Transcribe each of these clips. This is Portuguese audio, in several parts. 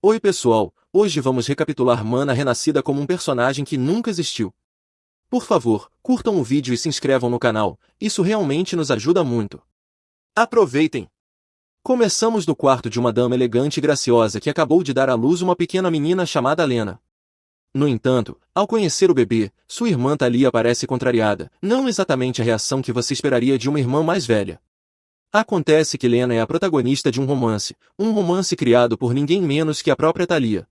Oi pessoal, hoje vamos recapitular Mana renascida como um personagem que nunca existiu. Por favor, curtam o vídeo e se inscrevam no canal, isso realmente nos ajuda muito. Aproveitem! Começamos no quarto de uma dama elegante e graciosa que acabou de dar à luz uma pequena menina chamada Lena. No entanto, ao conhecer o bebê, sua irmã Thalia parece contrariada, não exatamente a reação que você esperaria de uma irmã mais velha. Acontece que Lena é a protagonista de um romance criado por ninguém menos que a própria Thalia.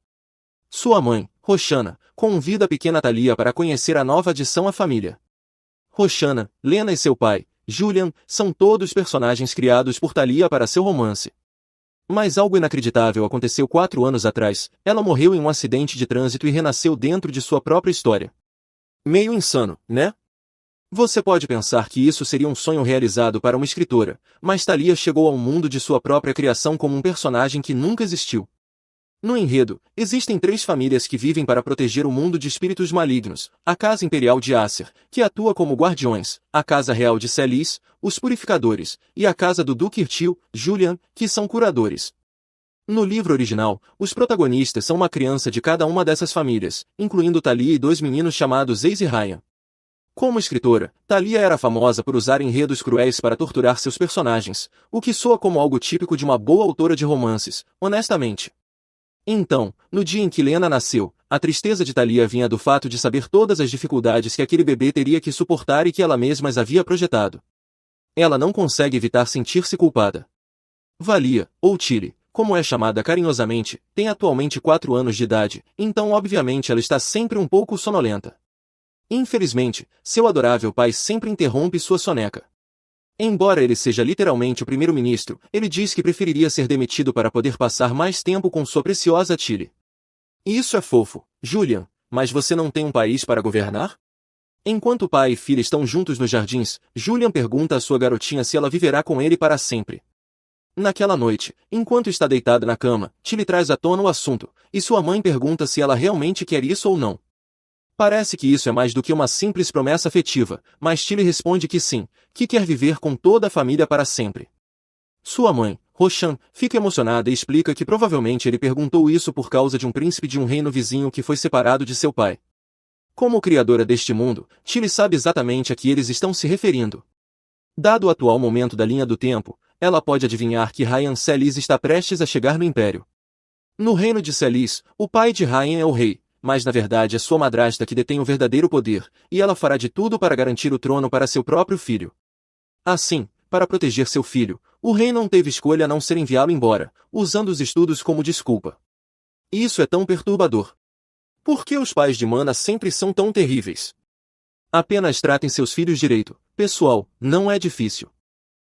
Sua mãe, Roxana, convida a pequena Thalia para conhecer a nova adição à família. Roxana, Lena e seu pai, Julian, são todos personagens criados por Thalia para seu romance. Mas algo inacreditável aconteceu 4 anos atrás, ela morreu em um acidente de trânsito e renasceu dentro de sua própria história. Meio insano, né? Você pode pensar que isso seria um sonho realizado para uma escritora, mas Thalia chegou ao mundo de sua própria criação como um personagem que nunca existiu. No enredo, existem 3 famílias que vivem para proteger o mundo de espíritos malignos: a Casa Imperial de Acer, que atua como guardiões, a Casa Real de Celis, os Purificadores, e a Casa do Duque Irtil, Julian, que são curadores. No livro original, os protagonistas são uma criança de cada uma dessas famílias, incluindo Thalia e 2 meninos chamados Ace e Ryan. Como escritora, Thalia era famosa por usar enredos cruéis para torturar seus personagens, o que soa como algo típico de uma boa autora de romances, honestamente. Então, no dia em que Lena nasceu, a tristeza de Thalia vinha do fato de saber todas as dificuldades que aquele bebê teria que suportar e que ela mesma as havia projetado. Ela não consegue evitar sentir-se culpada. Valia, ou Tilly, como é chamada carinhosamente, tem atualmente 4 anos de idade, então obviamente ela está sempre um pouco sonolenta. Infelizmente, seu adorável pai sempre interrompe sua soneca. Embora ele seja literalmente o primeiro-ministro, ele diz que preferiria ser demitido para poder passar mais tempo com sua preciosa Tilly. Isso é fofo, Julian, mas você não tem um país para governar? Enquanto pai e filha estão juntos nos jardins, Julian pergunta à sua garotinha se ela viverá com ele para sempre. Naquela noite, enquanto está deitada na cama, Tilly traz à tona o assunto, e sua mãe pergunta se ela realmente quer isso ou não. Parece que isso é mais do que uma simples promessa afetiva, mas Tilly responde que sim, que quer viver com toda a família para sempre. Sua mãe, Roshan, fica emocionada e explica que provavelmente ele perguntou isso por causa de um príncipe de um reino vizinho que foi separado de seu pai. Como criadora deste mundo, Tilly sabe exatamente a que eles estão se referindo. Dado o atual momento da linha do tempo, ela pode adivinhar que Ryan Celis está prestes a chegar no Império. No reino de Celis, o pai de Ryan é o rei, mas na verdade é sua madrasta que detém o verdadeiro poder, e ela fará de tudo para garantir o trono para seu próprio filho. Assim, para proteger seu filho, o rei não teve escolha a não ser enviá-lo embora, usando os estudos como desculpa. Isso é tão perturbador. Por que os pais de Mana sempre são tão terríveis? Apenas tratem seus filhos direito, pessoal, não é difícil.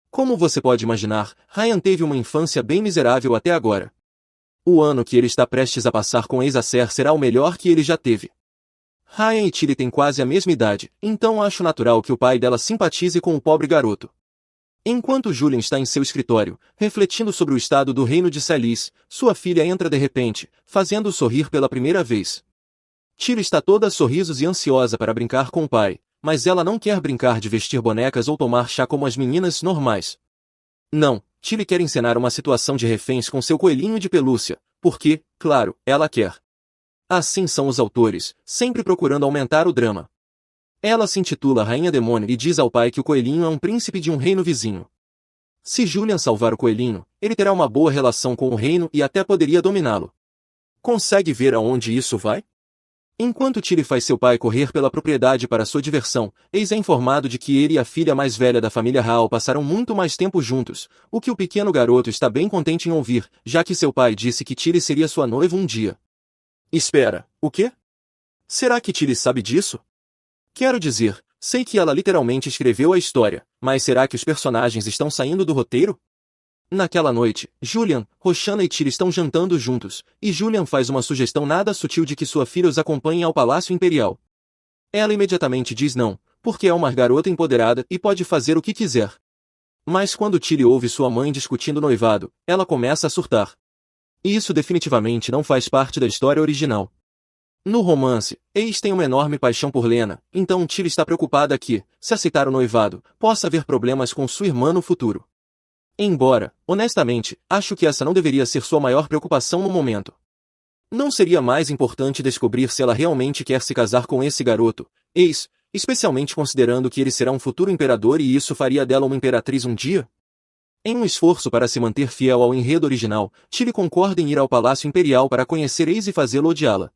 Como você pode imaginar, Ryan teve uma infância bem miserável até agora. O ano que ele está prestes a passar com Acer será o melhor que ele já teve. Ryan e Tilly têm quase a mesma idade, então acho natural que o pai dela simpatize com o pobre garoto. Enquanto Julian está em seu escritório, refletindo sobre o estado do reino de Celis, sua filha entra de repente, fazendo-o sorrir pela primeira vez. Tilly está toda sorrisos e ansiosa para brincar com o pai, mas ela não quer brincar de vestir bonecas ou tomar chá como as meninas normais. Não, Tilly quer encenar uma situação de reféns com seu coelhinho de pelúcia, porque, claro, ela quer. Assim são os autores, sempre procurando aumentar o drama. Ela se intitula Rainha Demônio e diz ao pai que o coelhinho é um príncipe de um reino vizinho. Se Julian salvar o coelhinho, ele terá uma boa relação com o reino e até poderia dominá-lo. Consegue ver aonde isso vai? Enquanto Tilly faz seu pai correr pela propriedade para sua diversão, Ace é informado de que ele e a filha mais velha da família Hall passarão muito mais tempo juntos, o que o pequeno garoto está bem contente em ouvir, já que seu pai disse que Tilly seria sua noiva um dia. Espera, o quê? Será que Tilly sabe disso? Quero dizer, sei que ela literalmente escreveu a história, mas será que os personagens estão saindo do roteiro? Naquela noite, Julian, Roxana e Tilly estão jantando juntos, e Julian faz uma sugestão nada sutil de que sua filha os acompanhe ao Palácio Imperial. Ela imediatamente diz não, porque é uma garota empoderada e pode fazer o que quiser. Mas quando Tilly ouve sua mãe discutindo o noivado, ela começa a surtar. E isso definitivamente não faz parte da história original. No romance, Ace tem uma enorme paixão por Lena, então Tilly está preocupada que, se aceitar o noivado, possa haver problemas com sua irmã no futuro. Embora, honestamente, acho que essa não deveria ser sua maior preocupação no momento. Não seria mais importante descobrir se ela realmente quer se casar com esse garoto, especialmente considerando que ele será um futuro imperador e isso faria dela uma imperatriz um dia? Em um esforço para se manter fiel ao enredo original, Tilly concorda em ir ao Palácio Imperial para conhecer Ace e fazê-lo odiá-la.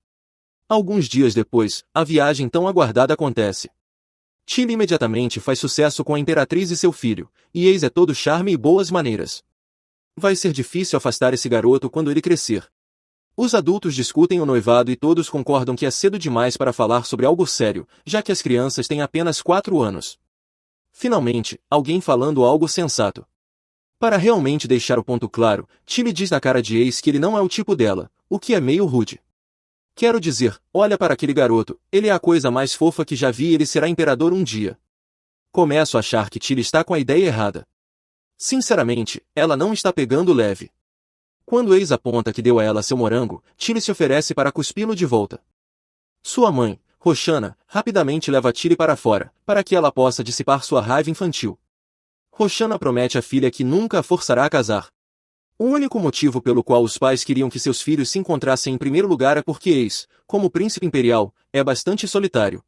Alguns dias depois, a viagem tão aguardada acontece. Tilly imediatamente faz sucesso com a Imperatriz e seu filho, e Ace é todo charme e boas maneiras. Vai ser difícil afastar esse garoto quando ele crescer. Os adultos discutem o noivado e todos concordam que é cedo demais para falar sobre algo sério, já que as crianças têm apenas 4 anos. Finalmente, alguém falando algo sensato. Para realmente deixar o ponto claro, Tilly diz na cara de Ace que ele não é o tipo dela, o que é meio rude. Quero dizer, olha para aquele garoto, ele é a coisa mais fofa que já vi e ele será imperador um dia. Começo a achar que Tilly está com a ideia errada. Sinceramente, ela não está pegando leve. Quando Ace aponta que deu a ela seu morango, Tilly se oferece para cuspi-lo de volta. Sua mãe, Roshana, rapidamente leva Tilly para fora, para que ela possa dissipar sua raiva infantil. Roshana promete à filha que nunca a forçará a casar. O único motivo pelo qual os pais queriam que seus filhos se encontrassem em primeiro lugar é porque Ace, como príncipe imperial, é bastante solitário.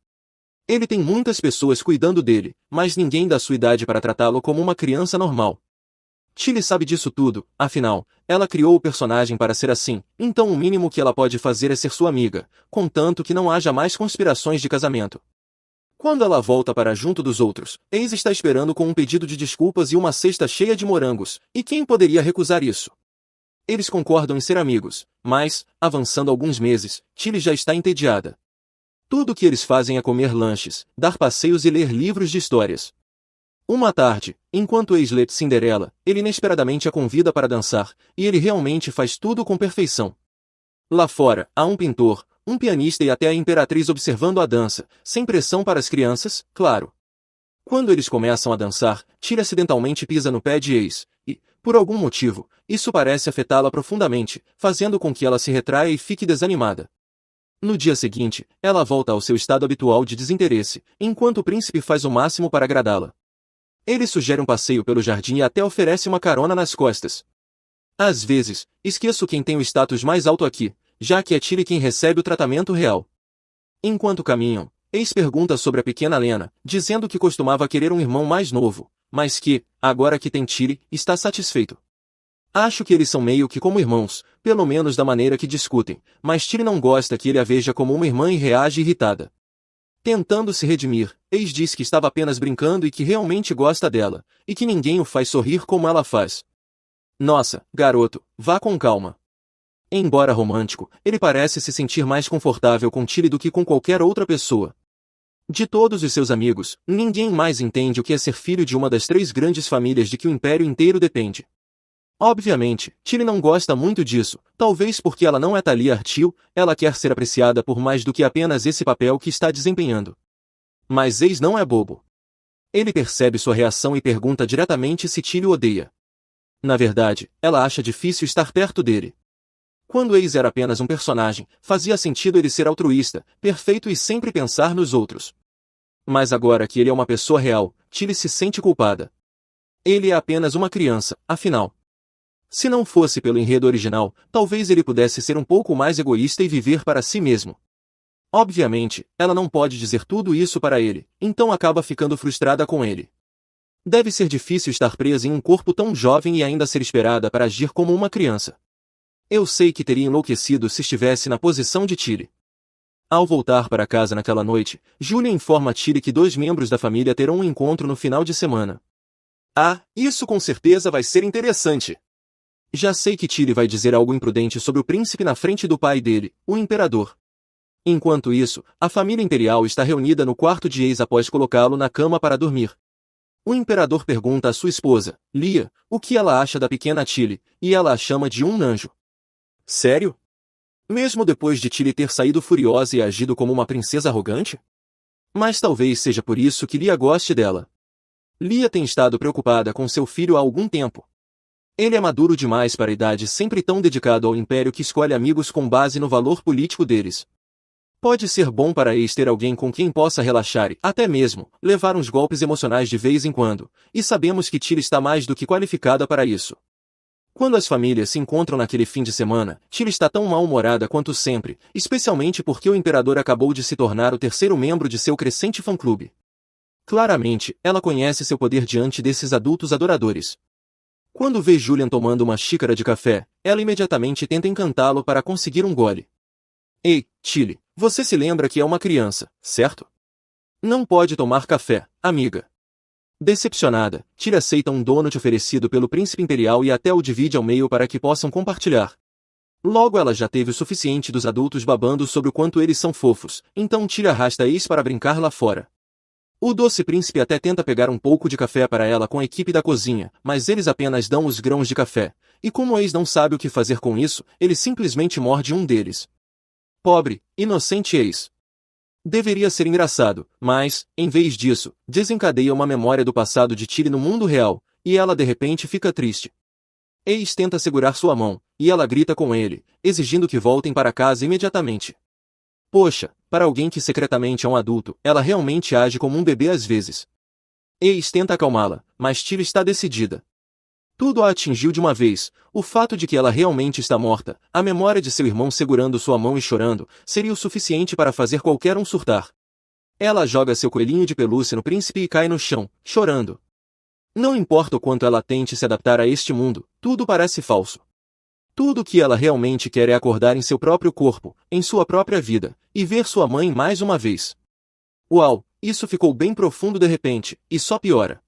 Ele tem muitas pessoas cuidando dele, mas ninguém da sua idade para tratá-lo como uma criança normal. Tilly sabe disso tudo, afinal, ela criou o personagem para ser assim, então o mínimo que ela pode fazer é ser sua amiga, contanto que não haja mais conspirações de casamento. Quando ela volta para junto dos outros, Ace está esperando com um pedido de desculpas e uma cesta cheia de morangos, e quem poderia recusar isso? Eles concordam em ser amigos, mas, avançando alguns meses, Tilly já está entediada. Tudo o que eles fazem é comer lanches, dar passeios e ler livros de histórias. Uma tarde, enquanto Ace lê Cinderela, ele inesperadamente a convida para dançar, e ele realmente faz tudo com perfeição. Lá fora, há um pintor, um pianista e até a imperatriz observando a dança, sem pressão para as crianças, claro. Quando eles começam a dançar, Tilly acidentalmente pisa no pé de Ace, e, por algum motivo, isso parece afetá-la profundamente, fazendo com que ela se retraia e fique desanimada. No dia seguinte, ela volta ao seu estado habitual de desinteresse, enquanto o príncipe faz o máximo para agradá-la. Ele sugere um passeio pelo jardim e até oferece uma carona nas costas. Às vezes, esqueço quem tem o status mais alto aqui, já que é Tilly quem recebe o tratamento real. Enquanto caminham, Ace pergunta sobre a pequena Lena, dizendo que costumava querer um irmão mais novo, mas que, agora que tem Tilly, está satisfeito. Acho que eles são meio que como irmãos, pelo menos da maneira que discutem, mas Tilly não gosta que ele a veja como uma irmã e reage irritada. Tentando se redimir, Ace diz que estava apenas brincando e que realmente gosta dela, e que ninguém o faz sorrir como ela faz. Nossa, garoto, vá com calma. Embora romântico, ele parece se sentir mais confortável com Tilly do que com qualquer outra pessoa. De todos os seus amigos, ninguém mais entende o que é ser filho de uma das 3 grandes famílias de que o império inteiro depende. Obviamente, Tilly não gosta muito disso, talvez porque ela não é Thalia Artil, ela quer ser apreciada por mais do que apenas esse papel que está desempenhando. Mas Ace não é bobo. Ele percebe sua reação e pergunta diretamente se Tilly o odeia. Na verdade, ela acha difícil estar perto dele. Quando Ace era apenas um personagem, fazia sentido ele ser altruísta, perfeito e sempre pensar nos outros. Mas agora que ele é uma pessoa real, Tilly se sente culpada. Ele é apenas uma criança, afinal. Se não fosse pelo enredo original, talvez ele pudesse ser um pouco mais egoísta e viver para si mesmo. Obviamente, ela não pode dizer tudo isso para ele, então acaba ficando frustrada com ele. Deve ser difícil estar presa em um corpo tão jovem e ainda ser esperada para agir como uma criança. Eu sei que teria enlouquecido se estivesse na posição de Tilly. Ao voltar para casa naquela noite, Julia informa a Tilly que 2 membros da família terão um encontro no final de semana. Ah, isso com certeza vai ser interessante. Já sei que Tilly vai dizer algo imprudente sobre o príncipe na frente do pai dele, o imperador. Enquanto isso, a família imperial está reunida no quarto de Ace após colocá-lo na cama para dormir. O imperador pergunta à sua esposa, Lia, o que ela acha da pequena Tilly, e ela a chama de um anjo. Sério? Mesmo depois de Tilly ter saído furiosa e agido como uma princesa arrogante? Mas talvez seja por isso que Lia goste dela. Lia tem estado preocupada com seu filho há algum tempo. Ele é maduro demais para a idade, sempre tão dedicado ao império que escolhe amigos com base no valor político deles. Pode ser bom para Ace ter alguém com quem possa relaxar e, até mesmo, levar uns golpes emocionais de vez em quando, e sabemos que Tilly está mais do que qualificada para isso. Quando as famílias se encontram naquele fim de semana, Tilly está tão mal-humorada quanto sempre, especialmente porque o imperador acabou de se tornar o terceiro membro de seu crescente fã-clube. Claramente, ela conhece seu poder diante desses adultos adoradores. Quando vê Julian tomando uma xícara de café, ela imediatamente tenta encantá-lo para conseguir um gole. Ei, Tilly, você se lembra que é uma criança, certo? Não pode tomar café, amiga. Decepcionada, Tilly aceita um donut oferecido pelo príncipe imperial e até o divide ao meio para que possam compartilhar. Logo ela já teve o suficiente dos adultos babando sobre o quanto eles são fofos, então Tilly arrasta Ace para brincar lá fora. O doce príncipe até tenta pegar um pouco de café para ela com a equipe da cozinha, mas eles apenas dão os grãos de café, e como Ace não sabe o que fazer com isso, ele simplesmente morde um deles. Pobre, inocente Ace. Deveria ser engraçado, mas, em vez disso, desencadeia uma memória do passado de Tilly no mundo real, e ela de repente fica triste. Ace tenta segurar sua mão, e ela grita com ele, exigindo que voltem para casa imediatamente. Poxa, para alguém que secretamente é um adulto, ela realmente age como um bebê às vezes. Ace tenta acalmá-la, mas Tilly está decidida. Tudo a atingiu de uma vez, o fato de que ela realmente está morta, a memória de seu irmão segurando sua mão e chorando, seria o suficiente para fazer qualquer um surtar. Ela joga seu coelhinho de pelúcia no príncipe e cai no chão, chorando. Não importa o quanto ela tente se adaptar a este mundo, tudo parece falso. Tudo o que ela realmente quer é acordar em seu próprio corpo, em sua própria vida, e ver sua mãe mais uma vez. Uau, isso ficou bem profundo de repente, e só piora.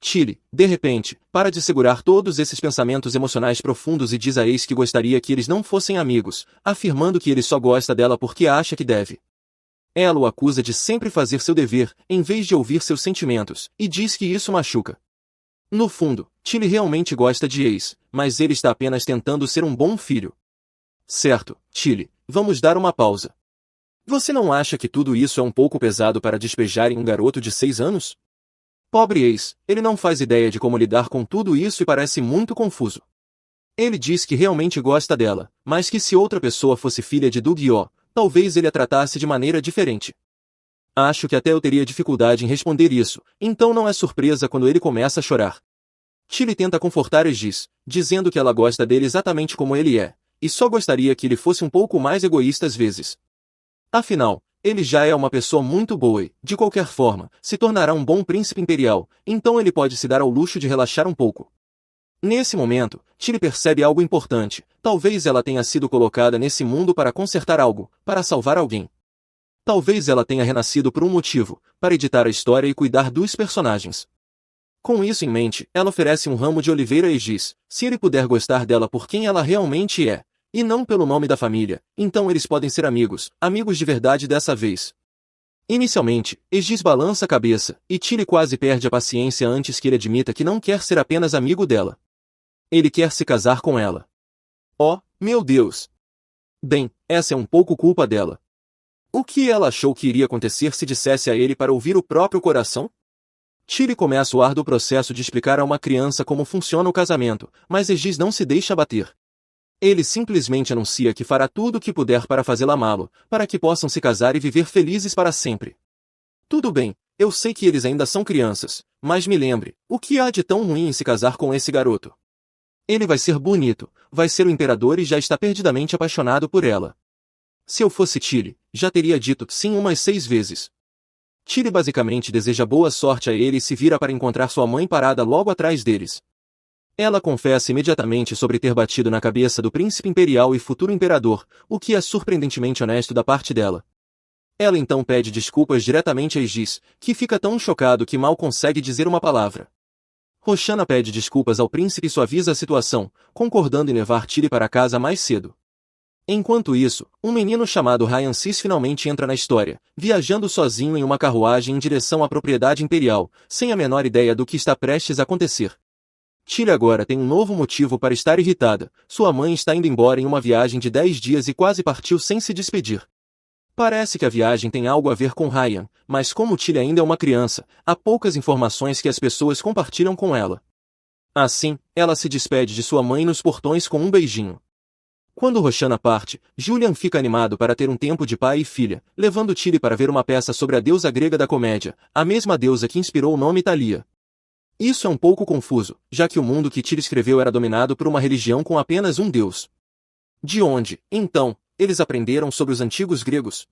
Tilly, de repente, para de segurar todos esses pensamentos emocionais profundos e diz a Ace que gostaria que eles não fossem amigos, afirmando que ele só gosta dela porque acha que deve. Ela o acusa de sempre fazer seu dever, em vez de ouvir seus sentimentos, e diz que isso machuca. No fundo, Tilly realmente gosta de Ace, mas ele está apenas tentando ser um bom filho. Certo, Tilly, vamos dar uma pausa. Você não acha que tudo isso é um pouco pesado para despejar em um garoto de 6 anos? Pobre Ace, ele não faz ideia de como lidar com tudo isso e parece muito confuso. Ele diz que realmente gosta dela, mas que se outra pessoa fosse filha de Doug-Yo, talvez ele a tratasse de maneira diferente. Acho que até eu teria dificuldade em responder isso, então não é surpresa quando ele começa a chorar. Tilly tenta confortar Aegis, dizendo que ela gosta dele exatamente como ele é, e só gostaria que ele fosse um pouco mais egoísta às vezes. Afinal, ele já é uma pessoa muito boa e, de qualquer forma, se tornará um bom príncipe imperial, então ele pode se dar ao luxo de relaxar um pouco. Nesse momento, Tilly percebe algo importante, talvez ela tenha sido colocada nesse mundo para consertar algo, para salvar alguém. Talvez ela tenha renascido por um motivo, para editar a história e cuidar dos personagens. Com isso em mente, ela oferece um ramo de oliveira a Aegis, se ele puder gostar dela por quem ela realmente é, e não pelo nome da família, então eles podem ser amigos, amigos de verdade dessa vez. Inicialmente, Aegis balança a cabeça, e Tilly quase perde a paciência antes que ele admita que não quer ser apenas amigo dela. Ele quer se casar com ela. Oh, meu Deus! Bem, essa é um pouco culpa dela. O que ela achou que iria acontecer se dissesse a ele para ouvir o próprio coração? Tilly começa o árduo processo de explicar a uma criança como funciona o casamento, mas Aegis não se deixa abater. Ele simplesmente anuncia que fará tudo o que puder para fazê-la amá-lo, para que possam se casar e viver felizes para sempre. Tudo bem, eu sei que eles ainda são crianças, mas me lembre, o que há de tão ruim em se casar com esse garoto? Ele vai ser bonito, vai ser o imperador e já está perdidamente apaixonado por ela. Se eu fosse Tilly, já teria dito sim umas 6 vezes. Tilly basicamente deseja boa sorte a ele e se vira para encontrar sua mãe parada logo atrás deles. Ela confessa imediatamente sobre ter batido na cabeça do príncipe imperial e futuro imperador, o que é surpreendentemente honesto da parte dela. Ela então pede desculpas diretamente a Aegis, que fica tão chocado que mal consegue dizer uma palavra. Roshana pede desculpas ao príncipe e suaviza a situação, concordando em levar Tilly para casa mais cedo. Enquanto isso, um menino chamado Ryan Cis finalmente entra na história, viajando sozinho em uma carruagem em direção à propriedade imperial, sem a menor ideia do que está prestes a acontecer. Tilly agora tem um novo motivo para estar irritada, sua mãe está indo embora em uma viagem de 10 dias e quase partiu sem se despedir. Parece que a viagem tem algo a ver com Ryan, mas como Tilly ainda é uma criança, há poucas informações que as pessoas compartilham com ela. Assim, ela se despede de sua mãe nos portões com um beijinho. Quando Roshana parte, Julian fica animado para ter um tempo de pai e filha, levando Tilly para ver uma peça sobre a deusa grega da comédia, a mesma deusa que inspirou o nome Thalia. Isso é um pouco confuso, já que o mundo que Tilly escreveu era dominado por uma religião com apenas um deus. De onde, então, eles aprenderam sobre os antigos gregos?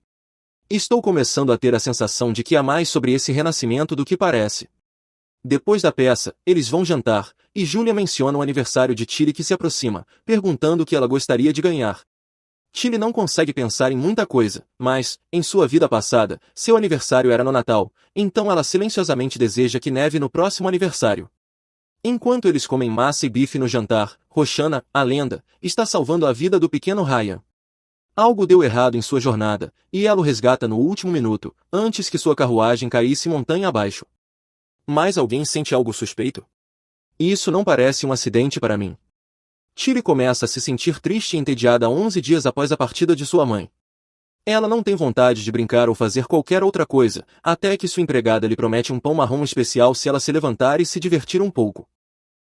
Estou começando a ter a sensação de que há mais sobre esse renascimento do que parece. Depois da peça, eles vão jantar, e Julia menciona o aniversário de Tilly que se aproxima, perguntando o que ela gostaria de ganhar. Tilly não consegue pensar em muita coisa, mas, em sua vida passada, seu aniversário era no Natal, então ela silenciosamente deseja que neve no próximo aniversário. Enquanto eles comem massa e bife no jantar, Roxana, a lenda, está salvando a vida do pequeno Ryan. Algo deu errado em sua jornada, e ela o resgata no último minuto, antes que sua carruagem caísse montanha abaixo. Mas alguém sente algo suspeito? Isso não parece um acidente para mim. Tilly começa a se sentir triste e entediada 11 dias após a partida de sua mãe. Ela não tem vontade de brincar ou fazer qualquer outra coisa, até que sua empregada lhe promete um pão marrom especial se ela se levantar e se divertir um pouco.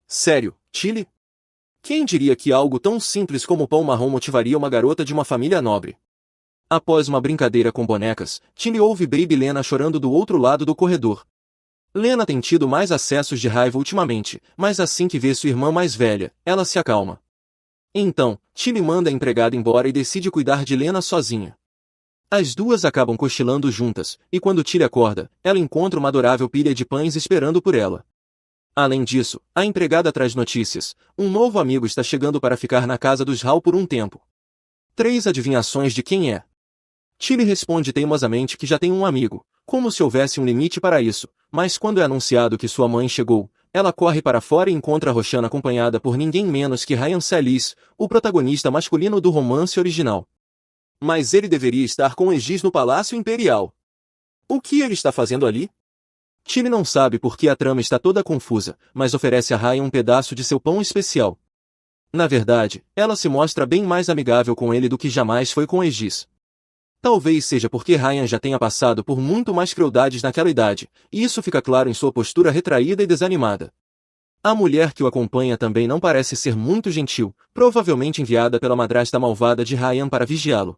Sério, Tilly? Quem diria que algo tão simples como pão marrom motivaria uma garota de uma família nobre? Após uma brincadeira com bonecas, Tilly ouve Baby Lena chorando do outro lado do corredor. Lena tem tido mais acessos de raiva ultimamente, mas assim que vê sua irmã mais velha, ela se acalma. Então, Tilly manda a empregada embora e decide cuidar de Lena sozinha. As duas acabam cochilando juntas, e quando Tilly acorda, ela encontra uma adorável pilha de pães esperando por ela. Além disso, a empregada traz notícias. Um novo amigo está chegando para ficar na casa dos Hall por um tempo. 3 adivinhações de quem é. Tilly responde teimosamente que já tem um amigo, como se houvesse um limite para isso, mas quando é anunciado que sua mãe chegou, ela corre para fora e encontra Roxana acompanhada por ninguém menos que Ryan Salis, o protagonista masculino do romance original. Mas ele deveria estar com Aegis no Palácio Imperial. O que ele está fazendo ali? Tilly não sabe por que a trama está toda confusa, mas oferece a Ryan um pedaço de seu pão especial. Na verdade, ela se mostra bem mais amigável com ele do que jamais foi com Aegis. Talvez seja porque Ryan já tenha passado por muito mais crueldades naquela idade, e isso fica claro em sua postura retraída e desanimada. A mulher que o acompanha também não parece ser muito gentil, provavelmente enviada pela madrasta malvada de Ryan para vigiá-lo.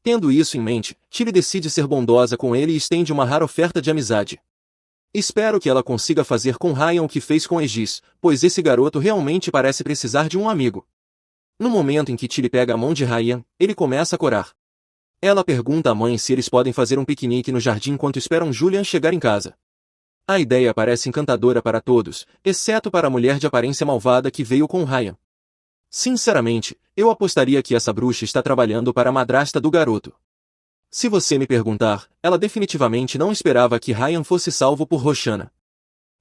Tendo isso em mente, Tilly decide ser bondosa com ele e estende uma rara oferta de amizade. Espero que ela consiga fazer com Ryan o que fez com Aegis, pois esse garoto realmente parece precisar de um amigo. No momento em que Tilly pega a mão de Ryan, ele começa a corar. Ela pergunta à mãe se eles podem fazer um piquenique no jardim enquanto esperam Julian chegar em casa. A ideia parece encantadora para todos, exceto para a mulher de aparência malvada que veio com Ryan. Sinceramente, eu apostaria que essa bruxa está trabalhando para a madrasta do garoto. Se você me perguntar, ela definitivamente não esperava que Ryan fosse salvo por Roxana.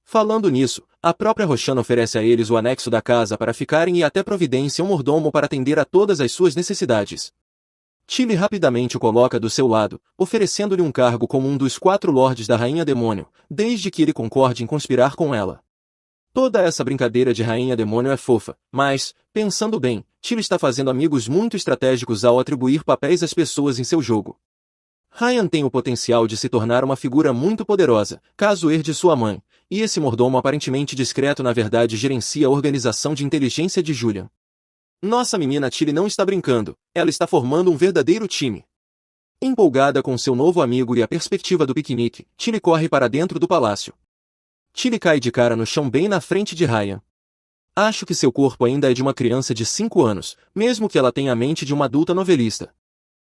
Falando nisso, a própria Roxana oferece a eles o anexo da casa para ficarem e até providencia um mordomo para atender a todas as suas necessidades. Tilly rapidamente o coloca do seu lado, oferecendo-lhe um cargo como um dos 4 lordes da Rainha Demônio, desde que ele concorde em conspirar com ela. Toda essa brincadeira de Rainha Demônio é fofa, mas, pensando bem, Tilly está fazendo amigos muito estratégicos ao atribuir papéis às pessoas em seu jogo. Ryan tem o potencial de se tornar uma figura muito poderosa, caso herde sua mãe, e esse mordomo aparentemente discreto na verdade gerencia a organização de inteligência de Julian. Nossa menina Tilly não está brincando, ela está formando um verdadeiro time. Empolgada com seu novo amigo e a perspectiva do piquenique, Tilly corre para dentro do palácio. Tilly cai de cara no chão bem na frente de Ryan. Acho que seu corpo ainda é de uma criança de 5 anos, mesmo que ela tenha a mente de uma adulta novelista.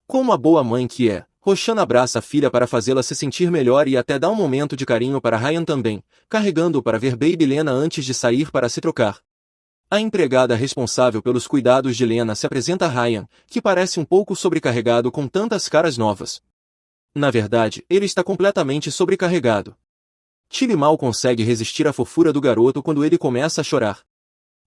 Como a boa mãe que é, Roxana abraça a filha para fazê-la se sentir melhor e até dá um momento de carinho para Ryan também, carregando-o para ver Baby Lena antes de sair para se trocar. A empregada responsável pelos cuidados de Lena se apresenta a Ryan, que parece um pouco sobrecarregado com tantas caras novas. Na verdade, ele está completamente sobrecarregado. Tilly mal consegue resistir à fofura do garoto quando ele começa a chorar.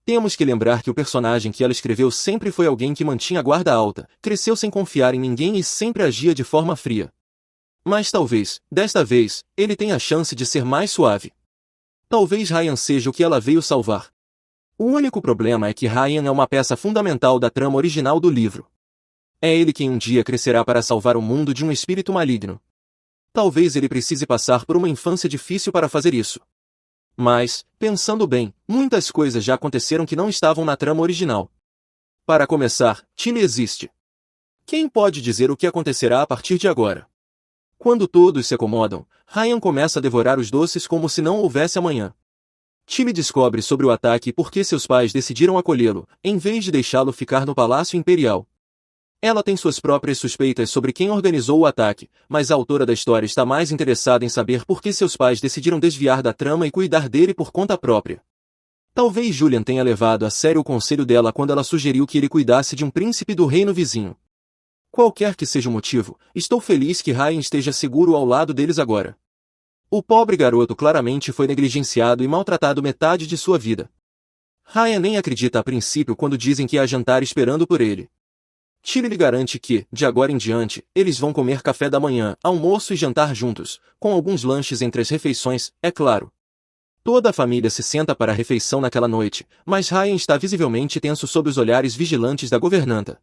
Temos que lembrar que o personagem que ela escreveu sempre foi alguém que mantinha a guarda alta, cresceu sem confiar em ninguém e sempre agia de forma fria. Mas talvez, desta vez, ele tenha a chance de ser mais suave. Talvez Ryan seja o que ela veio salvar. O único problema é que Ryan é uma peça fundamental da trama original do livro. É ele quem um dia crescerá para salvar o mundo de um espírito maligno. Talvez ele precise passar por uma infância difícil para fazer isso. Mas, pensando bem, muitas coisas já aconteceram que não estavam na trama original. Para começar, Tilly existe. Quem pode dizer o que acontecerá a partir de agora? Quando todos se acomodam, Ryan começa a devorar os doces como se não houvesse amanhã. Tilly descobre sobre o ataque e por que seus pais decidiram acolhê-lo, em vez de deixá-lo ficar no Palácio Imperial. Ela tem suas próprias suspeitas sobre quem organizou o ataque, mas a autora da história está mais interessada em saber por que seus pais decidiram desviar da trama e cuidar dele por conta própria. Talvez Julian tenha levado a sério o conselho dela quando ela sugeriu que ele cuidasse de um príncipe do reino vizinho. Qualquer que seja o motivo, estou feliz que Ryan esteja seguro ao lado deles agora. O pobre garoto claramente foi negligenciado e maltratado metade de sua vida. Ryan nem acredita a princípio quando dizem que há jantar esperando por ele. Tilly lhe garante que, de agora em diante, eles vão comer café da manhã, almoço e jantar juntos, com alguns lanches entre as refeições, é claro. Toda a família se senta para a refeição naquela noite, mas Ryan está visivelmente tenso sob os olhares vigilantes da governanta.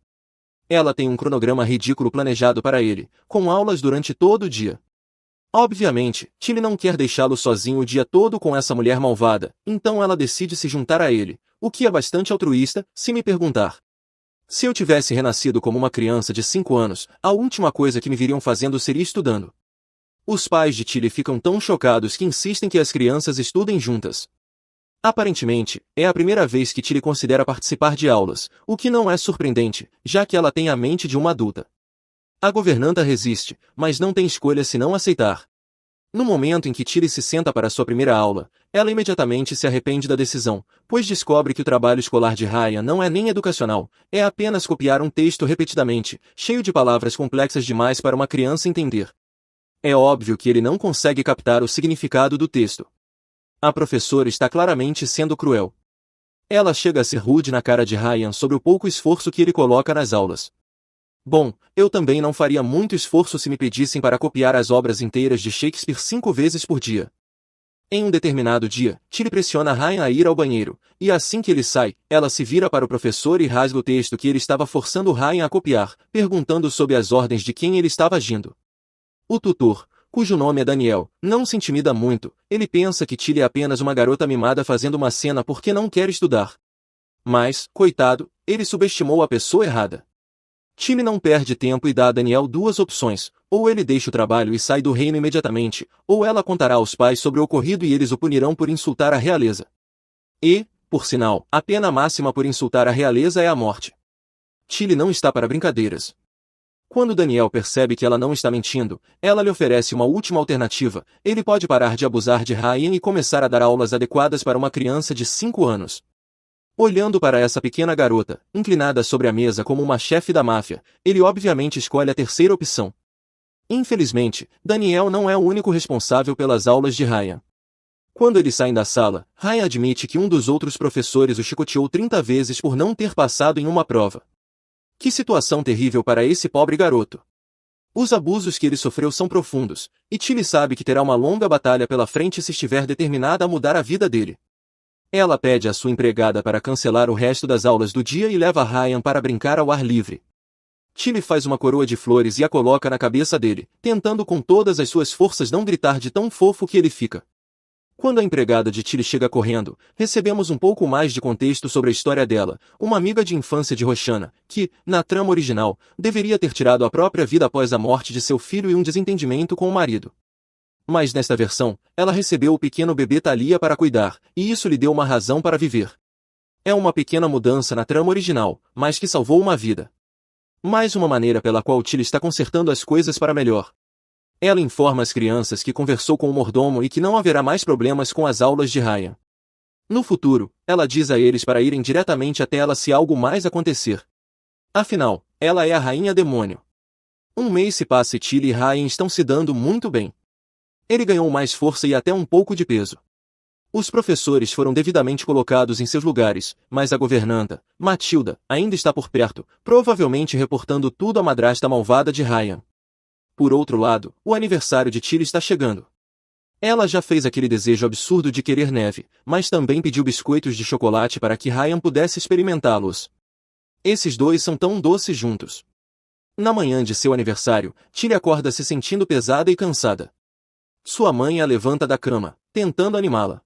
Ela tem um cronograma ridículo planejado para ele, com aulas durante todo o dia. Obviamente, Tilly não quer deixá-lo sozinho o dia todo com essa mulher malvada, então ela decide se juntar a ele, o que é bastante altruísta, se me perguntar. Se eu tivesse renascido como uma criança de 5 anos, a última coisa que me viriam fazendo seria estudando. Os pais de Tilly ficam tão chocados que insistem que as crianças estudem juntas. Aparentemente, é a primeira vez que Tilly considera participar de aulas, o que não é surpreendente, já que ela tem a mente de uma adulta. A governanta resiste, mas não tem escolha senão aceitar. No momento em que Tilly se senta para sua primeira aula, ela imediatamente se arrepende da decisão, pois descobre que o trabalho escolar de Ryan não é nem educacional, é apenas copiar um texto repetidamente, cheio de palavras complexas demais para uma criança entender. É óbvio que ele não consegue captar o significado do texto. A professora está claramente sendo cruel. Ela chega a ser rude na cara de Ryan sobre o pouco esforço que ele coloca nas aulas. Bom, eu também não faria muito esforço se me pedissem para copiar as obras inteiras de Shakespeare 5 vezes por dia. Em um determinado dia, Tilly pressiona Ryan a ir ao banheiro, e assim que ele sai, ela se vira para o professor e rasga o texto que ele estava forçando Ryan a copiar, perguntando sob as ordens de quem ele estava agindo. O tutor, cujo nome é Daniel, não se intimida muito, ele pensa que Tilly é apenas uma garota mimada fazendo uma cena porque não quer estudar. Mas, coitado, ele subestimou a pessoa errada. Tilly não perde tempo e dá a Daniel duas opções, ou ele deixa o trabalho e sai do reino imediatamente, ou ela contará aos pais sobre o ocorrido e eles o punirão por insultar a realeza. E, por sinal, a pena máxima por insultar a realeza é a morte. Tilly não está para brincadeiras. Quando Daniel percebe que ela não está mentindo, ela lhe oferece uma última alternativa, ele pode parar de abusar de Ryan e começar a dar aulas adequadas para uma criança de 5 anos. Olhando para essa pequena garota, inclinada sobre a mesa como uma chefe da máfia, ele obviamente escolhe a terceira opção. Infelizmente, Daniel não é o único responsável pelas aulas de Ryan. Quando eles saem da sala, Ryan admite que um dos outros professores o chicoteou 30 vezes por não ter passado em uma prova. Que situação terrível para esse pobre garoto. Os abusos que ele sofreu são profundos, e Tilly sabe que terá uma longa batalha pela frente se estiver determinada a mudar a vida dele. Ela pede à sua empregada para cancelar o resto das aulas do dia e leva Ryan para brincar ao ar livre. Tilly faz uma coroa de flores e a coloca na cabeça dele, tentando com todas as suas forças não gritar de tão fofo que ele fica. Quando a empregada de Tilly chega correndo, recebemos um pouco mais de contexto sobre a história dela, uma amiga de infância de Roshana, que, na trama original, deveria ter tirado a própria vida após a morte de seu filho e um desentendimento com o marido. Mas nesta versão, ela recebeu o pequeno bebê Thalia para cuidar, e isso lhe deu uma razão para viver. É uma pequena mudança na trama original, mas que salvou uma vida. Mais uma maneira pela qual Tilly está consertando as coisas para melhor. Ela informa as crianças que conversou com o mordomo e que não haverá mais problemas com as aulas de Ryan. No futuro, ela diz a eles para irem diretamente até ela se algo mais acontecer. Afinal, ela é a rainha demônio. Um mês se passa e Tilly e Ryan estão se dando muito bem. Ele ganhou mais força e até um pouco de peso. Os professores foram devidamente colocados em seus lugares, mas a governanta, Matilda, ainda está por perto, provavelmente reportando tudo à madrasta malvada de Ryan. Por outro lado, o aniversário de Tilly está chegando. Ela já fez aquele desejo absurdo de querer neve, mas também pediu biscoitos de chocolate para que Ryan pudesse experimentá-los. Esses dois são tão doces juntos. Na manhã de seu aniversário, Tilly acorda se sentindo pesada e cansada. Sua mãe a levanta da cama, tentando animá-la.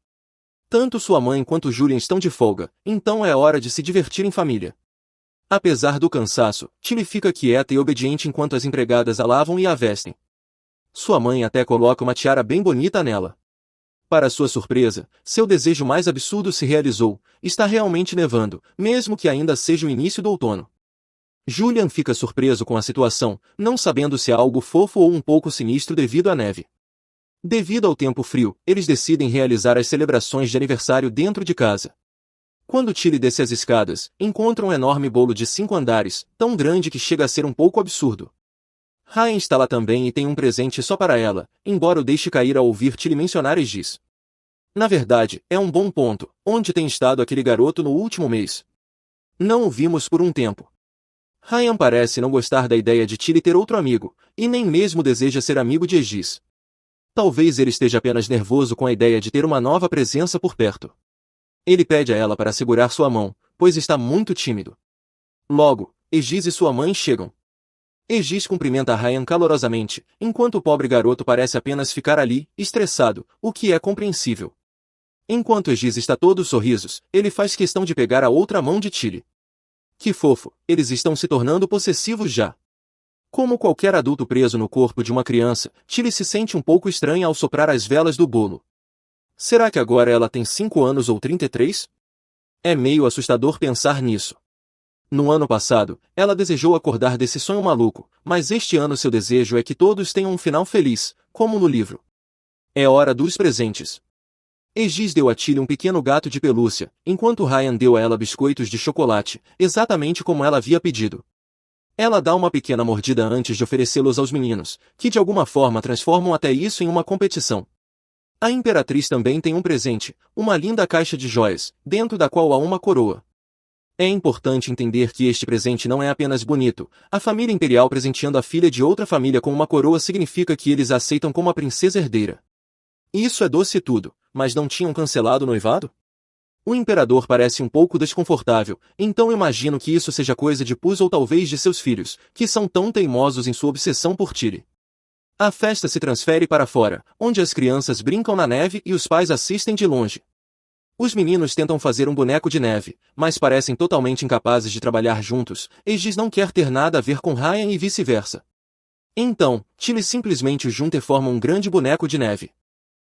Tanto sua mãe quanto Julian estão de folga, então é hora de se divertir em família. Apesar do cansaço, Tilly fica quieta e obediente enquanto as empregadas a lavam e a vestem. Sua mãe até coloca uma tiara bem bonita nela. Para sua surpresa, seu desejo mais absurdo se realizou. Está realmente nevando, mesmo que ainda seja o início do outono. Julian fica surpreso com a situação, não sabendo se é algo fofo ou um pouco sinistro devido à neve. Devido ao tempo frio, eles decidem realizar as celebrações de aniversário dentro de casa. Quando Tilly desce as escadas, encontra um enorme bolo de 5 andares, tão grande que chega a ser um pouco absurdo. Ryan está lá também e tem um presente só para ela, embora o deixe cair ao ouvir Tilly mencionar Aegis. Na verdade, é um bom ponto, onde tem estado aquele garoto no último mês. Não o vimos por um tempo. Ryan parece não gostar da ideia de Tilly ter outro amigo, e nem mesmo deseja ser amigo de Aegis. Talvez ele esteja apenas nervoso com a ideia de ter uma nova presença por perto. Ele pede a ela para segurar sua mão, pois está muito tímido. Logo, Aegis e sua mãe chegam. Aegis cumprimenta Ryan calorosamente, enquanto o pobre garoto parece apenas ficar ali, estressado, o que é compreensível. Enquanto Aegis está todo sorrisos, ele faz questão de pegar a outra mão de Tilly. Que fofo, eles estão se tornando possessivos já. Como qualquer adulto preso no corpo de uma criança, Tilly se sente um pouco estranha ao soprar as velas do bolo. Será que agora ela tem 5 anos ou 33? É meio assustador pensar nisso. No ano passado, ela desejou acordar desse sonho maluco, mas este ano seu desejo é que todos tenham um final feliz, como no livro. É hora dos presentes. Aegis deu a Tilly um pequeno gato de pelúcia, enquanto Ryan deu a ela biscoitos de chocolate, exatamente como ela havia pedido. Ela dá uma pequena mordida antes de oferecê-los aos meninos, que de alguma forma transformam até isso em uma competição. A Imperatriz também tem um presente, uma linda caixa de joias, dentro da qual há uma coroa. É importante entender que este presente não é apenas bonito, a família imperial presenteando a filha de outra família com uma coroa significa que eles a aceitam como a princesa herdeira. Isso é doce e tudo, mas não tinham cancelado o noivado? O imperador parece um pouco desconfortável, então imagino que isso seja coisa de Pus ou talvez de seus filhos, que são tão teimosos em sua obsessão por Tilly. A festa se transfere para fora, onde as crianças brincam na neve e os pais assistem de longe. Os meninos tentam fazer um boneco de neve, mas parecem totalmente incapazes de trabalhar juntos. Aegis não quer ter nada a ver com Ryan e vice-versa. Então, Tilly simplesmente os junta e forma um grande boneco de neve.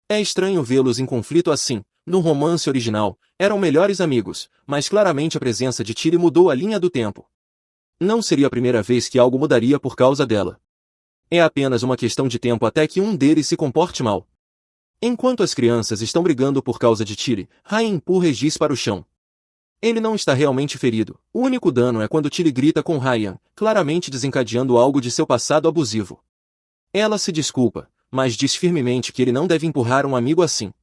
É estranho vê-los em conflito assim. No romance original, eram melhores amigos, mas claramente a presença de Tilly mudou a linha do tempo. Não seria a primeira vez que algo mudaria por causa dela. É apenas uma questão de tempo até que um deles se comporte mal. Enquanto as crianças estão brigando por causa de Tilly, Ryan empurra Aegis para o chão. Ele não está realmente ferido. O único dano é quando Tilly grita com Ryan, claramente desencadeando algo de seu passado abusivo. Ela se desculpa, mas diz firmemente que ele não deve empurrar um amigo assim.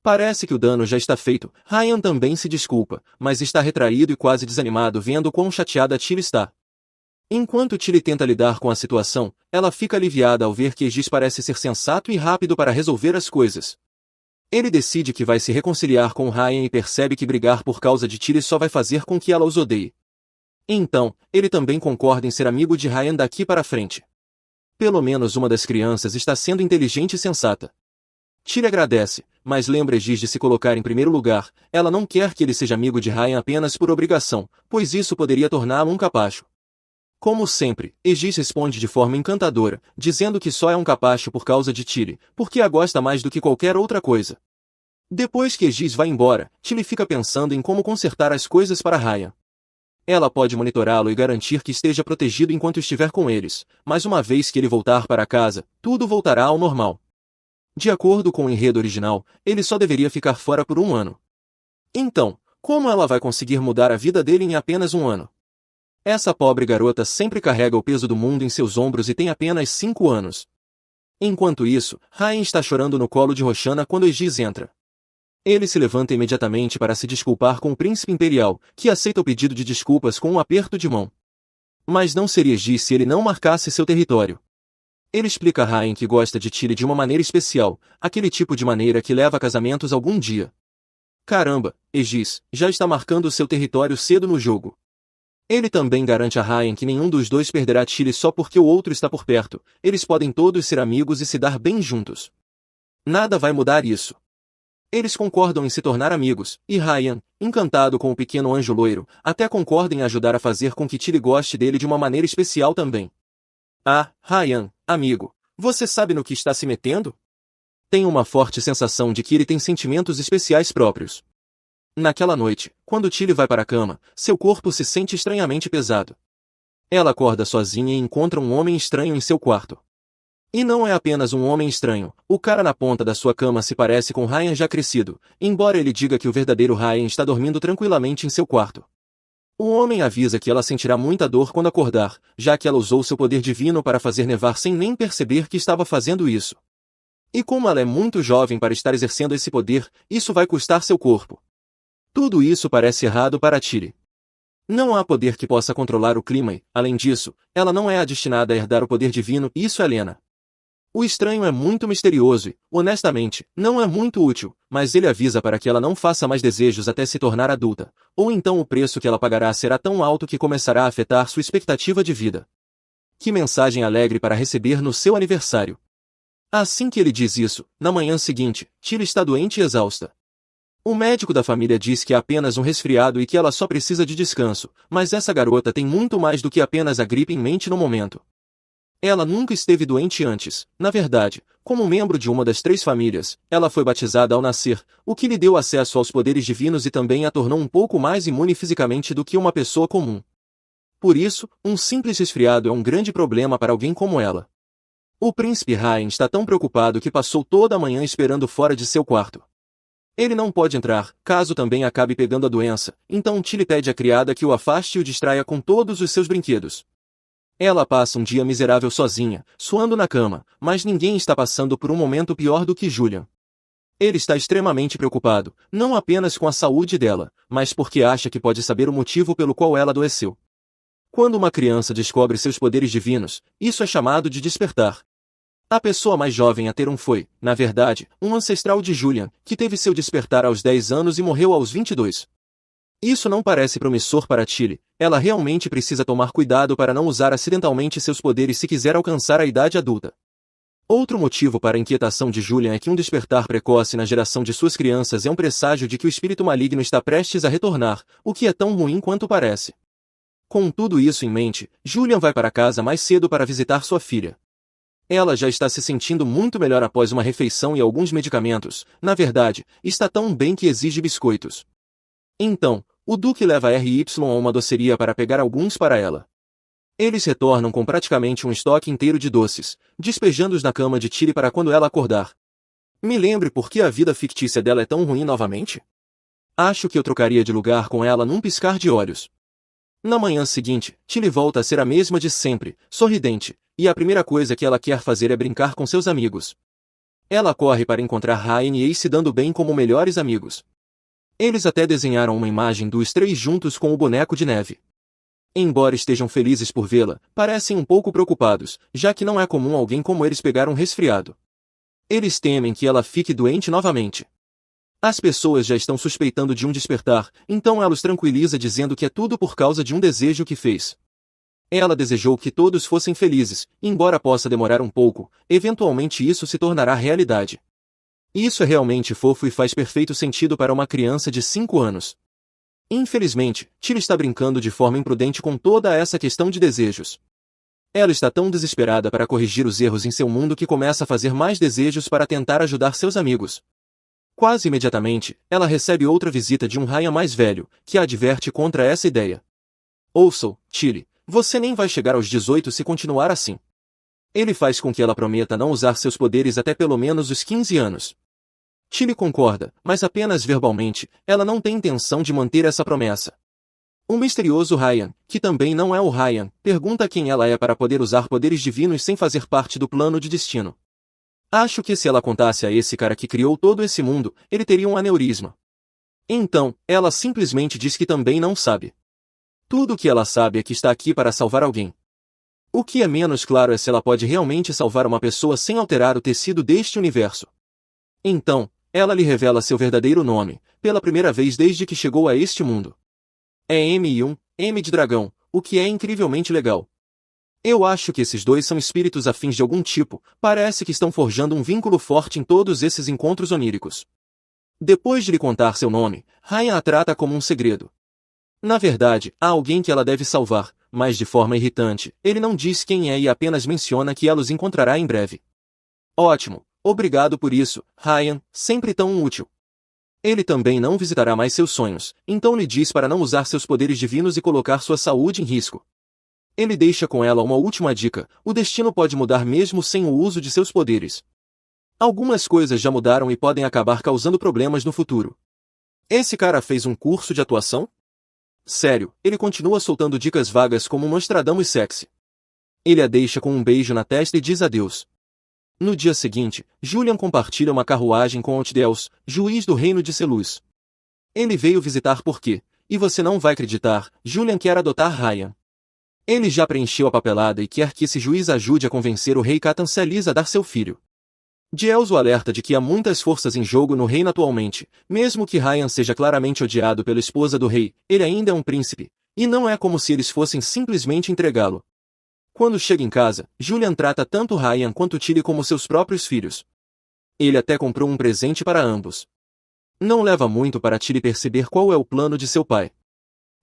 Parece que o dano já está feito. Ryan também se desculpa, mas está retraído e quase desanimado vendo quão chateada Tilly está. Enquanto Tilly tenta lidar com a situação, ela fica aliviada ao ver que Aegis parece ser sensato e rápido para resolver as coisas. Ele decide que vai se reconciliar com Ryan e percebe que brigar por causa de Tilly só vai fazer com que ela os odeie. Então, ele também concorda em ser amigo de Ryan daqui para frente. Pelo menos uma das crianças está sendo inteligente e sensata. Tilly agradece, mas lembra Aegis de se colocar em primeiro lugar. Ela não quer que ele seja amigo de Ryan apenas por obrigação, pois isso poderia torná-lo um capacho. Como sempre, Aegis responde de forma encantadora, dizendo que só é um capacho por causa de Tilly, porque a gosta mais do que qualquer outra coisa. Depois que Aegis vai embora, Tilly fica pensando em como consertar as coisas para Ryan. Ela pode monitorá-lo e garantir que esteja protegido enquanto estiver com eles, mas uma vez que ele voltar para casa, tudo voltará ao normal. De acordo com o enredo original, ele só deveria ficar fora por 1 ano. Então, como ela vai conseguir mudar a vida dele em apenas 1 ano? Essa pobre garota sempre carrega o peso do mundo em seus ombros e tem apenas 5 anos. Enquanto isso, Ryan está chorando no colo de Roshana quando Aegis entra. Ele se levanta imediatamente para se desculpar com o príncipe imperial, que aceita o pedido de desculpas com um aperto de mão. Mas não seria Aegis se ele não marcasse seu território. Ele explica a Ryan que gosta de Tilly de uma maneira especial, aquele tipo de maneira que leva a casamentos algum dia. Caramba, Aegis, já está marcando o seu território cedo no jogo. Ele também garante a Ryan que nenhum dos dois perderá Tilly só porque o outro está por perto. Eles podem todos ser amigos e se dar bem juntos. Nada vai mudar isso. Eles concordam em se tornar amigos, e Ryan, encantado com o pequeno anjo loiro, até concorda em ajudar a fazer com que Tilly goste dele de uma maneira especial também. Ah, Ryan, amigo, você sabe no que está se metendo? Tem uma forte sensação de que ele tem sentimentos especiais próprios. Naquela noite, quando Tilly vai para a cama, seu corpo se sente estranhamente pesado. Ela acorda sozinha e encontra um homem estranho em seu quarto. E não é apenas um homem estranho, o cara na ponta da sua cama se parece com Ryan já crescido, embora ele diga que o verdadeiro Ryan está dormindo tranquilamente em seu quarto. O homem avisa que ela sentirá muita dor quando acordar, já que ela usou seu poder divino para fazer nevar sem nem perceber que estava fazendo isso. E como ela é muito jovem para estar exercendo esse poder, isso vai custar seu corpo. Tudo isso parece errado para Tilly. Não há poder que possa controlar o clima e, além disso, ela não é a destinada a herdar o poder divino, isso é Lena. O estranho é muito misterioso e, honestamente, não é muito útil, mas ele avisa para que ela não faça mais desejos até se tornar adulta, ou então o preço que ela pagará será tão alto que começará a afetar sua expectativa de vida. Que mensagem alegre para receber no seu aniversário. Assim que ele diz isso, na manhã seguinte, Tilly está doente e exausta. O médico da família diz que é apenas um resfriado e que ela só precisa de descanso, mas essa garota tem muito mais do que apenas a gripe em mente no momento. Ela nunca esteve doente antes. Na verdade, como membro de uma das 3 famílias, ela foi batizada ao nascer, o que lhe deu acesso aos poderes divinos e também a tornou um pouco mais imune fisicamente do que uma pessoa comum. Por isso, um simples resfriado é um grande problema para alguém como ela. O príncipe Ryan está tão preocupado que passou toda a manhã esperando fora de seu quarto. Ele não pode entrar, caso também acabe pegando a doença, então Tilly pede à criada que o afaste e o distraia com todos os seus brinquedos. Ela passa um dia miserável sozinha, suando na cama, mas ninguém está passando por um momento pior do que Julian. Ele está extremamente preocupado, não apenas com a saúde dela, mas porque acha que pode saber o motivo pelo qual ela adoeceu. Quando uma criança descobre seus poderes divinos, isso é chamado de despertar. A pessoa mais jovem a ter um foi, na verdade, um ancestral de Julian, que teve seu despertar aos 10 anos e morreu aos 22. Isso não parece promissor para Tilly, ela realmente precisa tomar cuidado para não usar acidentalmente seus poderes se quiser alcançar a idade adulta. Outro motivo para a inquietação de Julian é que um despertar precoce na geração de suas crianças é um presságio de que o espírito maligno está prestes a retornar, o que é tão ruim quanto parece. Com tudo isso em mente, Julian vai para casa mais cedo para visitar sua filha. Ela já está se sentindo muito melhor após uma refeição e alguns medicamentos, na verdade, está tão bem que exige biscoitos. Então, o Duque leva RY a uma doceria para pegar alguns para ela. Eles retornam com praticamente um estoque inteiro de doces, despejando-os na cama de Tilly para quando ela acordar. Me lembre por que a vida fictícia dela é tão ruim novamente? Acho que eu trocaria de lugar com ela num piscar de olhos. Na manhã seguinte, Tilly volta a ser a mesma de sempre, sorridente, e a primeira coisa que ela quer fazer é brincar com seus amigos. Ela corre para encontrar Ryan e Ace se dando bem como melhores amigos. Eles até desenharam uma imagem dos 3 juntos com o boneco de neve. Embora estejam felizes por vê-la, parecem um pouco preocupados, já que não é comum alguém como eles pegar um resfriado. Eles temem que ela fique doente novamente. As pessoas já estão suspeitando de um despertar, então ela os tranquiliza dizendo que é tudo por causa de um desejo que fez. Ela desejou que todos fossem felizes, embora possa demorar um pouco, eventualmente isso se tornará realidade. Isso é realmente fofo e faz perfeito sentido para uma criança de 5 anos. Infelizmente, Tilly está brincando de forma imprudente com toda essa questão de desejos. Ela está tão desesperada para corrigir os erros em seu mundo que começa a fazer mais desejos para tentar ajudar seus amigos. Quase imediatamente, ela recebe outra visita de um Ryan mais velho, que a adverte contra essa ideia. Ouça, Tilly, você nem vai chegar aos 18 se continuar assim. Ele faz com que ela prometa não usar seus poderes até pelo menos os 15 anos. Tilly concorda, mas apenas verbalmente, ela não tem intenção de manter essa promessa. O misterioso Ryan, que também não é o Ryan, pergunta quem ela é para poder usar poderes divinos sem fazer parte do plano de destino. Acho que se ela contasse a esse cara que criou todo esse mundo, ele teria um aneurisma. Então, ela simplesmente diz que também não sabe. Tudo o que ela sabe é que está aqui para salvar alguém. O que é menos claro é se ela pode realmente salvar uma pessoa sem alterar o tecido deste universo. Então, ela lhe revela seu verdadeiro nome, pela primeira vez desde que chegou a este mundo. É M1, M de dragão, o que é incrivelmente legal. Eu acho que esses dois são espíritos afins de algum tipo, parece que estão forjando um vínculo forte em todos esses encontros oníricos. Depois de lhe contar seu nome, Ryan a trata como um segredo. Na verdade, há alguém que ela deve salvar, mas de forma irritante, ele não diz quem é e apenas menciona que ela os encontrará em breve. Ótimo, Obrigado por isso, Ryan, sempre tão útil. Ele também não visitará mais seus sonhos, então lhe diz para não usar seus poderes divinos e colocar sua saúde em risco. Ele deixa com ela uma última dica: o destino pode mudar mesmo sem o uso de seus poderes. Algumas coisas já mudaram e podem acabar causando problemas no futuro. Esse cara fez um curso de atuação? Sério, ele continua soltando dicas vagas como um Nostradamus sexy. Ele a deixa com um beijo na testa e diz adeus. No dia seguinte, Julian compartilha uma carruagem com Altdeus, juiz do reino de Selus. Ele veio visitar porque, e você não vai acreditar, Julian quer adotar Ryan. Ele já preencheu a papelada e quer que esse juiz ajude a convencer o rei Catan Celis a dar seu filho. Diels o alerta de que há muitas forças em jogo no reino atualmente, mesmo que Ryan seja claramente odiado pela esposa do rei, ele ainda é um príncipe, e não é como se eles fossem simplesmente entregá-lo. Quando chega em casa, Julian trata tanto Ryan quanto Tilly como seus próprios filhos. Ele até comprou um presente para ambos. Não leva muito para Tilly perceber qual é o plano de seu pai.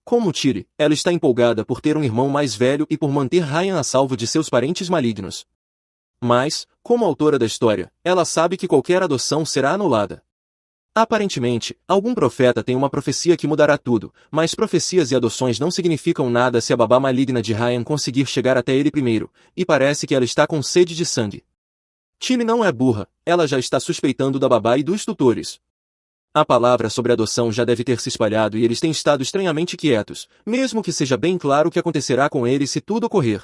Como Tilly, ela está empolgada por ter um irmão mais velho e por manter Ryan a salvo de seus parentes malignos. Mas, como autora da história, ela sabe que qualquer adoção será anulada. Aparentemente, algum profeta tem uma profecia que mudará tudo, mas profecias e adoções não significam nada se a babá maligna de Ryan conseguir chegar até ele primeiro, e parece que ela está com sede de sangue. Tilly não é burra, ela já está suspeitando da babá e dos tutores. A palavra sobre adoção já deve ter se espalhado e eles têm estado estranhamente quietos, mesmo que seja bem claro o que acontecerá com eles se tudo ocorrer.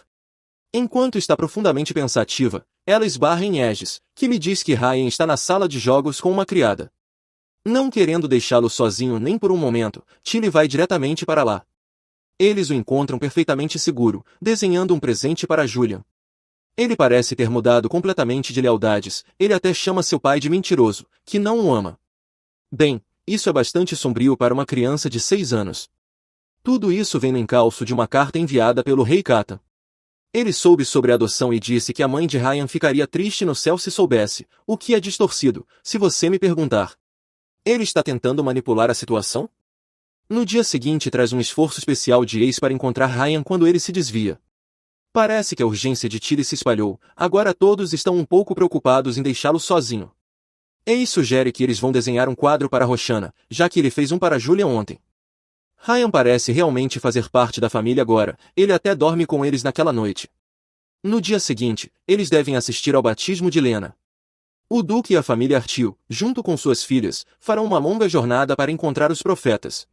Enquanto está profundamente pensativa, ela esbarra em Aegis, que lhe diz que Ryan está na sala de jogos com uma criada. Não querendo deixá-lo sozinho nem por um momento, Tilly vai diretamente para lá. Eles o encontram perfeitamente seguro, desenhando um presente para Julian. Ele parece ter mudado completamente de lealdades, ele até chama seu pai de mentiroso, que não o ama. Bem, isso é bastante sombrio para uma criança de 6 anos. Tudo isso vem no encalço de uma carta enviada pelo rei Catan. Ele soube sobre a adoção e disse que a mãe de Ryan ficaria triste no céu se soubesse, o que é distorcido, se você me perguntar. Ele está tentando manipular a situação? No dia seguinte traz um esforço especial de Ace para encontrar Ryan quando ele se desvia. Parece que a urgência de Tilly se espalhou, agora todos estão um pouco preocupados em deixá-lo sozinho. Ace sugere que eles vão desenhar um quadro para Roshana, já que ele fez um para Julia ontem. Ryan parece realmente fazer parte da família agora, ele até dorme com eles naquela noite. No dia seguinte, eles devem assistir ao batismo de Lena. O Duque e a família Artil, junto com suas filhas, farão uma longa jornada para encontrar os profetas.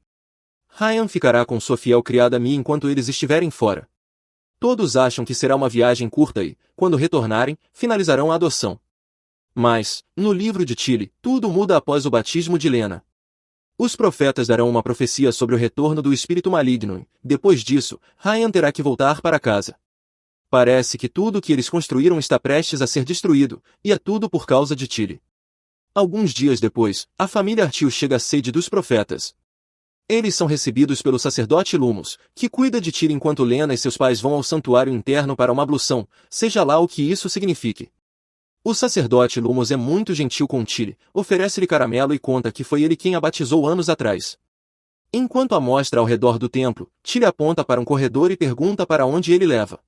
Ryan ficará com sua fiel criada Mia enquanto eles estiverem fora. Todos acham que será uma viagem curta e, quando retornarem, finalizarão a adoção. Mas, no livro de Tilly, tudo muda após o batismo de Lena. Os profetas darão uma profecia sobre o retorno do espírito maligno e, depois disso, Ryan terá que voltar para casa. Parece que tudo que eles construíram está prestes a ser destruído, e é tudo por causa de Tilly. Alguns dias depois, a família Artil chega à sede dos profetas. Eles são recebidos pelo sacerdote Lumos, que cuida de Tilly enquanto Lena e seus pais vão ao santuário interno para uma ablução, seja lá o que isso signifique. O sacerdote Lumos é muito gentil com Tilly, oferece-lhe caramelo e conta que foi ele quem a batizou anos atrás. Enquanto a mostra ao redor do templo, Tilly aponta para um corredor e pergunta para onde ele leva.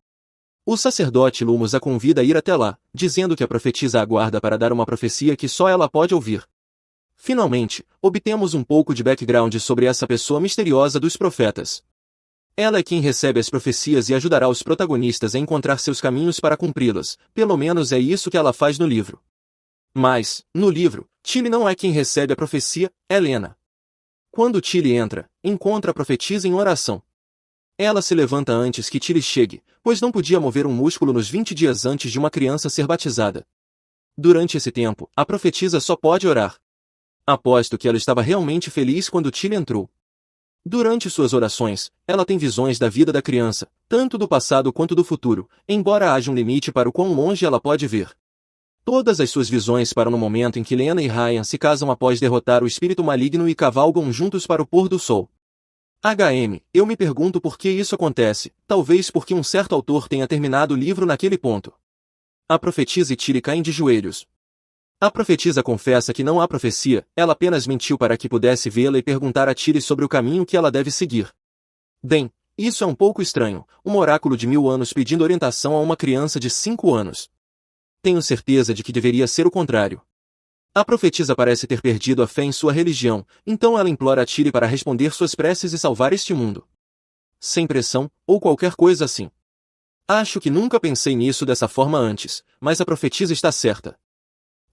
O sacerdote Lumos a convida a ir até lá, dizendo que a profetisa aguarda para dar uma profecia que só ela pode ouvir. Finalmente, obtemos um pouco de background sobre essa pessoa misteriosa dos profetas. Ela é quem recebe as profecias e ajudará os protagonistas a encontrar seus caminhos para cumpri-las, pelo menos é isso que ela faz no livro. Mas, no livro, Tilly não é quem recebe a profecia, é Lena. Quando Tilly entra, encontra a profetisa em oração. Ela se levanta antes que Tilly chegue, pois não podia mover um músculo nos 20 dias antes de uma criança ser batizada. Durante esse tempo, a profetisa só pode orar. Aposto que ela estava realmente feliz quando Tilly entrou. Durante suas orações, ela tem visões da vida da criança, tanto do passado quanto do futuro, embora haja um limite para o quão longe ela pode ver. Todas as suas visões param no momento em que Lena e Ryan se casam após derrotar o espírito maligno e cavalgam juntos para o pôr do sol. Eu me pergunto por que isso acontece, talvez porque um certo autor tenha terminado o livro naquele ponto. A profetisa e Tilly caem de joelhos. A profetisa confessa que não há profecia, ela apenas mentiu para que pudesse vê-la e perguntar a Tilly sobre o caminho que ela deve seguir. Bem, isso é um pouco estranho, um oráculo de 1000 anos pedindo orientação a uma criança de 5 anos. Tenho certeza de que deveria ser o contrário. A profetisa parece ter perdido a fé em sua religião, então ela implora a Tilly para responder suas preces e salvar este mundo. Sem pressão, ou qualquer coisa assim. Acho que nunca pensei nisso dessa forma antes, mas a profetisa está certa.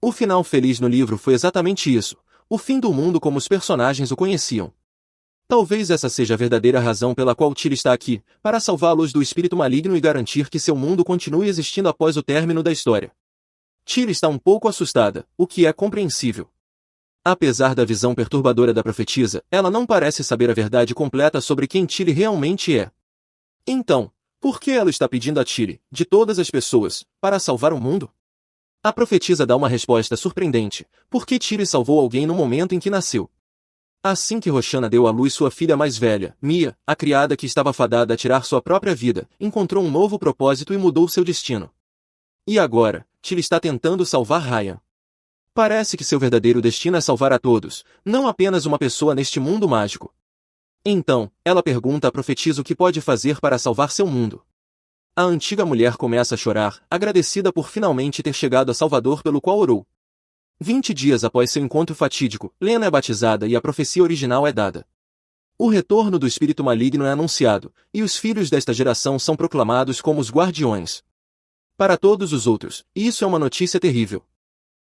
O final feliz no livro foi exatamente isso, o fim do mundo como os personagens o conheciam. Talvez essa seja a verdadeira razão pela qual Tilly está aqui, para salvá-los do espírito maligno e garantir que seu mundo continue existindo após o término da história. Tilly está um pouco assustada, o que é compreensível. Apesar da visão perturbadora da profetisa, ela não parece saber a verdade completa sobre quem Tilly realmente é. Então, por que ela está pedindo a Tilly, de todas as pessoas, para salvar o mundo? A profetisa dá uma resposta surpreendente, porque Tilly salvou alguém no momento em que nasceu. Assim que Roxana deu à luz sua filha mais velha, Mia, a criada que estava fadada a tirar sua própria vida, encontrou um novo propósito e mudou seu destino. E agora, Tilly está tentando salvar Ryan. Parece que seu verdadeiro destino é salvar a todos, não apenas uma pessoa neste mundo mágico. Então, ela pergunta à profetisa o que pode fazer para salvar seu mundo. A antiga mulher começa a chorar, agradecida por finalmente ter chegado a Salvador pelo qual orou. 20 dias após seu encontro fatídico, Lena é batizada e a profecia original é dada. O retorno do espírito maligno é anunciado, e os filhos desta geração são proclamados como os guardiões. Para todos os outros, isso é uma notícia terrível.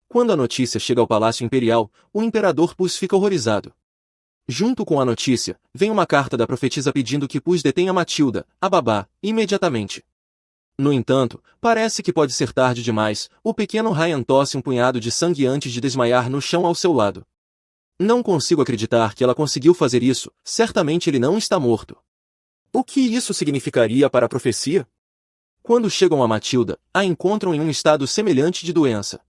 Quando a notícia chega ao Palácio Imperial, o Imperador Pus fica horrorizado. Junto com a notícia, vem uma carta da profetisa pedindo que Pus detenha Matilda, a babá, imediatamente. No entanto, parece que pode ser tarde demais, o pequeno Ryan tosse um punhado de sangue antes de desmaiar no chão ao seu lado. Não consigo acreditar que ela conseguiu fazer isso, certamente ele não está morto. O que isso significaria para a profecia? Quando chegam a Matilda, a encontram em um estado semelhante de doença.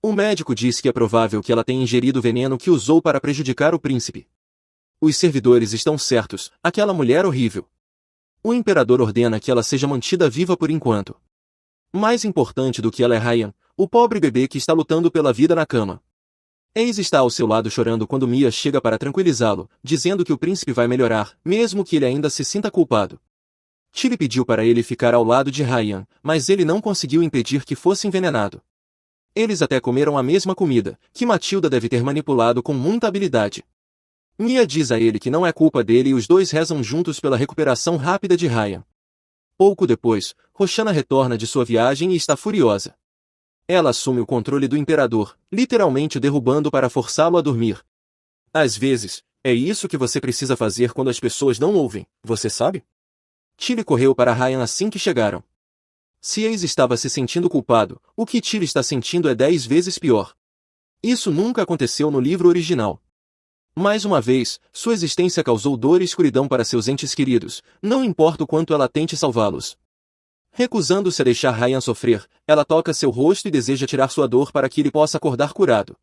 O médico diz que é provável que ela tenha ingerido o veneno que usou para prejudicar o príncipe. Os servidores estão certos, aquela mulher horrível. O imperador ordena que ela seja mantida viva por enquanto. Mais importante do que ela é Ryan, o pobre bebê que está lutando pela vida na cama. Ace está ao seu lado chorando quando Mia chega para tranquilizá-lo, dizendo que o príncipe vai melhorar, mesmo que ele ainda se sinta culpado. Tilly pediu para ele ficar ao lado de Ryan, mas ele não conseguiu impedir que fosse envenenado. Eles até comeram a mesma comida, que Matilda deve ter manipulado com muita habilidade. Mia diz a ele que não é culpa dele e os dois rezam juntos pela recuperação rápida de Ryan. Pouco depois, Roxana retorna de sua viagem e está furiosa. Ela assume o controle do imperador, literalmente o derrubando para forçá-lo a dormir. Às vezes, é isso que você precisa fazer quando as pessoas não ouvem, você sabe? Tilly correu para Ryan assim que chegaram. Se Ace estava se sentindo culpado, o que Tilly está sentindo é 10 vezes pior. Isso nunca aconteceu no livro original. Mais uma vez, sua existência causou dor e escuridão para seus entes queridos, não importa o quanto ela tente salvá-los. Recusando-se a deixar Ryan sofrer, ela toca seu rosto e deseja tirar sua dor para que ele possa acordar curado.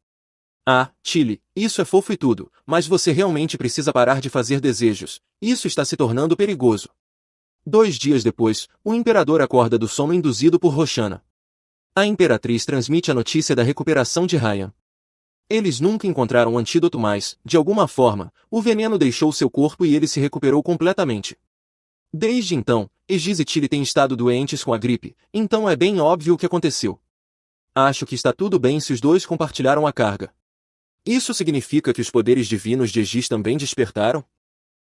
Ah, Tilly, isso é fofo e tudo, mas você realmente precisa parar de fazer desejos, isso está se tornando perigoso. 2 dias depois, o imperador acorda do sono induzido por Roxana. A imperatriz transmite a notícia da recuperação de Ryan. Eles nunca encontraram um antídoto mas, de alguma forma, o veneno deixou seu corpo e ele se recuperou completamente. Desde então, Aegis e Tilly têm estado doentes com a gripe, então é bem óbvio o que aconteceu. Acho que está tudo bem se os dois compartilharam a carga. Isso significa que os poderes divinos de Aegis também despertaram?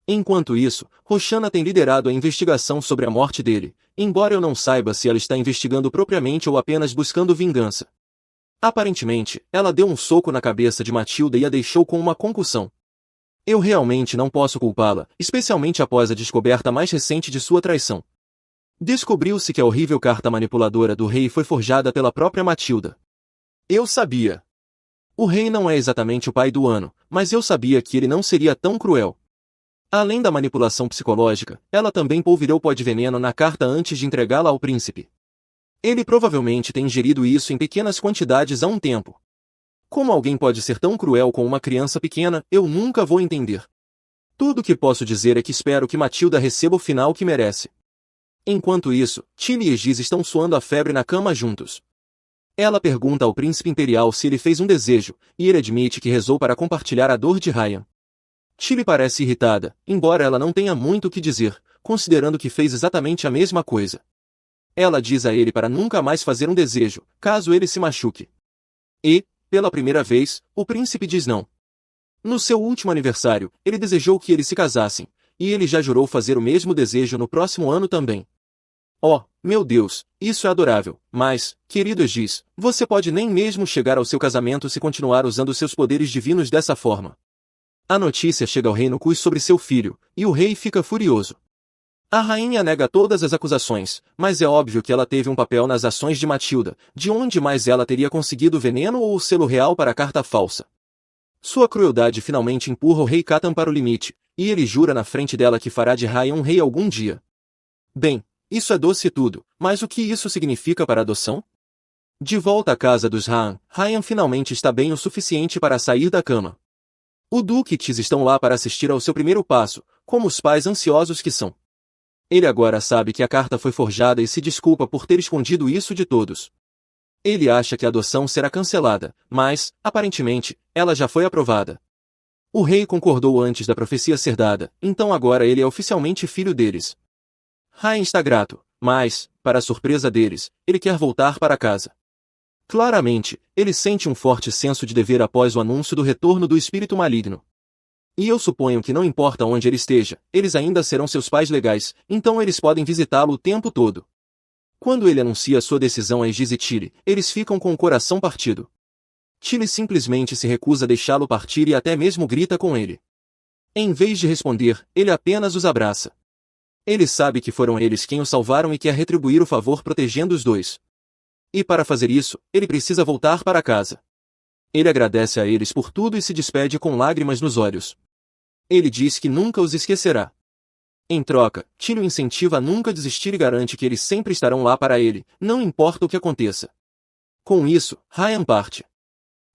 Enquanto isso, Roxana tem liderado a investigação sobre a morte dele, embora eu não saiba se ela está investigando propriamente ou apenas buscando vingança. Aparentemente, ela deu um soco na cabeça de Matilda e a deixou com uma concussão. Eu realmente não posso culpá-la, especialmente após a descoberta mais recente de sua traição. Descobriu-se que a horrível carta manipuladora do rei foi forjada pela própria Matilda. Eu sabia. O rei não é exatamente o pai do ano, mas eu sabia que ele não seria tão cruel. Além da manipulação psicológica, ela também polvilhou pó de veneno na carta antes de entregá-la ao príncipe. Ele provavelmente tem ingerido isso em pequenas quantidades há um tempo. Como alguém pode ser tão cruel com uma criança pequena, eu nunca vou entender. Tudo o que posso dizer é que espero que Matilda receba o final que merece. Enquanto isso, Tilly e Aegis estão suando a febre na cama juntos. Ela pergunta ao príncipe imperial se ele fez um desejo, e ele admite que rezou para compartilhar a dor de Ryan. Tilly parece irritada, embora ela não tenha muito o que dizer, considerando que fez exatamente a mesma coisa. Ela diz a ele para nunca mais fazer um desejo, caso ele se machuque. E, pela primeira vez, o príncipe diz não. No seu último aniversário, ele desejou que eles se casassem, e ele já jurou fazer o mesmo desejo no próximo ano também. Oh, meu Deus, isso é adorável, mas, querido Aegis, você pode nem mesmo chegar ao seu casamento se continuar usando seus poderes divinos dessa forma. A notícia chega ao rei Nocus sobre seu filho, e o rei fica furioso. A rainha nega todas as acusações, mas é óbvio que ela teve um papel nas ações de Matilda, de onde mais ela teria conseguido o veneno ou o selo real para a carta falsa. Sua crueldade finalmente empurra o rei Catan para o limite, e ele jura na frente dela que fará de Ryan um rei algum dia. Bem, isso é doce e tudo, mas o que isso significa para a adoção? De volta à casa dos Raan, Ryan finalmente está bem o suficiente para sair da cama. O Duque e Tis estão lá para assistir ao seu primeiro passo, como os pais ansiosos que são. Ele agora sabe que a carta foi forjada e se desculpa por ter escondido isso de todos. Ele acha que a adoção será cancelada, mas, aparentemente, ela já foi aprovada. O rei concordou antes da profecia ser dada, então agora ele é oficialmente filho deles. Ryan está grato, mas, para a surpresa deles, ele quer voltar para casa. Claramente, ele sente um forte senso de dever após o anúncio do retorno do espírito maligno. E eu suponho que não importa onde ele esteja, eles ainda serão seus pais legais, então eles podem visitá-lo o tempo todo. Quando ele anuncia sua decisão a Aegis e Tilly, eles ficam com o coração partido. Tilly simplesmente se recusa a deixá-lo partir e até mesmo grita com ele. Em vez de responder, ele apenas os abraça. Ele sabe que foram eles quem o salvaram e quer retribuir o favor protegendo os dois. E para fazer isso, ele precisa voltar para casa. Ele agradece a eles por tudo e se despede com lágrimas nos olhos. Ele diz que nunca os esquecerá. Em troca, Tilly o incentiva a nunca desistir e garante que eles sempre estarão lá para ele, não importa o que aconteça. Com isso, Ryan parte.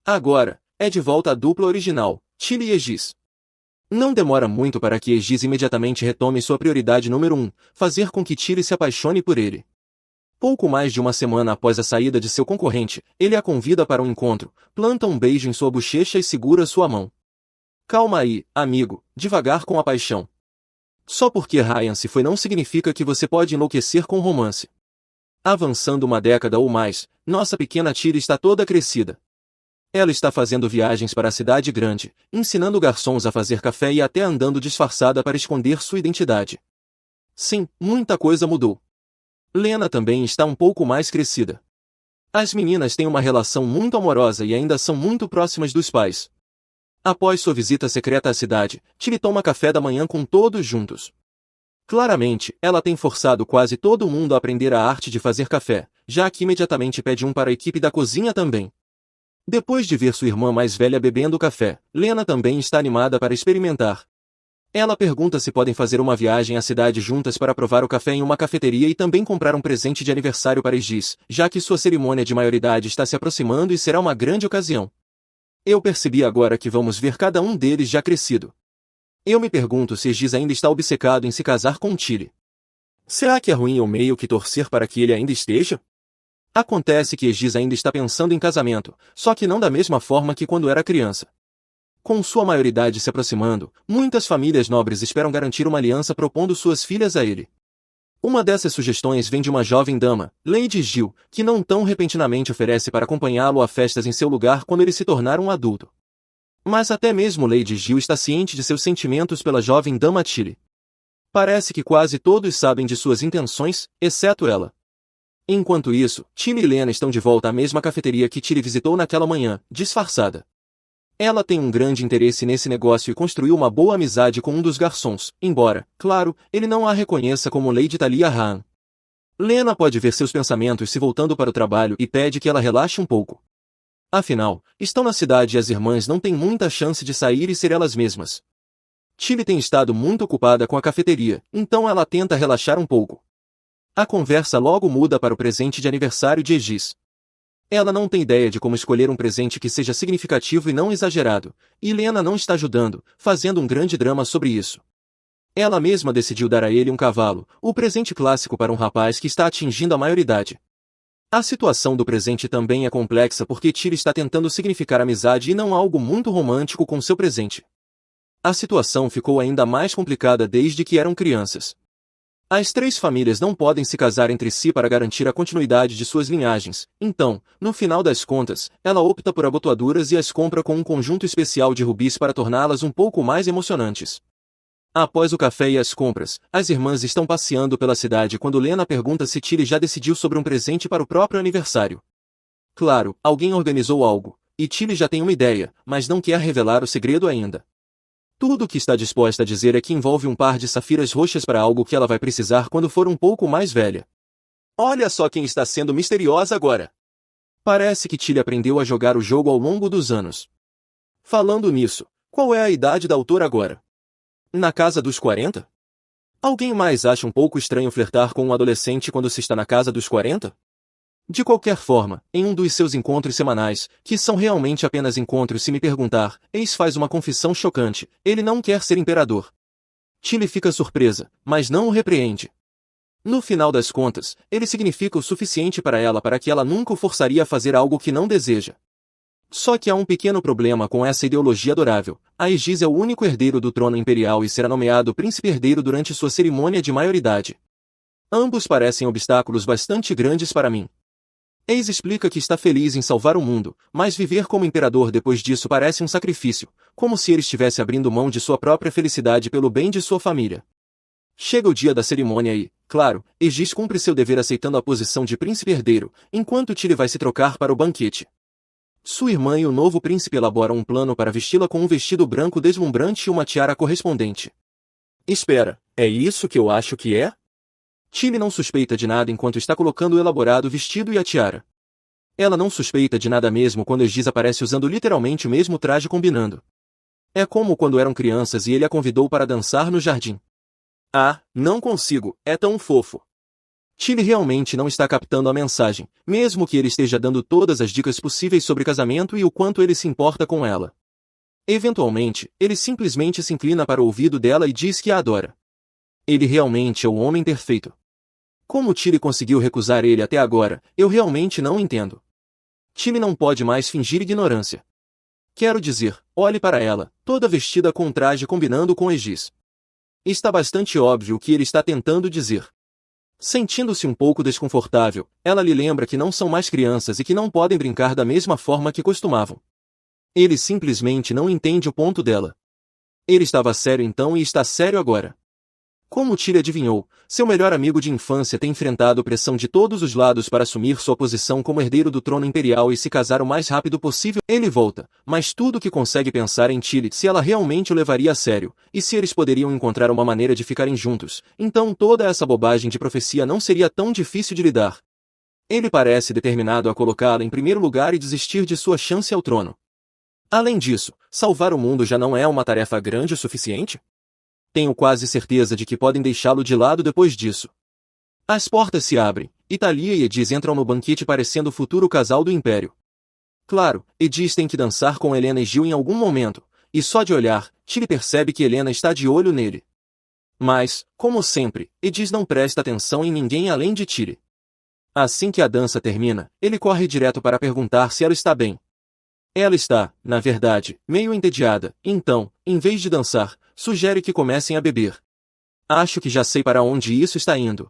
Agora, é de volta à dupla original, Tilly e Aegis. Não demora muito para que Aegis imediatamente retome sua prioridade número 1, fazer com que Tilly se apaixone por ele. Pouco mais de uma semana após a saída de seu concorrente, ele a convida para um encontro, planta um beijo em sua bochecha e segura sua mão. Calma aí, amigo, devagar com a paixão. Só porque Ryan se foi não significa que você pode enlouquecer com romance. Avançando uma década ou mais, nossa pequena Tilly está toda crescida. Ela está fazendo viagens para a cidade grande, ensinando garçons a fazer café e até andando disfarçada para esconder sua identidade. Sim, muita coisa mudou. Lena também está um pouco mais crescida. As meninas têm uma relação muito amorosa e ainda são muito próximas dos pais. Após sua visita secreta à cidade, Tilly toma café da manhã com todos juntos. Claramente, ela tem forçado quase todo mundo a aprender a arte de fazer café, já que imediatamente pede um para a equipe da cozinha também. Depois de ver sua irmã mais velha bebendo café, Lena também está animada para experimentar. Ela pergunta se podem fazer uma viagem à cidade juntas para provar o café em uma cafeteria e também comprar um presente de aniversário para Aegis, já que sua cerimônia de maioridade está se aproximando e será uma grande ocasião. Eu percebi agora que vamos ver cada um deles já crescido. Eu me pergunto se Aegis ainda está obcecado em se casar com Tilly. Será que é ruim ou meio que torcer para que ele ainda esteja? Acontece que Aegis ainda está pensando em casamento, só que não da mesma forma que quando era criança. Com sua maioridade se aproximando, muitas famílias nobres esperam garantir uma aliança propondo suas filhas a ele. Uma dessas sugestões vem de uma jovem dama, Lady Gil, que não tão repentinamente oferece para acompanhá-lo a festas em seu lugar quando ele se tornar um adulto. Mas até mesmo Lady Gil está ciente de seus sentimentos pela jovem dama Tilly. Parece que quase todos sabem de suas intenções, exceto ela. Enquanto isso, Tilly e Lena estão de volta à mesma cafeteria que Tilly visitou naquela manhã, disfarçada. Ela tem um grande interesse nesse negócio e construiu uma boa amizade com um dos garçons, embora, claro, ele não a reconheça como Lady Talia Raan. Lena pode ver seus pensamentos se voltando para o trabalho e pede que ela relaxe um pouco. Afinal, estão na cidade e as irmãs não têm muita chance de sair e ser elas mesmas. Tilly tem estado muito ocupada com a cafeteria, então ela tenta relaxar um pouco. A conversa logo muda para o presente de aniversário de Aegis. Ela não tem ideia de como escolher um presente que seja significativo e não exagerado, e Lena não está ajudando, fazendo um grande drama sobre isso. Ela mesma decidiu dar a ele um cavalo, o presente clássico para um rapaz que está atingindo a maioridade. A situação do presente também é complexa porque Tilly está tentando significar amizade e não algo muito romântico com seu presente. A situação ficou ainda mais complicada desde que eram crianças. As três famílias não podem se casar entre si para garantir a continuidade de suas linhagens, então, no final das contas, ela opta por abotoaduras e as compra com um conjunto especial de rubis para torná-las um pouco mais emocionantes. Após o café e as compras, as irmãs estão passeando pela cidade quando Lena pergunta se Tilly já decidiu sobre um presente para o próprio aniversário. Claro, alguém organizou algo, e Tilly já tem uma ideia, mas não quer revelar o segredo ainda. Tudo o que está disposta a dizer é que envolve um par de safiras roxas para algo que ela vai precisar quando for um pouco mais velha. Olha só quem está sendo misteriosa agora. Parece que Tilly aprendeu a jogar o jogo ao longo dos anos. Falando nisso, qual é a idade da autora agora? Na casa dos 40? Alguém mais acha um pouco estranho flertar com um adolescente quando se está na casa dos 40? De qualquer forma, em um dos seus encontros semanais, que são realmente apenas encontros se me perguntar, Ace faz uma confissão chocante, ele não quer ser imperador. Tilly fica surpresa, mas não o repreende. No final das contas, ele significa o suficiente para ela para que ela nunca o forçaria a fazer algo que não deseja. Só que há um pequeno problema com essa ideologia adorável. Aegis é o único herdeiro do trono imperial e será nomeado príncipe herdeiro durante sua cerimônia de maioridade. Ambos parecem obstáculos bastante grandes para mim. Ace explica que está feliz em salvar o mundo, mas viver como imperador depois disso parece um sacrifício, como se ele estivesse abrindo mão de sua própria felicidade pelo bem de sua família. Chega o dia da cerimônia e, claro, Aegis cumpre seu dever aceitando a posição de príncipe herdeiro, enquanto Tilly vai se trocar para o banquete. Sua irmã e o novo príncipe elaboram um plano para vesti-la com um vestido branco deslumbrante e uma tiara correspondente. Espera, é isso que eu acho que é? Tilly não suspeita de nada enquanto está colocando o elaborado vestido e a tiara. Ela não suspeita de nada mesmo quando Aegis aparece usando literalmente o mesmo traje combinando. É como quando eram crianças e ele a convidou para dançar no jardim. Ah, não consigo, é tão fofo. Tilly realmente não está captando a mensagem, mesmo que ele esteja dando todas as dicas possíveis sobre casamento e o quanto ele se importa com ela. Eventualmente, ele simplesmente se inclina para o ouvido dela e diz que a adora. Ele realmente é o homem perfeito. Como Tilly conseguiu recusar ele até agora, eu realmente não entendo. Tilly não pode mais fingir ignorância. Quero dizer, olhe para ela, toda vestida com um traje combinando com Aegis. Está bastante óbvio o que ele está tentando dizer. Sentindo-se um pouco desconfortável, ela lhe lembra que não são mais crianças e que não podem brincar da mesma forma que costumavam. Ele simplesmente não entende o ponto dela. Ele estava sério então e está sério agora. Como Tilly adivinhou, seu melhor amigo de infância tem enfrentado pressão de todos os lados para assumir sua posição como herdeiro do trono imperial e se casar o mais rápido possível. Ele volta, mas tudo o que consegue pensar em Tilly se ela realmente o levaria a sério, e se eles poderiam encontrar uma maneira de ficarem juntos, então toda essa bobagem de profecia não seria tão difícil de lidar. Ele parece determinado a colocá-la em primeiro lugar e desistir de sua chance ao trono. Além disso, salvar o mundo já não é uma tarefa grande o suficiente? Tenho quase certeza de que podem deixá-lo de lado depois disso. As portas se abrem, e Thalia e Aegis entram no banquete parecendo o futuro casal do Império. Claro, Aegis tem que dançar com Helena e Gil em algum momento, e só de olhar, Tilly percebe que Helena está de olho nele. Mas, como sempre, Aegis não presta atenção em ninguém além de Tilly. Assim que a dança termina, ele corre direto para perguntar se ela está bem. Ela está, na verdade, meio entediada, então, em vez de dançar, sugere que comecem a beber. Acho que já sei para onde isso está indo.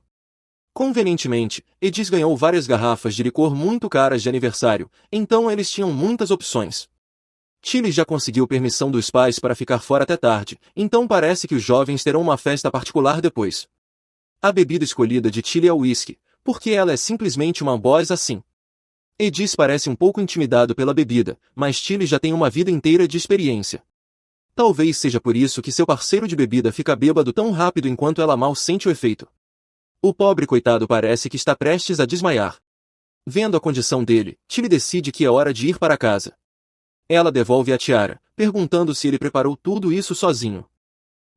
Convenientemente, Aegis ganhou várias garrafas de licor muito caras de aniversário, então eles tinham muitas opções. Tilly já conseguiu permissão dos pais para ficar fora até tarde, então parece que os jovens terão uma festa particular depois. A bebida escolhida de Tilly é o whisky, porque ela é simplesmente uma boss assim. Aegis parece um pouco intimidado pela bebida, mas Tilly já tem uma vida inteira de experiência. Talvez seja por isso que seu parceiro de bebida fica bêbado tão rápido enquanto ela mal sente o efeito. O pobre coitado parece que está prestes a desmaiar. Vendo a condição dele, Tilly decide que é hora de ir para casa. Ela devolve a tiara, perguntando se ele preparou tudo isso sozinho.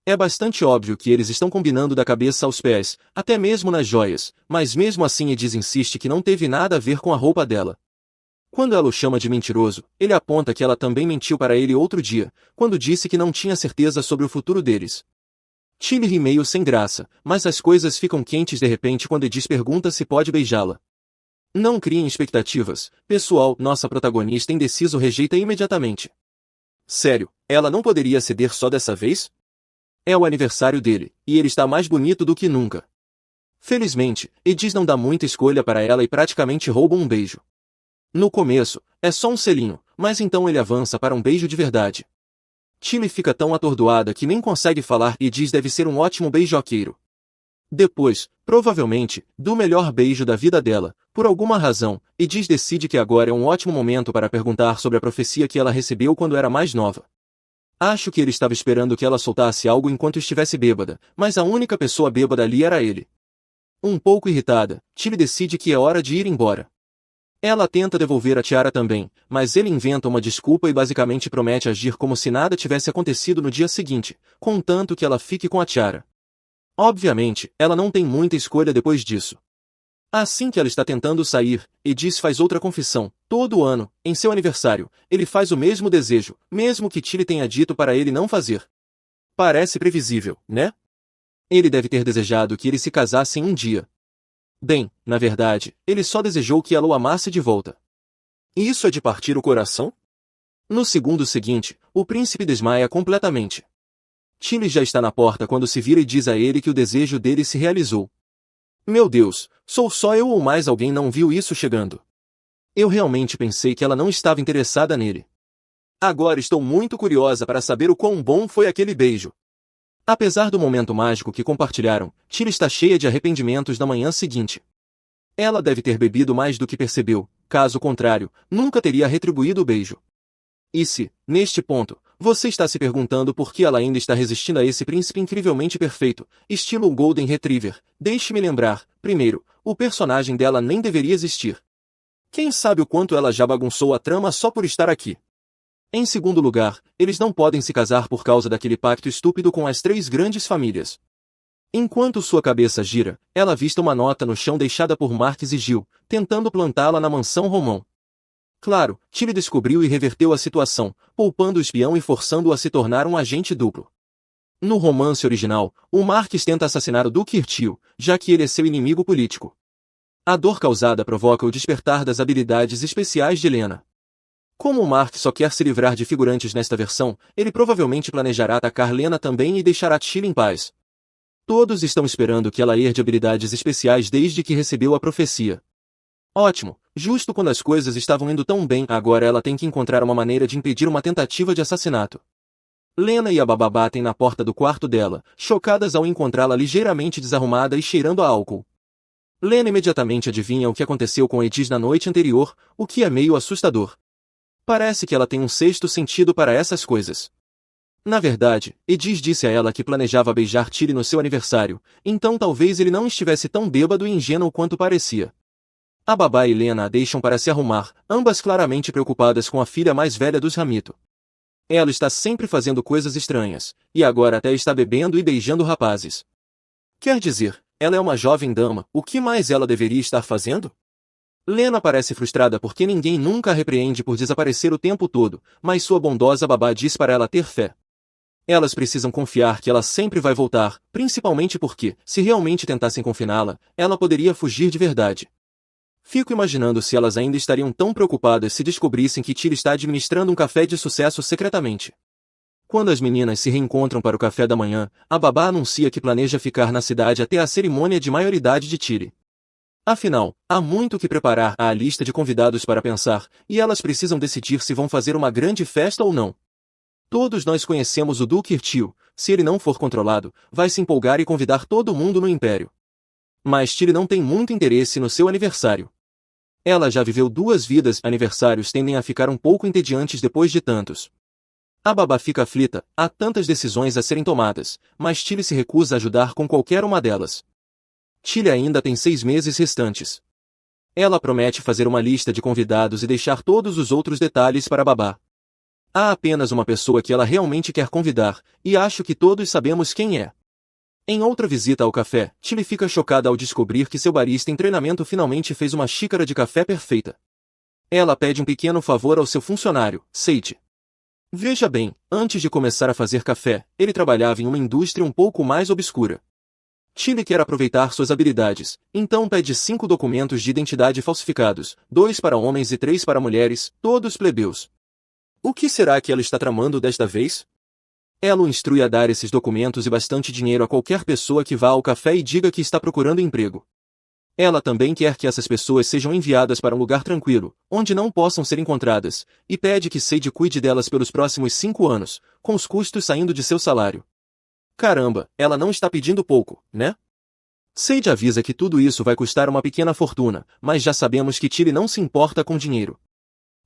É bastante óbvio que eles estão combinando da cabeça aos pés, até mesmo nas joias, mas mesmo assim Aegis insiste que não teve nada a ver com a roupa dela. Quando ela o chama de mentiroso, ele aponta que ela também mentiu para ele outro dia, quando disse que não tinha certeza sobre o futuro deles. Tilly ri meio sem graça, mas as coisas ficam quentes de repente quando Aegis pergunta se pode beijá-la. Não criem expectativas, pessoal, nossa protagonista indeciso rejeita imediatamente. Sério, ela não poderia ceder só dessa vez? É o aniversário dele, e ele está mais bonito do que nunca. Felizmente, Edis não dá muita escolha para ela e praticamente rouba um beijo. No começo, é só um selinho, mas então ele avança para um beijo de verdade. Tilly fica tão atordoada que nem consegue falar e diz deve ser um ótimo beijoqueiro. Depois, provavelmente, do melhor beijo da vida dela, por alguma razão, Edis decide que agora é um ótimo momento para perguntar sobre a profecia que ela recebeu quando era mais nova. Acho que ele estava esperando que ela soltasse algo enquanto estivesse bêbada, mas a única pessoa bêbada ali era ele. Um pouco irritada, Tilly decide que é hora de ir embora. Ela tenta devolver a tiara também, mas ele inventa uma desculpa e basicamente promete agir como se nada tivesse acontecido no dia seguinte, contanto que ela fique com a tiara. Obviamente, ela não tem muita escolha depois disso. Assim que ela está tentando sair, Edis faz outra confissão. Todo ano, em seu aniversário, ele faz o mesmo desejo, mesmo que Tilly tenha dito para ele não fazer. Parece previsível, né? Ele deve ter desejado que eles se casassem um dia. Bem, na verdade, ele só desejou que ela o amasse de volta. E isso é de partir o coração? No segundo seguinte, o príncipe desmaia completamente. Tilly já está na porta quando se vira e diz a ele que o desejo dele se realizou. Meu Deus, sou só eu ou mais alguém não viu isso chegando? Eu realmente pensei que ela não estava interessada nele. Agora estou muito curiosa para saber o quão bom foi aquele beijo. Apesar do momento mágico que compartilharam, Tilly está cheia de arrependimentos na manhã seguinte. Ela deve ter bebido mais do que percebeu, caso contrário, nunca teria retribuído o beijo. E se, neste ponto, você está se perguntando por que ela ainda está resistindo a esse príncipe incrivelmente perfeito, estilo Golden Retriever, deixe-me lembrar, primeiro, o personagem dela nem deveria existir. Quem sabe o quanto ela já bagunçou a trama só por estar aqui. Em segundo lugar, eles não podem se casar por causa daquele pacto estúpido com as três grandes famílias. Enquanto sua cabeça gira, ela avista uma nota no chão deixada por Marques e Gil, tentando plantá-la na mansão Romão. Claro, Tilly descobriu e reverteu a situação, poupando o espião e forçando-o a se tornar um agente duplo. No romance original, o Marques tenta assassinar o Duque Irtio, já que ele é seu inimigo político. A dor causada provoca o despertar das habilidades especiais de Helena. Como o Mark só quer se livrar de figurantes nesta versão, ele provavelmente planejará atacar Lena também e deixará Tilly em paz. Todos estão esperando que ela herde habilidades especiais desde que recebeu a profecia. Ótimo, justo quando as coisas estavam indo tão bem, agora ela tem que encontrar uma maneira de impedir uma tentativa de assassinato. Lena e a Babá batem na porta do quarto dela, chocadas ao encontrá-la ligeiramente desarrumada e cheirando a álcool. Lena imediatamente adivinha o que aconteceu com Edis na noite anterior, o que é meio assustador. Parece que ela tem um sexto sentido para essas coisas. Na verdade, Edis disse a ela que planejava beijar Tilly no seu aniversário, então talvez ele não estivesse tão bêbado e ingênuo quanto parecia. A Babá e Lena a deixam para se arrumar, ambas claramente preocupadas com a filha mais velha dos Ramito. Ela está sempre fazendo coisas estranhas, e agora até está bebendo e beijando rapazes. Quer dizer, ela é uma jovem dama, o que mais ela deveria estar fazendo? Lena parece frustrada porque ninguém nunca a repreende por desaparecer o tempo todo, mas sua bondosa babá diz para ela ter fé. Elas precisam confiar que ela sempre vai voltar, principalmente porque, se realmente tentassem confiná-la, ela poderia fugir de verdade. Fico imaginando se elas ainda estariam tão preocupadas se descobrissem que Tilly está administrando um café de sucesso secretamente. Quando as meninas se reencontram para o café da manhã, a babá anuncia que planeja ficar na cidade até a cerimônia de maioridade de Tilly. Afinal, há muito que preparar à lista de convidados para pensar, e elas precisam decidir se vão fazer uma grande festa ou não. Todos nós conhecemos o Duque Irtio, se ele não for controlado, vai se empolgar e convidar todo mundo no Império. Mas Tilly não tem muito interesse no seu aniversário. Ela já viveu 2 vidas, aniversários tendem a ficar um pouco entediantes depois de tantos. A babá fica aflita, há tantas decisões a serem tomadas, mas Tilly se recusa a ajudar com qualquer uma delas. Tilly ainda tem 6 meses restantes. Ela promete fazer uma lista de convidados e deixar todos os outros detalhes para a babá. Há apenas uma pessoa que ela realmente quer convidar, e acho que todos sabemos quem é. Em outra visita ao café, Tilly fica chocada ao descobrir que seu barista em treinamento finalmente fez uma xícara de café perfeita. Ela pede um pequeno favor ao seu funcionário, Sage. Veja bem, antes de começar a fazer café, ele trabalhava em uma indústria um pouco mais obscura. Tilly quer aproveitar suas habilidades, então pede 5 documentos de identidade falsificados, 2 para homens e 3 para mulheres, todos plebeus. O que será que ela está tramando desta vez? Ela o instrui a dar esses documentos e bastante dinheiro a qualquer pessoa que vá ao café e diga que está procurando emprego. Ela também quer que essas pessoas sejam enviadas para um lugar tranquilo, onde não possam ser encontradas, e pede que Sade cuide delas pelos próximos 5 anos, com os custos saindo de seu salário. Caramba, ela não está pedindo pouco, né? Sade avisa que tudo isso vai custar uma pequena fortuna, mas já sabemos que Tilly não se importa com dinheiro.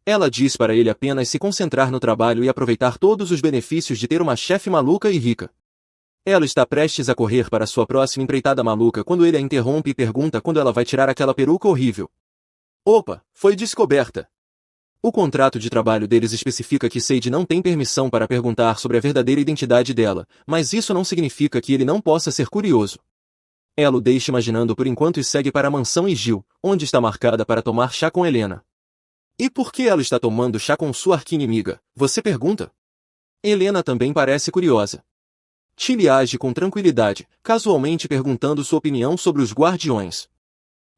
Ela diz para ele apenas se concentrar no trabalho e aproveitar todos os benefícios de ter uma chefe maluca e rica. Ela está prestes a correr para sua próxima empreitada maluca quando ele a interrompe e pergunta quando ela vai tirar aquela peruca horrível. Opa, foi descoberta! O contrato de trabalho deles especifica que Sade não tem permissão para perguntar sobre a verdadeira identidade dela, mas isso não significa que ele não possa ser curioso. Ela o deixa imaginando por enquanto e segue para a mansão Gil, onde está marcada para tomar chá com Helena. E por que ela está tomando chá com sua arqui-inimiga, você pergunta? Helena também parece curiosa. Tilly age com tranquilidade, casualmente perguntando sua opinião sobre os guardiões.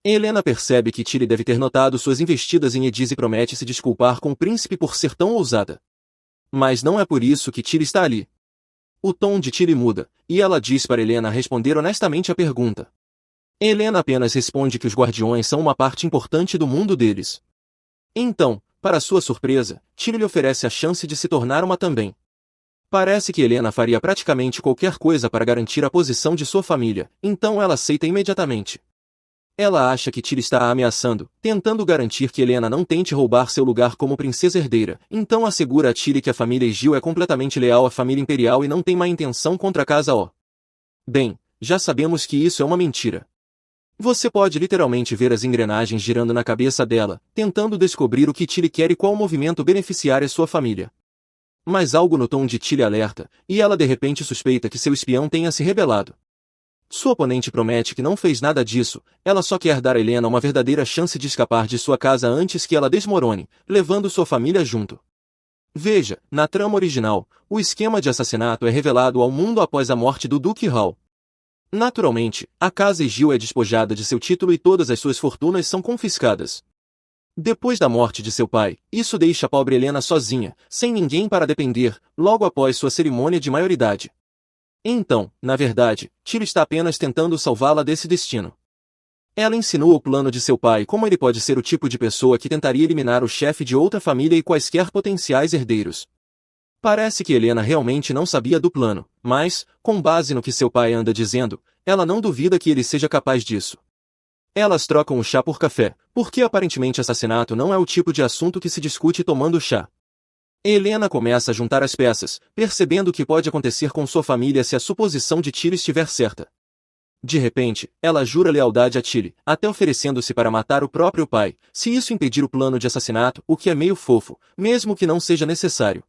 Helena percebe que Tilly deve ter notado suas investidas em Edis e promete se desculpar com o príncipe por ser tão ousada. Mas não é por isso que Tilly está ali. O tom de Tilly muda, e ela diz para Helena responder honestamente a pergunta. Helena apenas responde que os guardiões são uma parte importante do mundo deles. Então, para sua surpresa, Tilly lhe oferece a chance de se tornar uma também. Parece que Helena faria praticamente qualquer coisa para garantir a posição de sua família, então ela aceita imediatamente. Ela acha que Tilly está a ameaçando, tentando garantir que Helena não tente roubar seu lugar como princesa herdeira, então assegura a Tilly que a família Gil é completamente leal à família imperial e não tem má intenção contra a casa O. Bem, já sabemos que isso é uma mentira. Você pode literalmente ver as engrenagens girando na cabeça dela, tentando descobrir o que Tilly quer e qual movimento beneficiaria sua família. Mas algo no tom de Tilly alerta, e ela de repente suspeita que seu espião tenha se rebelado. Sua oponente promete que não fez nada disso, ela só quer dar a Helena uma verdadeira chance de escapar de sua casa antes que ela desmorone, levando sua família junto. Veja, na trama original, o esquema de assassinato é revelado ao mundo após a morte do Duque Hall. Naturalmente, a casa Gil é despojada de seu título e todas as suas fortunas são confiscadas. Depois da morte de seu pai, isso deixa a pobre Helena sozinha, sem ninguém para depender, logo após sua cerimônia de maioridade. Então, na verdade, Tilly está apenas tentando salvá-la desse destino. Ela insinua o plano de seu pai como ele pode ser o tipo de pessoa que tentaria eliminar o chefe de outra família e quaisquer potenciais herdeiros. Parece que Helena realmente não sabia do plano, mas, com base no que seu pai anda dizendo, ela não duvida que ele seja capaz disso. Elas trocam o chá por café, porque aparentemente assassinato não é o tipo de assunto que se discute tomando chá. Helena começa a juntar as peças, percebendo o que pode acontecer com sua família se a suposição de Tilly estiver certa. De repente, ela jura lealdade a Tilly, até oferecendo-se para matar o próprio pai, se isso impedir o plano de assassinato, o que é meio fofo, mesmo que não seja necessário.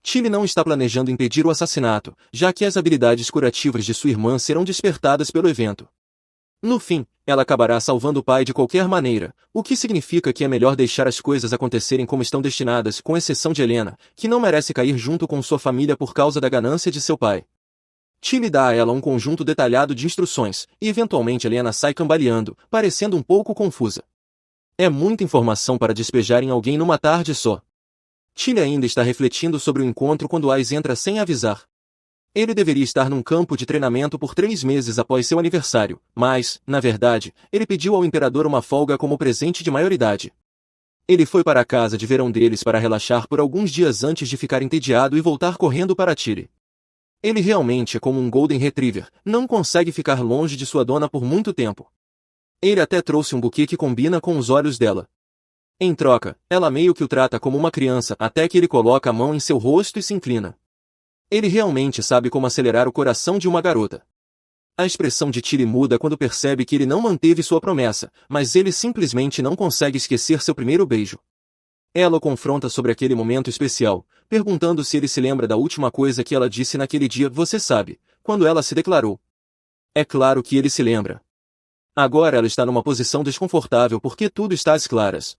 Tilly não está planejando impedir o assassinato, já que as habilidades curativas de sua irmã serão despertadas pelo evento. No fim, ela acabará salvando o pai de qualquer maneira, o que significa que é melhor deixar as coisas acontecerem como estão destinadas, com exceção de Helena, que não merece cair junto com sua família por causa da ganância de seu pai. Tilly dá a ela um conjunto detalhado de instruções, e eventualmente Helena sai cambaleando, parecendo um pouco confusa. É muita informação para despejar em alguém numa tarde só. Tilly ainda está refletindo sobre o encontro quando Ais entra sem avisar. Ele deveria estar num campo de treinamento por 3 meses após seu aniversário, mas, na verdade, ele pediu ao imperador uma folga como presente de maioridade. Ele foi para a casa de verão deles para relaxar por alguns dias antes de ficar entediado e voltar correndo para Tilly. Ele realmente é como um Golden Retriever, não consegue ficar longe de sua dona por muito tempo. Ele até trouxe um buquê que combina com os olhos dela. Em troca, ela meio que o trata como uma criança até que ele coloca a mão em seu rosto e se inclina. Ele realmente sabe como acelerar o coração de uma garota. A expressão de Tilly muda quando percebe que ele não manteve sua promessa, mas ele simplesmente não consegue esquecer seu primeiro beijo. Ela o confronta sobre aquele momento especial, perguntando se ele se lembra da última coisa que ela disse naquele dia, você sabe, quando ela se declarou. É claro que ele se lembra. Agora ela está numa posição desconfortável porque tudo está às claras.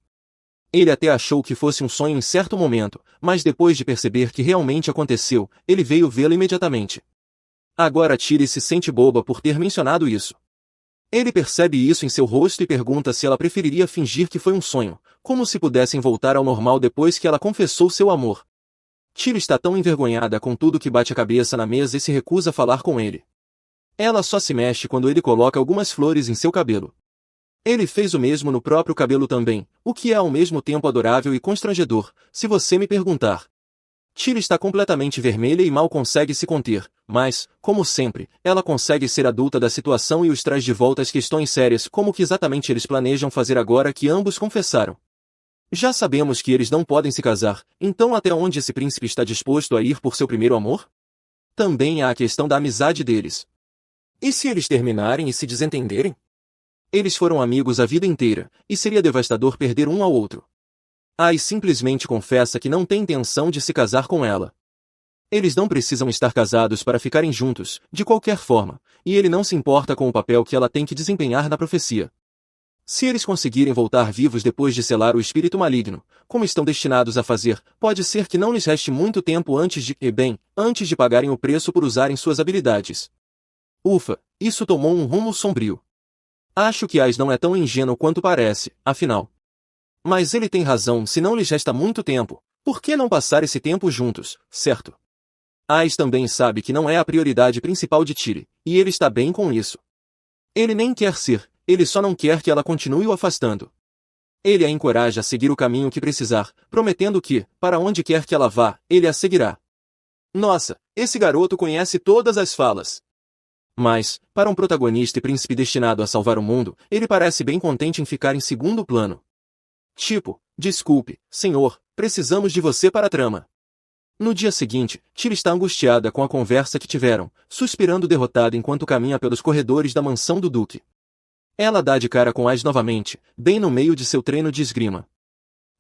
Ele até achou que fosse um sonho em certo momento, mas depois de perceber que realmente aconteceu, ele veio vê-la imediatamente. Agora Tilly se sente boba por ter mencionado isso. Ele percebe isso em seu rosto e pergunta se ela preferiria fingir que foi um sonho, como se pudessem voltar ao normal depois que ela confessou seu amor. Tilly está tão envergonhada com tudo que bate a cabeça na mesa e se recusa a falar com ele. Ela só se mexe quando ele coloca algumas flores em seu cabelo. Ele fez o mesmo no próprio cabelo também, o que é ao mesmo tempo adorável e constrangedor, se você me perguntar. Tilly está completamente vermelha e mal consegue se conter, mas, como sempre, ela consegue ser adulta da situação e os traz de volta às questões sérias, como o que exatamente eles planejam fazer agora que ambos confessaram. Já sabemos que eles não podem se casar, então até onde esse príncipe está disposto a ir por seu primeiro amor? Também há a questão da amizade deles. E se eles terminarem e se desentenderem? Eles foram amigos a vida inteira, e seria devastador perder um ao outro. Ai simplesmente confessa que não tem intenção de se casar com ela. Eles não precisam estar casados para ficarem juntos, de qualquer forma, e ele não se importa com o papel que ela tem que desempenhar na profecia. Se eles conseguirem voltar vivos depois de selar o espírito maligno, como estão destinados a fazer, pode ser que não lhes reste muito tempo antes de pagarem o preço por usarem suas habilidades. Ufa, isso tomou um rumo sombrio. Acho que Ais não é tão ingênuo quanto parece, afinal. Mas ele tem razão, se não lhes resta muito tempo, por que não passar esse tempo juntos, certo? Ais também sabe que não é a prioridade principal de Tilly, e ele está bem com isso. Ele nem quer ser, ele só não quer que ela continue o afastando. Ele a encoraja a seguir o caminho que precisar, prometendo que, para onde quer que ela vá, ele a seguirá. Nossa, esse garoto conhece todas as falas. Mas, para um protagonista e príncipe destinado a salvar o mundo, ele parece bem contente em ficar em segundo plano. Tipo, desculpe, senhor, precisamos de você para a trama. No dia seguinte, Tilly está angustiada com a conversa que tiveram, suspirando derrotada enquanto caminha pelos corredores da mansão do Duque. Ela dá de cara com Ais novamente, bem no meio de seu treino de esgrima.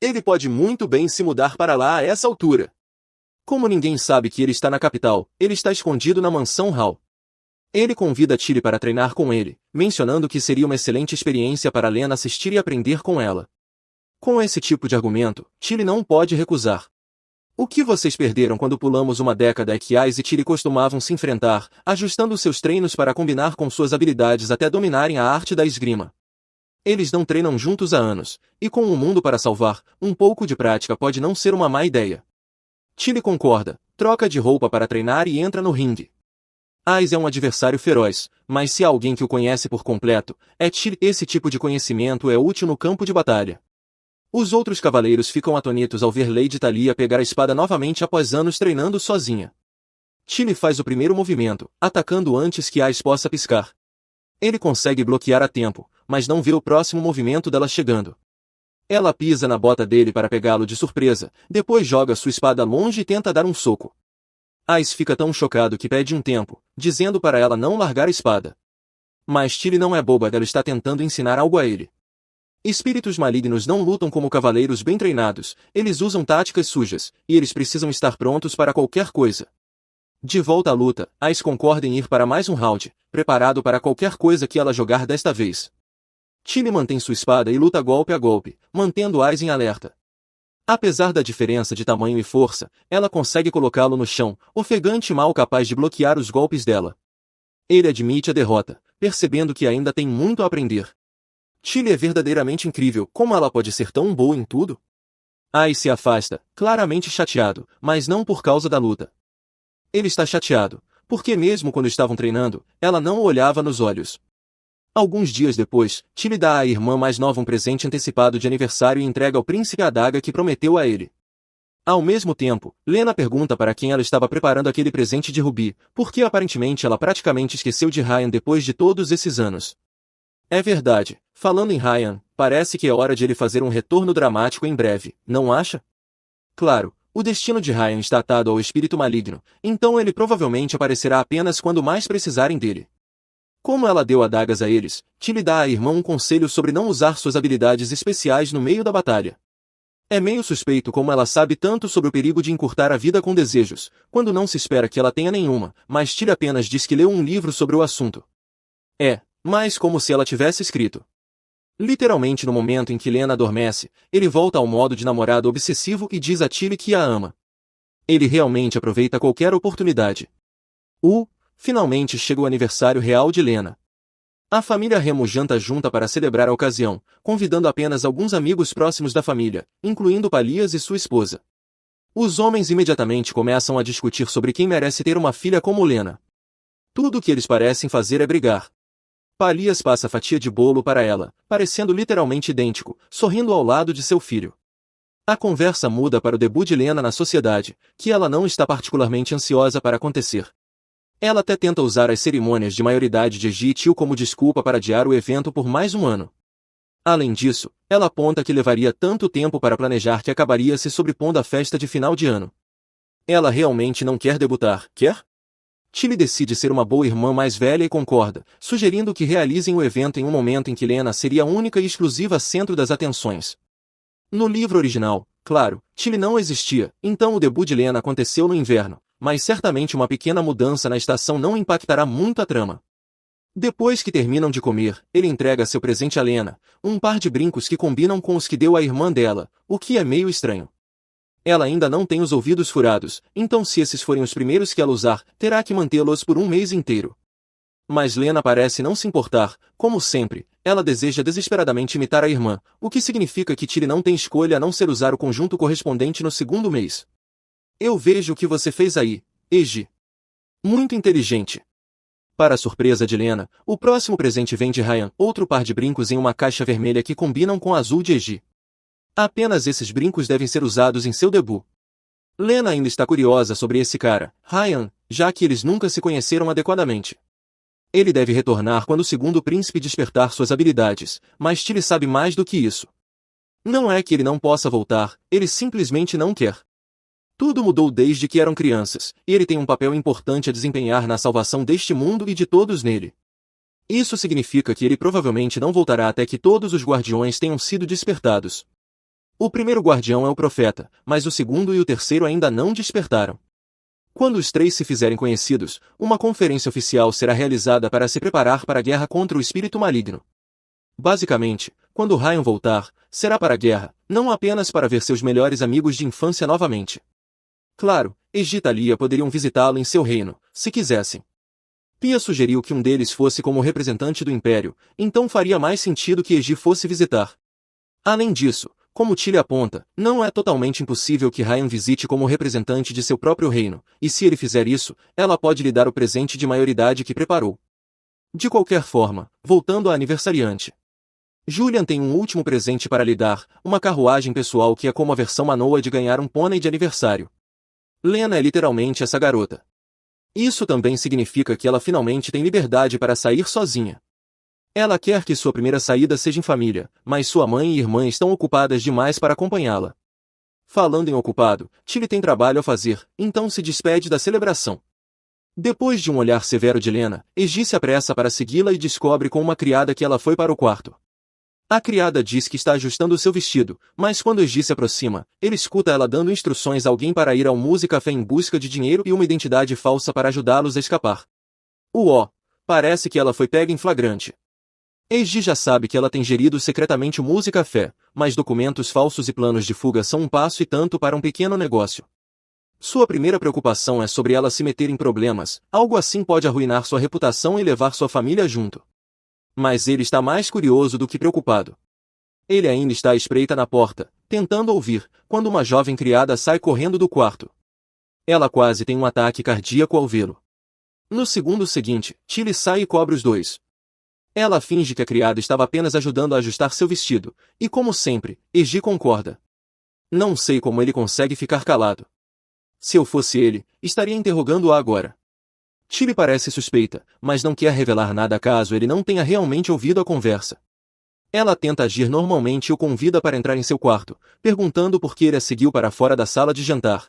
Ele pode muito bem se mudar para lá a essa altura. Como ninguém sabe que ele está na capital, ele está escondido na mansão Hall. Ele convida Tilly para treinar com ele, mencionando que seria uma excelente experiência para Lena assistir e aprender com ela. Com esse tipo de argumento, Tilly não pode recusar. O que vocês perderam quando pulamos uma década é que Ais e Tilly costumavam se enfrentar, ajustando seus treinos para combinar com suas habilidades até dominarem a arte da esgrima. Eles não treinam juntos há anos, e com o mundo para salvar, um pouco de prática pode não ser uma má ideia. Tilly concorda, troca de roupa para treinar e entra no ringue. Ais é um adversário feroz, mas se há alguém que o conhece por completo, é Tilly. Esse tipo de conhecimento é útil no campo de batalha. Os outros cavaleiros ficam atônitos ao ver Lady Thalia pegar a espada novamente após anos treinando sozinha. Tilly faz o primeiro movimento, atacando antes que Ais possa piscar. Ele consegue bloquear a tempo, mas não vê o próximo movimento dela chegando. Ela pisa na bota dele para pegá-lo de surpresa, depois joga sua espada longe e tenta dar um soco. Ais fica tão chocado que pede um tempo, dizendo para ela não largar a espada. Mas Tilly não é boba, ela está tentando ensinar algo a ele. Espíritos malignos não lutam como cavaleiros bem treinados, eles usam táticas sujas, e eles precisam estar prontos para qualquer coisa. De volta à luta, Ais concorda em ir para mais um round, preparado para qualquer coisa que ela jogar desta vez. Tilly mantém sua espada e luta golpe a golpe, mantendo Ais em alerta. Apesar da diferença de tamanho e força, ela consegue colocá-lo no chão, ofegante e mal capaz de bloquear os golpes dela. Ele admite a derrota, percebendo que ainda tem muito a aprender. Tilly é verdadeiramente incrível, como ela pode ser tão boa em tudo? Ais se afasta, claramente chateado, mas não por causa da luta. Ele está chateado, porque mesmo quando estavam treinando, ela não o olhava nos olhos. Alguns dias depois, Tilly dá à irmã mais nova um presente antecipado de aniversário e entrega ao príncipe a adaga que prometeu a ele. Ao mesmo tempo, Lena pergunta para quem ela estava preparando aquele presente de Ruby, porque aparentemente ela praticamente esqueceu de Ryan depois de todos esses anos. É verdade, falando em Ryan, parece que é hora de ele fazer um retorno dramático em breve, não acha? Claro, o destino de Ryan está atado ao espírito maligno, então ele provavelmente aparecerá apenas quando mais precisarem dele. Como ela deu adagas a eles, Tilly dá à irmã um conselho sobre não usar suas habilidades especiais no meio da batalha. É meio suspeito como ela sabe tanto sobre o perigo de encurtar a vida com desejos, quando não se espera que ela tenha nenhuma, mas Tilly apenas diz que leu um livro sobre o assunto. Mas como se ela tivesse escrito. Literalmente no momento em que Lena adormece, ele volta ao modo de namorado obsessivo e diz a Tilly que a ama. Ele realmente aproveita qualquer oportunidade. Finalmente chega o aniversário real de Lena. A família Remo janta junta para celebrar a ocasião, convidando apenas alguns amigos próximos da família, incluindo Palias e sua esposa. Os homens imediatamente começam a discutir sobre quem merece ter uma filha como Lena. Tudo o que eles parecem fazer é brigar. Palias passa a fatia de bolo para ela, parecendo literalmente idêntico, sorrindo ao lado de seu filho. A conversa muda para o debut de Lena na sociedade, que ela não está particularmente ansiosa para acontecer. Ela até tenta usar as cerimônias de maioridade de Eji e Tio como desculpa para adiar o evento por mais um ano. Além disso, ela aponta que levaria tanto tempo para planejar que acabaria se sobrepondo à festa de final de ano. Ela realmente não quer debutar, quer? Tilly decide ser uma boa irmã mais velha e concorda, sugerindo que realizem o evento em um momento em que Lena seria a única e exclusiva centro das atenções. No livro original, claro, Tilly não existia, então o debut de Lena aconteceu no inverno, mas certamente uma pequena mudança na estação não impactará muito a trama. Depois que terminam de comer, ele entrega seu presente a Lena, um par de brincos que combinam com os que deu à irmã dela, o que é meio estranho. Ela ainda não tem os ouvidos furados, então se esses forem os primeiros que ela usar, terá que mantê-los por um mês inteiro. Mas Lena parece não se importar, como sempre, ela deseja desesperadamente imitar a irmã, o que significa que Tilly não tem escolha a não ser usar o conjunto correspondente no segundo mês. Eu vejo o que você fez aí, Eiji. Muito inteligente. Para a surpresa de Lena, o próximo presente vem de Ryan, outro par de brincos em uma caixa vermelha que combinam com o azul de Eiji. Apenas esses brincos devem ser usados em seu debut. Lena ainda está curiosa sobre esse cara, Ryan, já que eles nunca se conheceram adequadamente. Ele deve retornar quando o segundo príncipe despertar suas habilidades, mas Tilly sabe mais do que isso. Não é que ele não possa voltar, ele simplesmente não quer. Tudo mudou desde que eram crianças, e ele tem um papel importante a desempenhar na salvação deste mundo e de todos nele. Isso significa que ele provavelmente não voltará até que todos os guardiões tenham sido despertados. O primeiro guardião é o profeta, mas o segundo e o terceiro ainda não despertaram. Quando os três se fizerem conhecidos, uma conferência oficial será realizada para se preparar para a guerra contra o espírito maligno. Basicamente, quando Ryan voltar, será para a guerra, não apenas para ver seus melhores amigos de infância novamente. Claro, Eiji e Thalia poderiam visitá-lo em seu reino, se quisessem. Pia sugeriu que um deles fosse como representante do Império, então faria mais sentido que Eiji fosse visitar. Além disso, como Tilly aponta, não é totalmente impossível que Ryan visite como representante de seu próprio reino, e se ele fizer isso, ela pode lhe dar o presente de maioridade que preparou. De qualquer forma, voltando à aniversariante. Julian tem um último presente para lhe dar, uma carruagem pessoal que é como a versão Manoa de ganhar um pônei de aniversário. Lena é literalmente essa garota. Isso também significa que ela finalmente tem liberdade para sair sozinha. Ela quer que sua primeira saída seja em família, mas sua mãe e irmã estão ocupadas demais para acompanhá-la. Falando em ocupado, Tilly tem trabalho a fazer, então se despede da celebração. Depois de um olhar severo de Lena, Eiji se apressa para segui-la e descobre com uma criada que ela foi para o quarto. A criada diz que está ajustando seu vestido, mas quando Eiji se aproxima, ele escuta ela dando instruções a alguém para ir ao Music Café em busca de dinheiro e uma identidade falsa para ajudá-los a escapar. Parece que ela foi pega em flagrante. Eiji já sabe que ela tem gerido secretamente o Music Café, mas documentos falsos e planos de fuga são um passo e tanto para um pequeno negócio. Sua primeira preocupação é sobre ela se meter em problemas, algo assim pode arruinar sua reputação e levar sua família junto. Mas ele está mais curioso do que preocupado. Ele ainda está à espreita na porta, tentando ouvir, quando uma jovem criada sai correndo do quarto. Ela quase tem um ataque cardíaco ao vê-lo. No segundo seguinte, Tilly sai e cobre os dois. Ela finge que a criada estava apenas ajudando a ajustar seu vestido, e como sempre, Eiji concorda. Não sei como ele consegue ficar calado. Se eu fosse ele, estaria interrogando-a agora. Tilly parece suspeita, mas não quer revelar nada caso ele não tenha realmente ouvido a conversa. Ela tenta agir normalmente e o convida para entrar em seu quarto, perguntando por que ele a seguiu para fora da sala de jantar.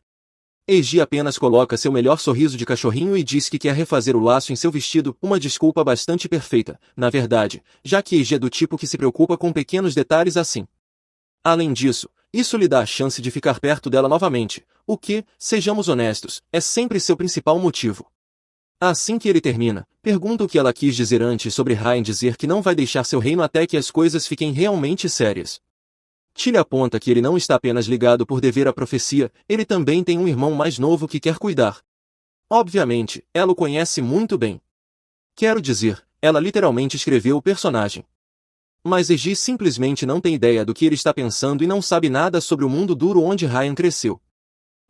Eiji apenas coloca seu melhor sorriso de cachorrinho e diz que quer refazer o laço em seu vestido, uma desculpa bastante perfeita, na verdade, já que Eiji é do tipo que se preocupa com pequenos detalhes assim. Além disso, isso lhe dá a chance de ficar perto dela novamente, o que, sejamos honestos, é sempre seu principal motivo. Assim que ele termina, pergunta o que ela quis dizer antes sobre Ryan dizer que não vai deixar seu reino até que as coisas fiquem realmente sérias. Tilly aponta que ele não está apenas ligado por dever à profecia, ele também tem um irmão mais novo que quer cuidar. Obviamente, ela o conhece muito bem. Quero dizer, ela literalmente escreveu o personagem. Mas Eiji simplesmente não tem ideia do que ele está pensando e não sabe nada sobre o mundo duro onde Ryan cresceu.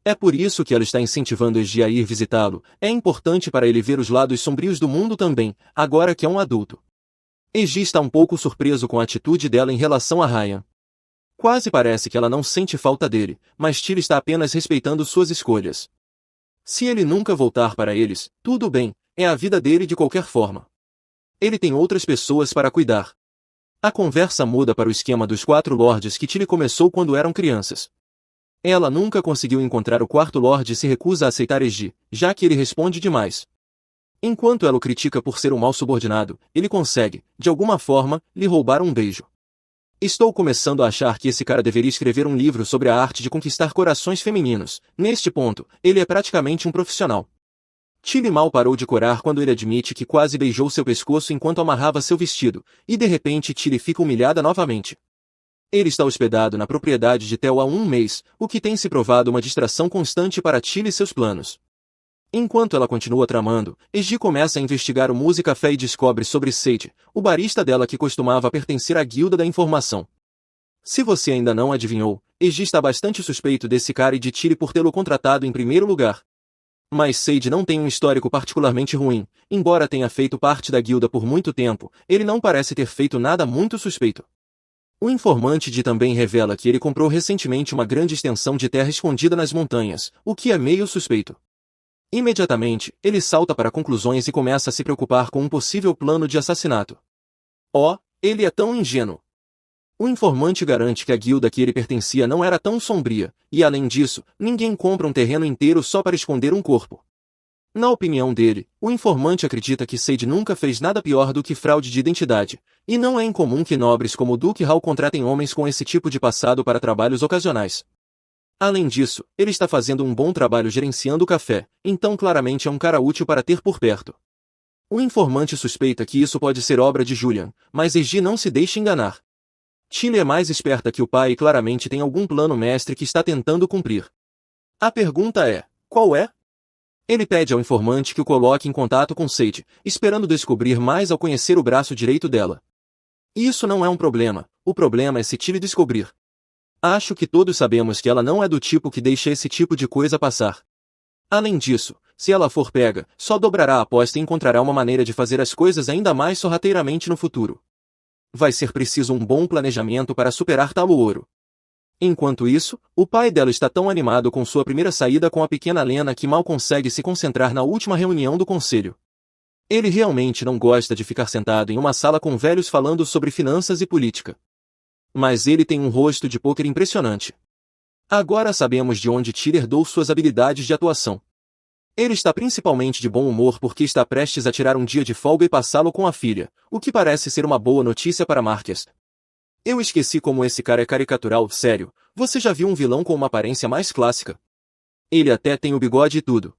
É por isso que ela está incentivando Eiji a ir visitá-lo. É importante para ele ver os lados sombrios do mundo também, agora que é um adulto. Eiji está um pouco surpreso com a atitude dela em relação a Ryan. Quase parece que ela não sente falta dele, mas Tilly está apenas respeitando suas escolhas. Se ele nunca voltar para eles, tudo bem, é a vida dele de qualquer forma. Ele tem outras pessoas para cuidar. A conversa muda para o esquema dos 4 lords que Tilly começou quando eram crianças. Ela nunca conseguiu encontrar o 4º lord e se recusa a aceitar Eiji, já que ele responde demais. Enquanto ela o critica por ser um mau subordinado, ele consegue, de alguma forma, lhe roubar um beijo. Estou começando a achar que esse cara deveria escrever um livro sobre a arte de conquistar corações femininos. Neste ponto, ele é praticamente um profissional. Tilly mal parou de corar quando ele admite que quase beijou seu pescoço enquanto amarrava seu vestido, e de repente Tilly fica humilhada novamente. Ele está hospedado na propriedade de Theo há 1 mês, o que tem se provado uma distração constante para Tilly e seus planos. Enquanto ela continua tramando, Eiji começa a investigar o Muse Café e descobre sobre Sage, o barista dela que costumava pertencer à Guilda da Informação. Se você ainda não adivinhou, Eiji está bastante suspeito desse cara e de Tilly por tê-lo contratado em primeiro lugar. Mas Sage não tem um histórico particularmente ruim, embora tenha feito parte da guilda por muito tempo, ele não parece ter feito nada muito suspeito. O informante de também revela que ele comprou recentemente uma grande extensão de terra escondida nas montanhas, o que é meio suspeito. Imediatamente, ele salta para conclusões e começa a se preocupar com um possível plano de assassinato. Oh, ele é tão ingênuo. O informante garante que a guilda que ele pertencia não era tão sombria, e além disso, ninguém compra um terreno inteiro só para esconder um corpo. Na opinião dele, o informante acredita que Sage nunca fez nada pior do que fraude de identidade, e não é incomum que nobres como Duke Hall contratem homens com esse tipo de passado para trabalhos ocasionais. Além disso, ele está fazendo um bom trabalho gerenciando o café, então claramente é um cara útil para ter por perto. O informante suspeita que isso pode ser obra de Julian, mas Eiji não se deixa enganar. Tilly é mais esperta que o pai e claramente tem algum plano mestre que está tentando cumprir. A pergunta é, qual é? Ele pede ao informante que o coloque em contato com Sage, esperando descobrir mais ao conhecer o braço direito dela. Isso não é um problema, o problema é se Tilly descobrir. Acho que todos sabemos que ela não é do tipo que deixa esse tipo de coisa passar. Além disso, se ela for pega, só dobrará a aposta e encontrará uma maneira de fazer as coisas ainda mais sorrateiramente no futuro. Vai ser preciso um bom planejamento para superar tal ouro. Enquanto isso, o pai dela está tão animado com sua primeira saída com a pequena Lena que mal consegue se concentrar na última reunião do conselho. Ele realmente não gosta de ficar sentado em uma sala com velhos falando sobre finanças e política. Mas ele tem um rosto de pôquer impressionante. Agora sabemos de onde Tilly herdou suas habilidades de atuação. Ele está principalmente de bom humor porque está prestes a tirar um dia de folga e passá-lo com a filha, o que parece ser uma boa notícia para Marcus. Eu esqueci como esse cara é caricatural, sério, você já viu um vilão com uma aparência mais clássica? Ele até tem o bigode e tudo.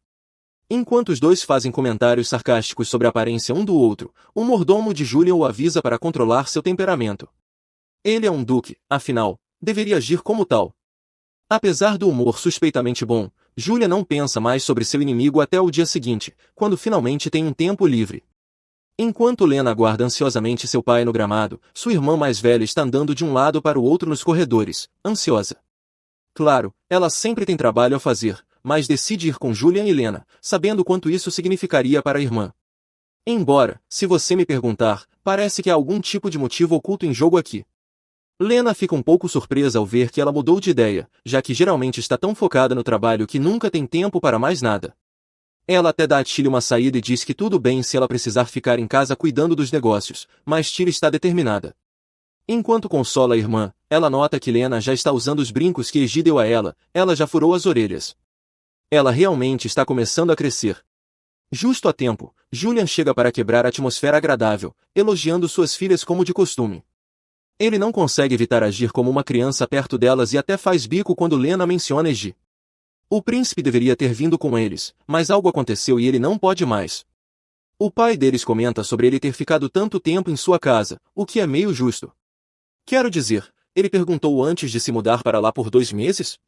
Enquanto os dois fazem comentários sarcásticos sobre a aparência um do outro, o mordomo de Julian o avisa para controlar seu temperamento. Ele é um duque, afinal, deveria agir como tal. Apesar do humor suspeitamente bom, Julia não pensa mais sobre seu inimigo até o dia seguinte, quando finalmente tem um tempo livre. Enquanto Lena aguarda ansiosamente seu pai no gramado, sua irmã mais velha está andando de um lado para o outro nos corredores, ansiosa. Claro, ela sempre tem trabalho a fazer, mas decide ir com Julian e Lena, sabendo quanto isso significaria para a irmã. Embora, se você me perguntar, parece que há algum tipo de motivo oculto em jogo aqui. Lena fica um pouco surpresa ao ver que ela mudou de ideia, já que geralmente está tão focada no trabalho que nunca tem tempo para mais nada. Ela até dá a Tilly uma saída e diz que tudo bem se ela precisar ficar em casa cuidando dos negócios, mas Tilly está determinada. Enquanto consola a irmã, ela nota que Lena já está usando os brincos que Eiji deu a ela já furou as orelhas. Ela realmente está começando a crescer. Justo a tempo, Julian chega para quebrar a atmosfera agradável, elogiando suas filhas como de costume. Ele não consegue evitar agir como uma criança perto delas e até faz bico quando Lena menciona Eiji. O príncipe deveria ter vindo com eles, mas algo aconteceu e ele não pode mais. O pai deles comenta sobre ele ter ficado tanto tempo em sua casa, o que é meio justo. Quero dizer, ele perguntou antes de se mudar para lá por 2 meses?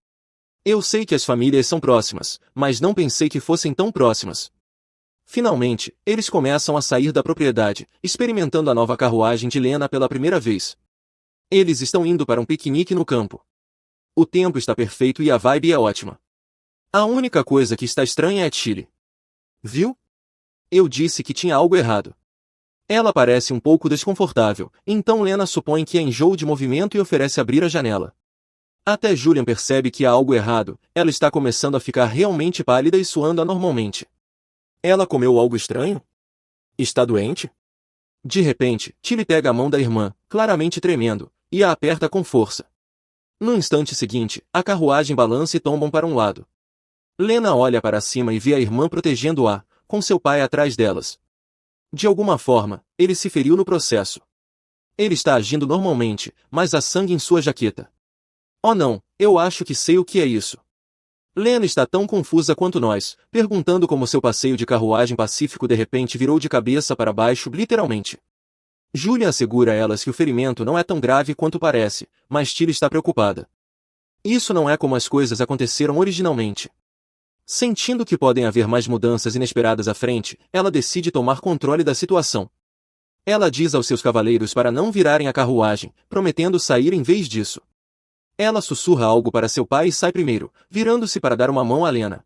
Eu sei que as famílias são próximas, mas não pensei que fossem tão próximas. Finalmente, eles começam a sair da propriedade, experimentando a nova carruagem de Lena pela primeira vez. Eles estão indo para um piquenique no campo. O tempo está perfeito e a vibe é ótima. A única coisa que está estranha é Tilly. Viu? Eu disse que tinha algo errado. Ela parece um pouco desconfortável, então Lena supõe que é enjoo de movimento e oferece abrir a janela. Até Julian percebe que há algo errado, ela está começando a ficar realmente pálida e suando anormalmente. Ela comeu algo estranho? Está doente? De repente, Tilly pega a mão da irmã, claramente tremendo, e a aperta com força. No instante seguinte, a carruagem balança e tombam para um lado. Lena olha para cima e vê a irmã protegendo-a, com seu pai atrás delas. De alguma forma, ele se feriu no processo. Ele está agindo normalmente, mas há sangue em sua jaqueta. Oh não, eu acho que sei o que é isso. Lena está tão confusa quanto nós, perguntando como seu passeio de carruagem pacífico de repente virou de cabeça para baixo literalmente. Julia assegura a elas que o ferimento não é tão grave quanto parece, mas Tilly está preocupada. Isso não é como as coisas aconteceram originalmente. Sentindo que podem haver mais mudanças inesperadas à frente, ela decide tomar controle da situação. Ela diz aos seus cavaleiros para não virarem a carruagem, prometendo sair em vez disso. Ela sussurra algo para seu pai e sai primeiro, virando-se para dar uma mão a Lena.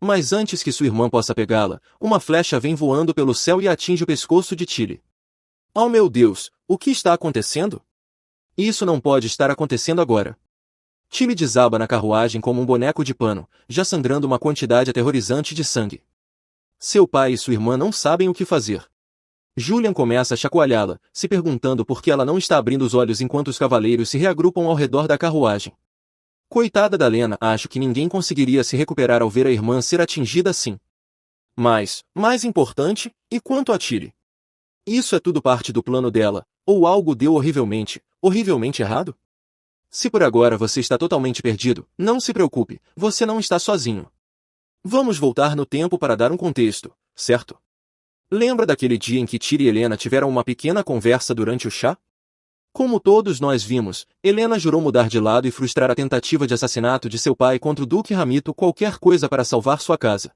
Mas antes que sua irmã possa pegá-la, uma flecha vem voando pelo céu e atinge o pescoço de Tilly. Oh meu Deus, o que está acontecendo? Isso não pode estar acontecendo agora. Tilly desaba na carruagem como um boneco de pano, já sangrando uma quantidade aterrorizante de sangue. Seu pai e sua irmã não sabem o que fazer. Julian começa a chacoalhá-la, se perguntando por que ela não está abrindo os olhos enquanto os cavaleiros se reagrupam ao redor da carruagem. Coitada da Lena, acho que ninguém conseguiria se recuperar ao ver a irmã ser atingida assim. Mas, mais importante, e quanto a Tilly? Isso é tudo parte do plano dela, ou algo deu horrivelmente, horrivelmente errado? Se por agora você está totalmente perdido, não se preocupe, você não está sozinho. Vamos voltar no tempo para dar um contexto, certo? Lembra daquele dia em que Tilly e Helena tiveram uma pequena conversa durante o chá? Como todos nós vimos, Helena jurou mudar de lado e frustrar a tentativa de assassinato de seu pai contra o Duque Ramito, qualquer coisa para salvar sua casa.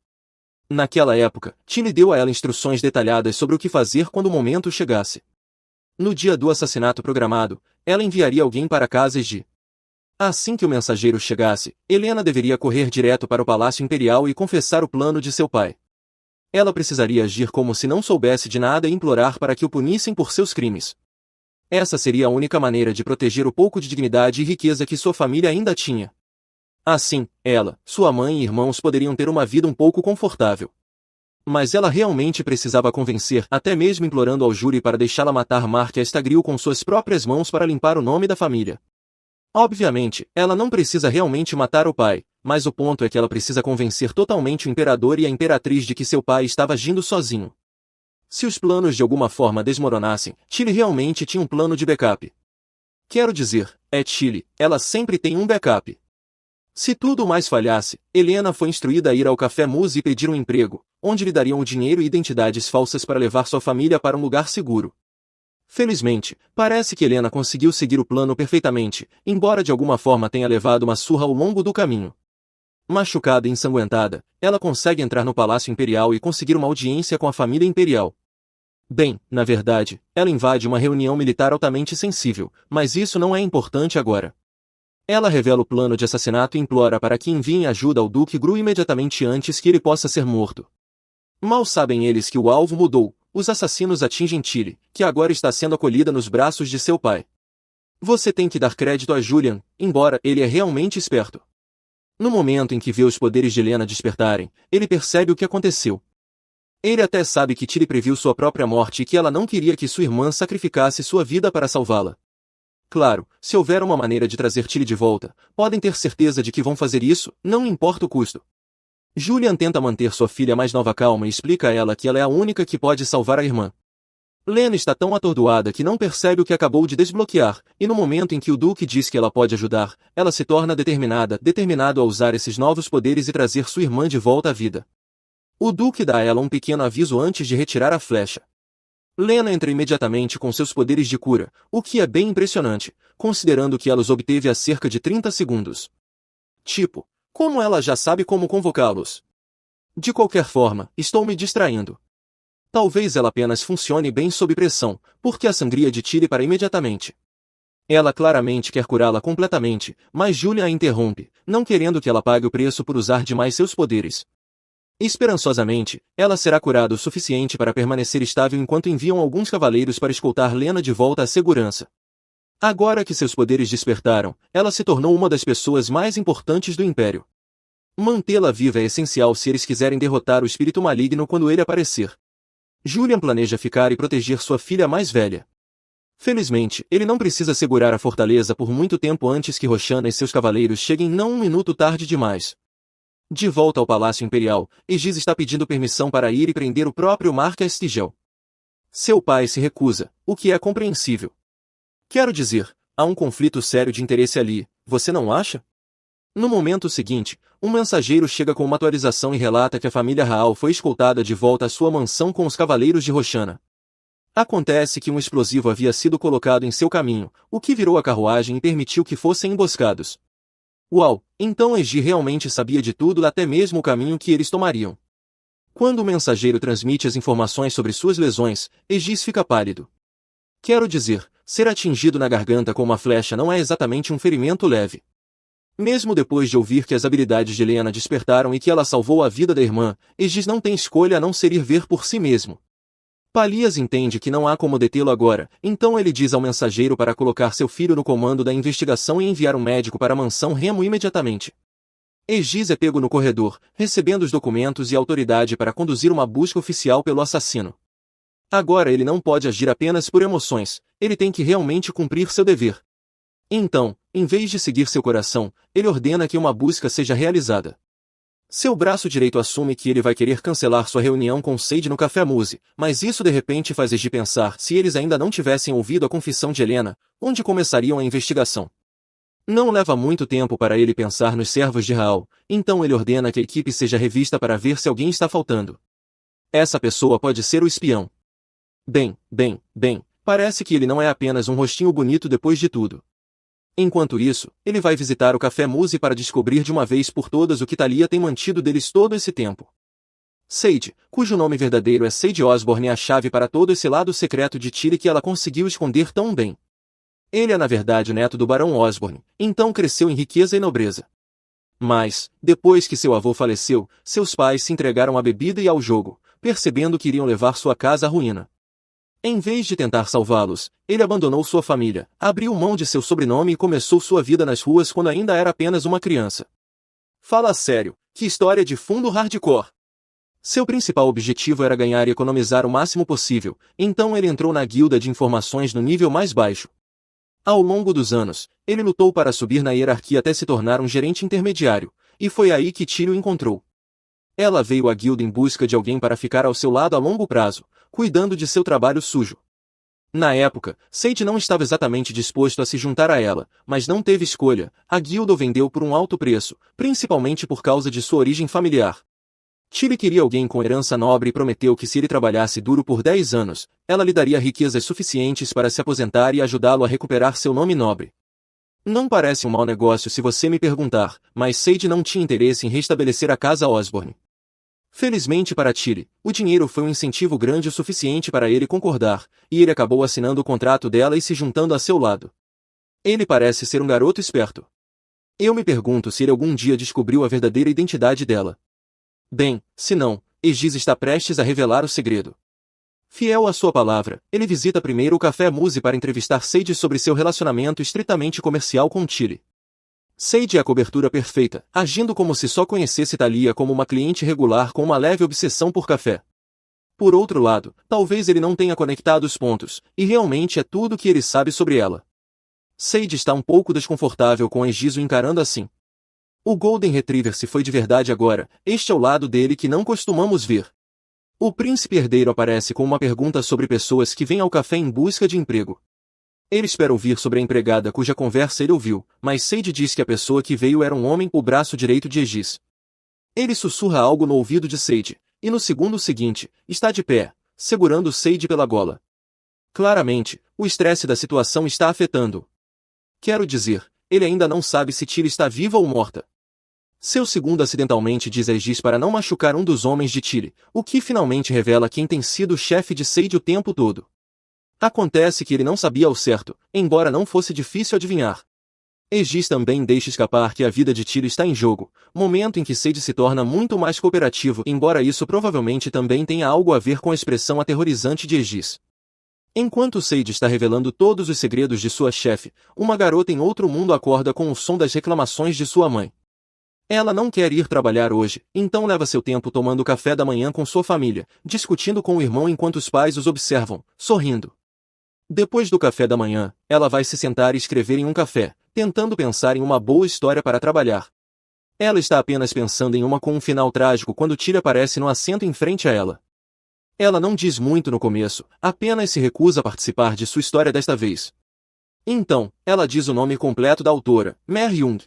Naquela época, Tilly deu a ela instruções detalhadas sobre o que fazer quando o momento chegasse. No dia do assassinato programado, ela enviaria alguém para a casa de. Assim que o mensageiro chegasse, Helena deveria correr direto para o Palácio Imperial e confessar o plano de seu pai. Ela precisaria agir como se não soubesse de nada e implorar para que o punissem por seus crimes. Essa seria a única maneira de proteger o pouco de dignidade e riqueza que sua família ainda tinha. Assim, ela, sua mãe e irmãos poderiam ter uma vida um pouco confortável. Mas ela realmente precisava convencer, até mesmo implorando ao júri para deixá-la matar Mark Astagril com suas próprias mãos para limpar o nome da família. Obviamente, ela não precisa realmente matar o pai, mas o ponto é que ela precisa convencer totalmente o imperador e a imperatriz de que seu pai estava agindo sozinho. Se os planos de alguma forma desmoronassem, Tilly realmente tinha um plano de backup. Quero dizer, é Tilly, ela sempre tem um backup. Se tudo mais falhasse, Helena foi instruída a ir ao Café Muse e pedir um emprego, onde lhe dariam o dinheiro e identidades falsas para levar sua família para um lugar seguro. Felizmente, parece que Helena conseguiu seguir o plano perfeitamente, embora de alguma forma tenha levado uma surra ao longo do caminho. Machucada e ensanguentada, ela consegue entrar no Palácio Imperial e conseguir uma audiência com a família imperial. Bem, na verdade, ela invade uma reunião militar altamente sensível, mas isso não é importante agora. Ela revela o plano de assassinato e implora para que enviem ajuda ao Duque Gru imediatamente antes que ele possa ser morto. Mal sabem eles que o alvo mudou, os assassinos atingem Tilly, que agora está sendo acolhida nos braços de seu pai. Você tem que dar crédito a Julian, embora ele é realmente esperto. No momento em que vê os poderes de Helena despertarem, ele percebe o que aconteceu. Ele até sabe que Tilly previu sua própria morte e que ela não queria que sua irmã sacrificasse sua vida para salvá-la. Claro, se houver uma maneira de trazer Tilly de volta, podem ter certeza de que vão fazer isso, não importa o custo. Julian tenta manter sua filha mais nova calma e explica a ela que ela é a única que pode salvar a irmã. Lena está tão atordoada que não percebe o que acabou de desbloquear, e no momento em que o Duque diz que ela pode ajudar, ela se torna determinado a usar esses novos poderes e trazer sua irmã de volta à vida. O Duque dá a ela um pequeno aviso antes de retirar a flecha. Lena entra imediatamente com seus poderes de cura, o que é bem impressionante, considerando que ela os obteve há cerca de 30 segundos. Tipo, como ela já sabe como convocá-los? De qualquer forma, estou me distraindo. Talvez ela apenas funcione bem sob pressão, porque a sangria de Tilly para imediatamente. Ela claramente quer curá-la completamente, mas Julian a interrompe, não querendo que ela pague o preço por usar demais seus poderes. Esperançosamente, ela será curada o suficiente para permanecer estável enquanto enviam alguns cavaleiros para escoltar Lena de volta à segurança. Agora que seus poderes despertaram, ela se tornou uma das pessoas mais importantes do Império. Mantê-la viva é essencial se eles quiserem derrotar o espírito maligno quando ele aparecer. Julian planeja ficar e proteger sua filha mais velha. Felizmente, ele não precisa segurar a fortaleza por muito tempo antes que Roxana e seus cavaleiros cheguem não um minuto tarde demais. De volta ao Palácio Imperial, Aegis está pedindo permissão para ir e prender o próprio Marquês Tigel. Seu pai se recusa, o que é compreensível. Quero dizer, há um conflito sério de interesse ali, você não acha? No momento seguinte, um mensageiro chega com uma atualização e relata que a família Raal foi escoltada de volta à sua mansão com os cavaleiros de Roxana. Acontece que um explosivo havia sido colocado em seu caminho, o que virou a carruagem e permitiu que fossem emboscados. Uau, então Aegis realmente sabia de tudo, até mesmo o caminho que eles tomariam. Quando o mensageiro transmite as informações sobre suas lesões, Aegis fica pálido. Quero dizer, ser atingido na garganta com uma flecha não é exatamente um ferimento leve. Mesmo depois de ouvir que as habilidades de Helena despertaram e que ela salvou a vida da irmã, Aegis não tem escolha a não ser ir ver por si mesmo. Palias entende que não há como detê-lo agora, então ele diz ao mensageiro para colocar seu filho no comando da investigação e enviar um médico para a mansão Remo imediatamente. Aegis é pego no corredor, recebendo os documentos e autoridade para conduzir uma busca oficial pelo assassino. Agora ele não pode agir apenas por emoções, ele tem que realmente cumprir seu dever. Então, em vez de seguir seu coração, ele ordena que uma busca seja realizada. Seu braço direito assume que ele vai querer cancelar sua reunião com Sade no Café Muse, mas isso de repente faz Aegis pensar se eles ainda não tivessem ouvido a confissão de Helena, onde começariam a investigação. Não leva muito tempo para ele pensar nos servos de Raal, então ele ordena que a equipe seja revista para ver se alguém está faltando. Essa pessoa pode ser o espião. Bem, parece que ele não é apenas um rostinho bonito depois de tudo. Enquanto isso, ele vai visitar o Café Muse para descobrir de uma vez por todas o que Thalia tem mantido deles todo esse tempo. Sade, cujo nome verdadeiro é Sade Osborne, é a chave para todo esse lado secreto de Tilly que ela conseguiu esconder tão bem. Ele é na verdade o neto do Barão Osborne, então cresceu em riqueza e nobreza. Mas, depois que seu avô faleceu, seus pais se entregaram à bebida e ao jogo, percebendo que iriam levar sua casa à ruína. Em vez de tentar salvá-los, ele abandonou sua família, abriu mão de seu sobrenome e começou sua vida nas ruas quando ainda era apenas uma criança. Fala sério, que história de fundo hardcore! Seu principal objetivo era ganhar e economizar o máximo possível, então ele entrou na guilda de informações no nível mais baixo. Ao longo dos anos, ele lutou para subir na hierarquia até se tornar um gerente intermediário, e foi aí que Tilly o encontrou. Ela veio à guilda em busca de alguém para ficar ao seu lado a longo prazo, cuidando de seu trabalho sujo. Na época, Sade não estava exatamente disposto a se juntar a ela, mas não teve escolha, a guilda o vendeu por um alto preço, principalmente por causa de sua origem familiar. Tilly queria alguém com herança nobre e prometeu que se ele trabalhasse duro por 10 anos, ela lhe daria riquezas suficientes para se aposentar e ajudá-lo a recuperar seu nome nobre. Não parece um mau negócio se você me perguntar, mas Sade não tinha interesse em restabelecer a casa Osborne. Felizmente para Tilly, o dinheiro foi um incentivo grande o suficiente para ele concordar, e ele acabou assinando o contrato dela e se juntando a seu lado. Ele parece ser um garoto esperto. Eu me pergunto se ele algum dia descobriu a verdadeira identidade dela. Bem, se não, Aegis está prestes a revelar o segredo. Fiel à sua palavra, ele visita primeiro o Café Muse para entrevistar Sade sobre seu relacionamento estritamente comercial com Tilly. Sade é a cobertura perfeita, agindo como se só conhecesse Thalia como uma cliente regular com uma leve obsessão por café. Por outro lado, talvez ele não tenha conectado os pontos, e realmente é tudo o que ele sabe sobre ela. Sade está um pouco desconfortável com Aegis o encarando assim. O Golden Retriever se foi de verdade agora, este é o lado dele que não costumamos ver. O príncipe herdeiro aparece com uma pergunta sobre pessoas que vêm ao café em busca de emprego. Ele espera ouvir sobre a empregada cuja conversa ele ouviu, mas Sade diz que a pessoa que veio era um homem, o braço direito de Aegis. Ele sussurra algo no ouvido de Sade, e no segundo seguinte, está de pé, segurando Sade pela gola. Claramente, o estresse da situação está afetando-o. Quero dizer, ele ainda não sabe se Tilly está viva ou morta. Seu segundo acidentalmente diz a Aegis para não machucar um dos homens de Tilly, o que finalmente revela quem tem sido o chefe de Sade o tempo todo. Acontece que ele não sabia ao certo, embora não fosse difícil adivinhar. Aegis também deixa escapar que a vida de Tilly está em jogo, momento em que Sage se torna muito mais cooperativo, embora isso provavelmente também tenha algo a ver com a expressão aterrorizante de Aegis. Enquanto Sage está revelando todos os segredos de sua chefe, uma garota em outro mundo acorda com o som das reclamações de sua mãe. Ela não quer ir trabalhar hoje, então leva seu tempo tomando café da manhã com sua família, discutindo com o irmão enquanto os pais os observam, sorrindo. Depois do café da manhã, ela vai se sentar e escrever em um café, tentando pensar em uma boa história para trabalhar. Ela está apenas pensando em uma com um final trágico quando Tilly aparece no assento em frente a ela. Ela não diz muito no começo, apenas se recusa a participar de sua história desta vez. Então, ela diz o nome completo da autora, Mary Young.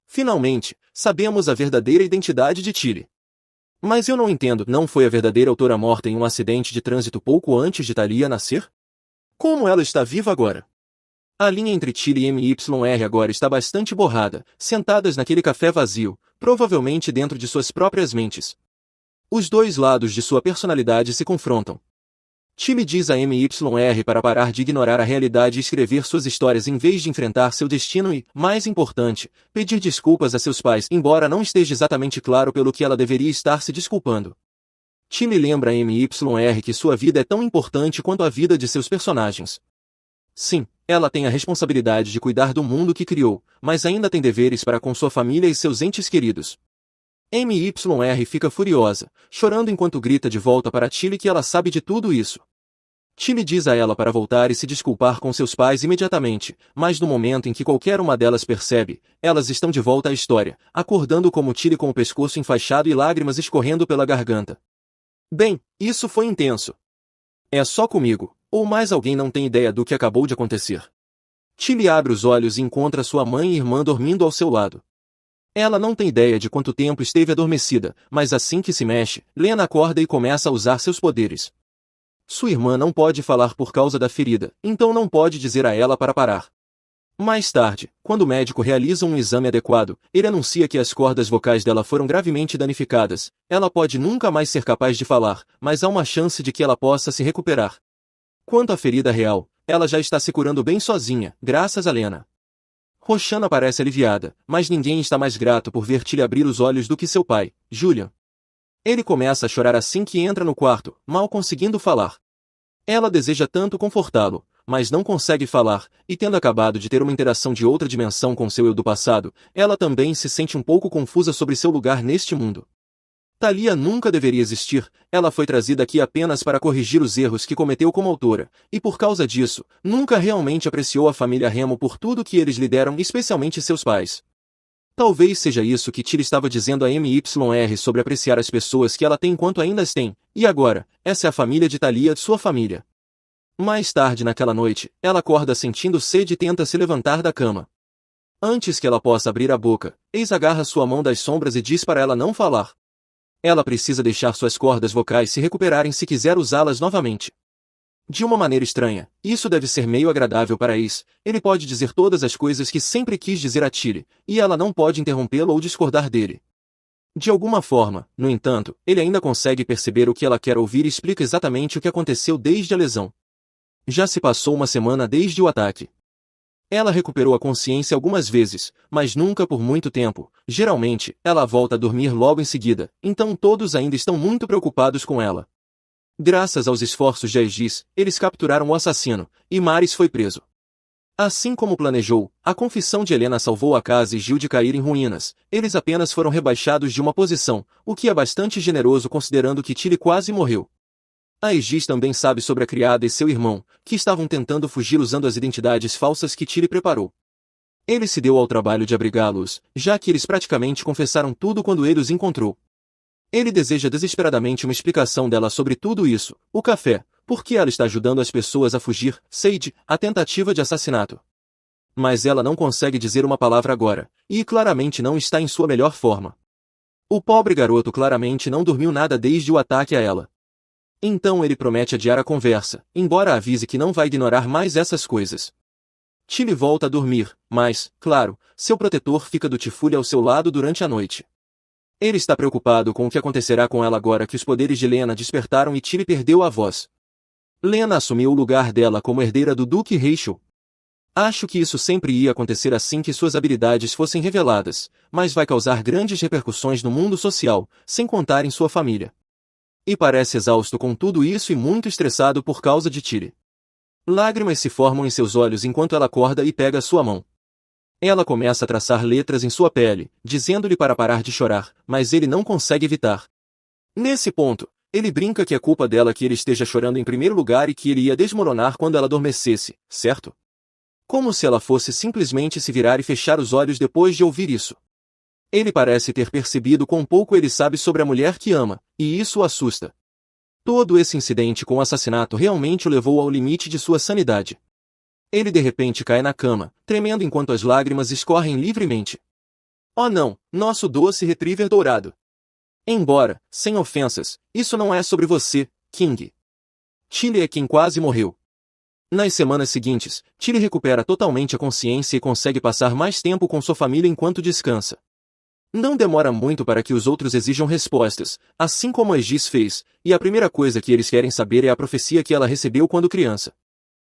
Finalmente, sabemos a verdadeira identidade de Tilly. Mas eu não entendo, não foi a verdadeira autora morta em um acidente de trânsito pouco antes de Talia nascer? Como ela está viva agora? A linha entre Tilly e MYR agora está bastante borrada, sentadas naquele café vazio, provavelmente dentro de suas próprias mentes. Os dois lados de sua personalidade se confrontam. Tilly diz a MYR para parar de ignorar a realidade e escrever suas histórias em vez de enfrentar seu destino e, mais importante, pedir desculpas a seus pais, embora não esteja exatamente claro pelo que ela deveria estar se desculpando. Tilly lembra a MYR que sua vida é tão importante quanto a vida de seus personagens. Sim, ela tem a responsabilidade de cuidar do mundo que criou, mas ainda tem deveres para com sua família e seus entes queridos. MYR fica furiosa, chorando enquanto grita de volta para Tilly que ela sabe de tudo isso. Tilly diz a ela para voltar e se desculpar com seus pais imediatamente, mas no momento em que qualquer uma delas percebe, elas estão de volta à história, acordando como Tilly com o pescoço enfaixado e lágrimas escorrendo pela garganta. Bem, isso foi intenso. É só comigo, ou mais alguém não tem ideia do que acabou de acontecer. Tilly abre os olhos e encontra sua mãe e irmã dormindo ao seu lado. Ela não tem ideia de quanto tempo esteve adormecida, mas assim que se mexe, Lena acorda e começa a usar seus poderes. Sua irmã não pode falar por causa da ferida, então não pode dizer a ela para parar. Mais tarde, quando o médico realiza um exame adequado, ele anuncia que as cordas vocais dela foram gravemente danificadas. Ela pode nunca mais ser capaz de falar, mas há uma chance de que ela possa se recuperar. Quanto à ferida real, ela já está se curando bem sozinha, graças a Lena. Roxana parece aliviada, mas ninguém está mais grato por ver Tilly abrir os olhos do que seu pai, Julian. Ele começa a chorar assim que entra no quarto, mal conseguindo falar. Ela deseja tanto confortá-lo, mas não consegue falar, e tendo acabado de ter uma interação de outra dimensão com seu eu do passado, ela também se sente um pouco confusa sobre seu lugar neste mundo. Talia nunca deveria existir, ela foi trazida aqui apenas para corrigir os erros que cometeu como autora, e por causa disso, nunca realmente apreciou a família Remo por tudo que eles lhe deram, especialmente seus pais. Talvez seja isso que Tilly estava dizendo a MYR sobre apreciar as pessoas que ela tem enquanto ainda as tem, e agora, essa é a família de Talia, sua família. Mais tarde naquela noite, ela acorda sentindo sede e tenta se levantar da cama. Antes que ela possa abrir a boca, Ace agarra sua mão das sombras e diz para ela não falar. Ela precisa deixar suas cordas vocais se recuperarem se quiser usá-las novamente. De uma maneira estranha, isso deve ser meio agradável para Ace, ele pode dizer todas as coisas que sempre quis dizer a Tilly, e ela não pode interrompê-lo ou discordar dele. De alguma forma, no entanto, ele ainda consegue perceber o que ela quer ouvir e explica exatamente o que aconteceu desde a lesão. Já se passou uma semana desde o ataque. Ela recuperou a consciência algumas vezes, mas nunca por muito tempo. Geralmente, ela volta a dormir logo em seguida, então todos ainda estão muito preocupados com ela. Graças aos esforços de Aegis, eles capturaram o assassino, e Maris foi preso. Assim como planejou, a confissão de Helena salvou a casa e Gil de cair em ruínas. Eles apenas foram rebaixados de uma posição, o que é bastante generoso considerando que Tilly quase morreu. Aegis também sabe sobre a criada e seu irmão, que estavam tentando fugir usando as identidades falsas que Tilly preparou. Ele se deu ao trabalho de abrigá-los, já que eles praticamente confessaram tudo quando ele os encontrou. Ele deseja desesperadamente uma explicação dela sobre tudo isso, o café, por que ela está ajudando as pessoas a fugir, Sage, a tentativa de assassinato. Mas ela não consegue dizer uma palavra agora, e claramente não está em sua melhor forma. O pobre garoto claramente não dormiu nada desde o ataque a ela. Então ele promete adiar a conversa, embora avise que não vai ignorar mais essas coisas. Tilly volta a dormir, mas, claro, seu protetor fica dutifulho ao seu lado durante a noite. Ele está preocupado com o que acontecerá com ela agora que os poderes de Lena despertaram e Tilly perdeu a voz. Lena assumiu o lugar dela como herdeira do Duque Rachel. Acho que isso sempre ia acontecer assim que suas habilidades fossem reveladas, mas vai causar grandes repercussões no mundo social, sem contar em sua família. E parece exausto com tudo isso e muito estressado por causa de Tilly. Lágrimas se formam em seus olhos enquanto ela acorda e pega sua mão. Ela começa a traçar letras em sua pele, dizendo-lhe para parar de chorar, mas ele não consegue evitar. Nesse ponto, ele brinca que é culpa dela que ele esteja chorando em primeiro lugar e que ele ia desmoronar quando ela adormecesse, certo? Como se ela fosse simplesmente se virar e fechar os olhos depois de ouvir isso. Ele parece ter percebido quão pouco ele sabe sobre a mulher que ama, e isso o assusta. Todo esse incidente com o assassinato realmente o levou ao limite de sua sanidade. Ele de repente cai na cama, tremendo enquanto as lágrimas escorrem livremente. Oh não, nosso doce retriever dourado. Embora, sem ofensas, isso não é sobre você, King. Tilly é quem quase morreu. Nas semanas seguintes, Tilly recupera totalmente a consciência e consegue passar mais tempo com sua família enquanto descansa. Não demora muito para que os outros exijam respostas, assim como a Giz fez, e a primeira coisa que eles querem saber é a profecia que ela recebeu quando criança.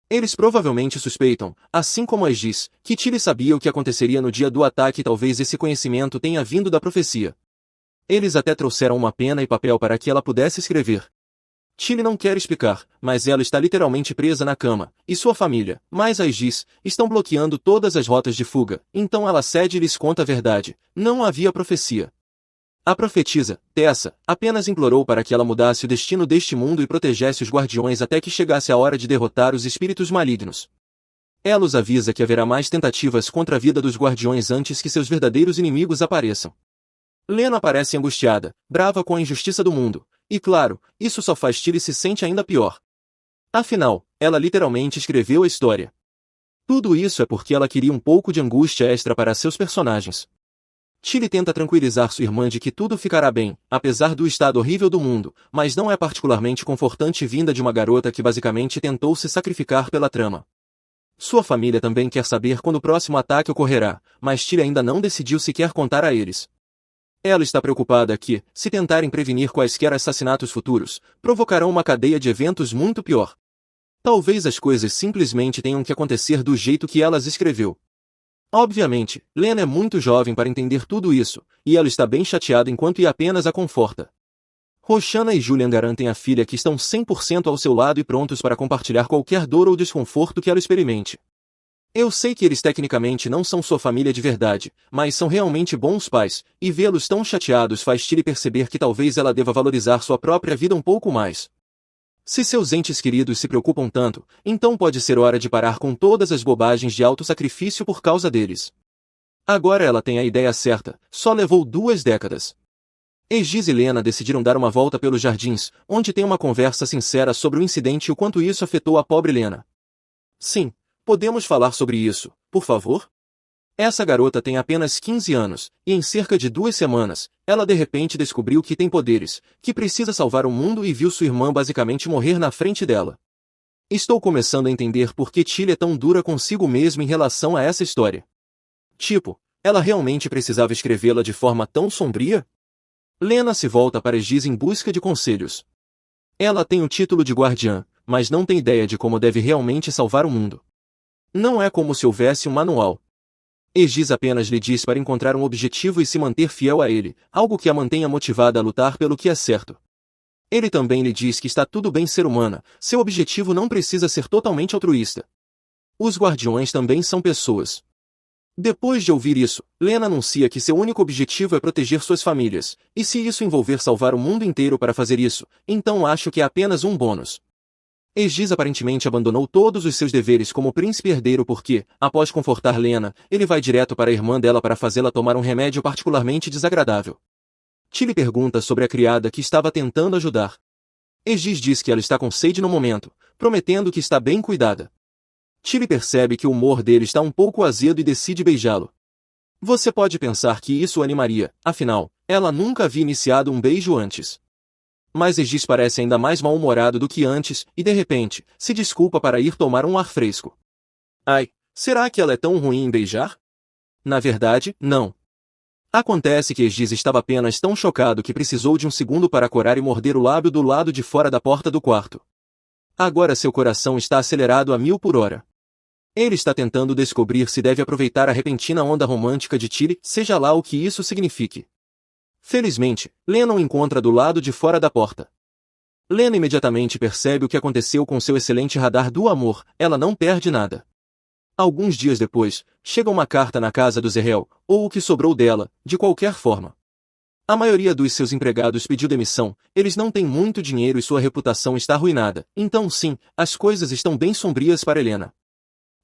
Eles provavelmente suspeitam, assim como a Giz, que Tilly sabia o que aconteceria no dia do ataque e talvez esse conhecimento tenha vindo da profecia. Eles até trouxeram uma pena e papel para que ela pudesse escrever. Tilly não quer explicar, mas ela está literalmente presa na cama, e sua família, mais a Giz, estão bloqueando todas as rotas de fuga, então ela cede e lhes conta a verdade. Não havia profecia. A profetisa, Tessa, apenas implorou para que ela mudasse o destino deste mundo e protegesse os guardiões até que chegasse a hora de derrotar os espíritos malignos. Ela os avisa que haverá mais tentativas contra a vida dos guardiões antes que seus verdadeiros inimigos apareçam. Lena parece angustiada, brava com a injustiça do mundo, e claro, isso só faz Tilly se sente ainda pior. Afinal, ela literalmente escreveu a história. Tudo isso é porque ela queria um pouco de angústia extra para seus personagens. Tilly tenta tranquilizar sua irmã de que tudo ficará bem, apesar do estado horrível do mundo, mas não é particularmente confortante vinda de uma garota que basicamente tentou se sacrificar pela trama. Sua família também quer saber quando o próximo ataque ocorrerá, mas Tilly ainda não decidiu sequer contar a eles. Ela está preocupada que, se tentarem prevenir quaisquer assassinatos futuros, provocarão uma cadeia de eventos muito pior. Talvez as coisas simplesmente tenham que acontecer do jeito que ela as escreveu. Obviamente, Lena é muito jovem para entender tudo isso, e ela está bem chateada enquanto Ia apenas a conforta. Roxana e Julian garantem à filha que estão 100% ao seu lado e prontos para compartilhar qualquer dor ou desconforto que ela experimente. Eu sei que eles tecnicamente não são sua família de verdade, mas são realmente bons pais, e vê-los tão chateados faz Tilly perceber que talvez ela deva valorizar sua própria vida um pouco mais. Se seus entes queridos se preocupam tanto, então pode ser hora de parar com todas as bobagens de autossacrifício por causa deles. Agora ela tem a ideia certa, só levou 2 décadas. Giz e Lena decidiram dar uma volta pelos jardins, onde tem uma conversa sincera sobre o incidente e o quanto isso afetou a pobre Lena. Sim. Podemos falar sobre isso, por favor? Essa garota tem apenas 15 anos, e em cerca de 2 semanas, ela de repente descobriu que tem poderes, que precisa salvar o mundo e viu sua irmã basicamente morrer na frente dela. Estou começando a entender por que Tilly é tão dura consigo mesma em relação a essa história. Tipo, ela realmente precisava escrevê-la de forma tão sombria? Lena se volta para Giz em busca de conselhos. Ela tem o título de guardiã, mas não tem ideia de como deve realmente salvar o mundo. Não é como se houvesse um manual. Giz apenas lhe diz para encontrar um objetivo e se manter fiel a ele, algo que a mantenha motivada a lutar pelo que é certo. Ele também lhe diz que está tudo bem ser humana, seu objetivo não precisa ser totalmente altruísta. Os guardiões também são pessoas. Depois de ouvir isso, Lena anuncia que seu único objetivo é proteger suas famílias, e se isso envolver salvar o mundo inteiro para fazer isso, então acho que é apenas um bônus. Giz aparentemente abandonou todos os seus deveres como príncipe herdeiro porque, após confortar Lena, ele vai direto para a irmã dela para fazê-la tomar um remédio particularmente desagradável. Tilly pergunta sobre a criada que estava tentando ajudar. Giz diz que ela está com sede no momento, prometendo que está bem cuidada. Tilly percebe que o humor dele está um pouco azedo e decide beijá-lo. Você pode pensar que isso o animaria, afinal, ela nunca havia iniciado um beijo antes. Mas Giz parece ainda mais mal-humorado do que antes, e de repente, se desculpa para ir tomar um ar fresco. Ai, será que ela é tão ruim em beijar? Na verdade, não. Acontece que Giz estava apenas tão chocado que precisou de um segundo para corar e morder o lábio do lado de fora da porta do quarto. Agora seu coração está acelerado a 1000 por hora. Ele está tentando descobrir se deve aproveitar a repentina onda romântica de Tilly, seja lá o que isso signifique. Felizmente, Lena o encontra do lado de fora da porta. Lena imediatamente percebe o que aconteceu com seu excelente radar do amor, ela não perde nada. Alguns dias depois, chega uma carta na casa do Zerrel, ou o que sobrou dela, de qualquer forma. A maioria dos seus empregados pediu demissão, eles não têm muito dinheiro e sua reputação está arruinada, então sim, as coisas estão bem sombrias para Helena.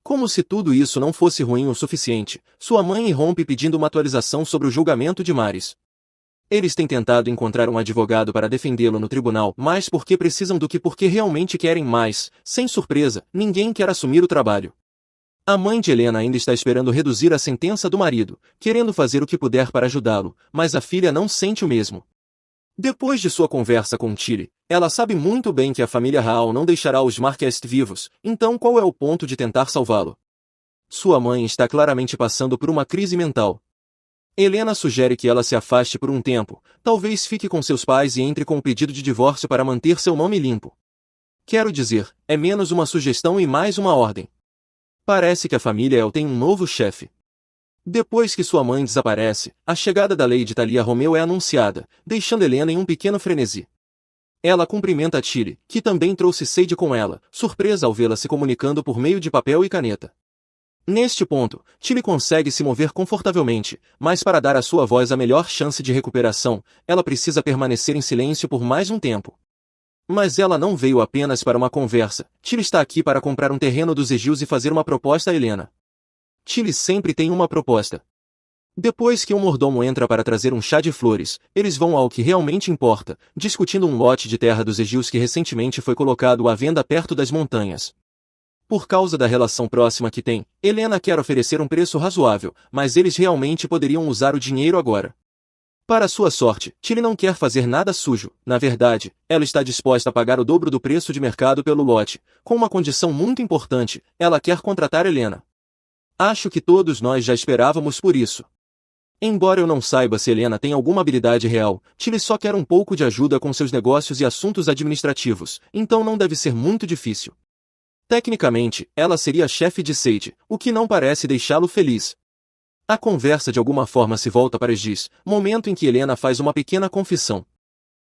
Como se tudo isso não fosse ruim o suficiente, sua mãe irrompe pedindo uma atualização sobre o julgamento de Maris. Eles têm tentado encontrar um advogado para defendê-lo no tribunal, mais porque precisam do que porque realmente querem mais. Sem surpresa, ninguém quer assumir o trabalho. A mãe de Helena ainda está esperando reduzir a sentença do marido, querendo fazer o que puder para ajudá-lo, mas a filha não sente o mesmo. Depois de sua conversa com Tilly, ela sabe muito bem que a família Raal não deixará os Marquest vivos, então qual é o ponto de tentar salvá-lo? Sua mãe está claramente passando por uma crise mental. Helena sugere que ela se afaste por um tempo, talvez fique com seus pais e entre com um pedido de divórcio para manter seu nome limpo. Quero dizer, é menos uma sugestão e mais uma ordem. Parece que a família El tem um novo chefe. Depois que sua mãe desaparece, a chegada da Lady Thalia Romeu é anunciada, deixando Helena em um pequeno frenesi. Ela cumprimenta Tilly, que também trouxe Sadie com ela, surpresa ao vê-la se comunicando por meio de papel e caneta. Neste ponto, Tilly consegue se mover confortavelmente, mas para dar à sua voz a melhor chance de recuperação, ela precisa permanecer em silêncio por mais um tempo. Mas ela não veio apenas para uma conversa, Tilly está aqui para comprar um terreno dos Egios e fazer uma proposta a Helena. Tilly sempre tem uma proposta. Depois que um mordomo entra para trazer um chá de flores, eles vão ao que realmente importa, discutindo um lote de terra dos Egios que recentemente foi colocado à venda perto das montanhas. Por causa da relação próxima que tem, Helena quer oferecer um preço razoável, mas eles realmente poderiam usar o dinheiro agora. Para sua sorte, Tilly não quer fazer nada sujo, na verdade, ela está disposta a pagar o dobro do preço de mercado pelo lote, com uma condição muito importante, ela quer contratar Helena. Acho que todos nós já esperávamos por isso. Embora eu não saiba se Helena tem alguma habilidade real, Tilly só quer um pouco de ajuda com seus negócios e assuntos administrativos, então não deve ser muito difícil. Tecnicamente, ela seria a chefe de Sadie, o que não parece deixá-lo feliz. A conversa de alguma forma se volta para Giz, momento em que Helena faz uma pequena confissão.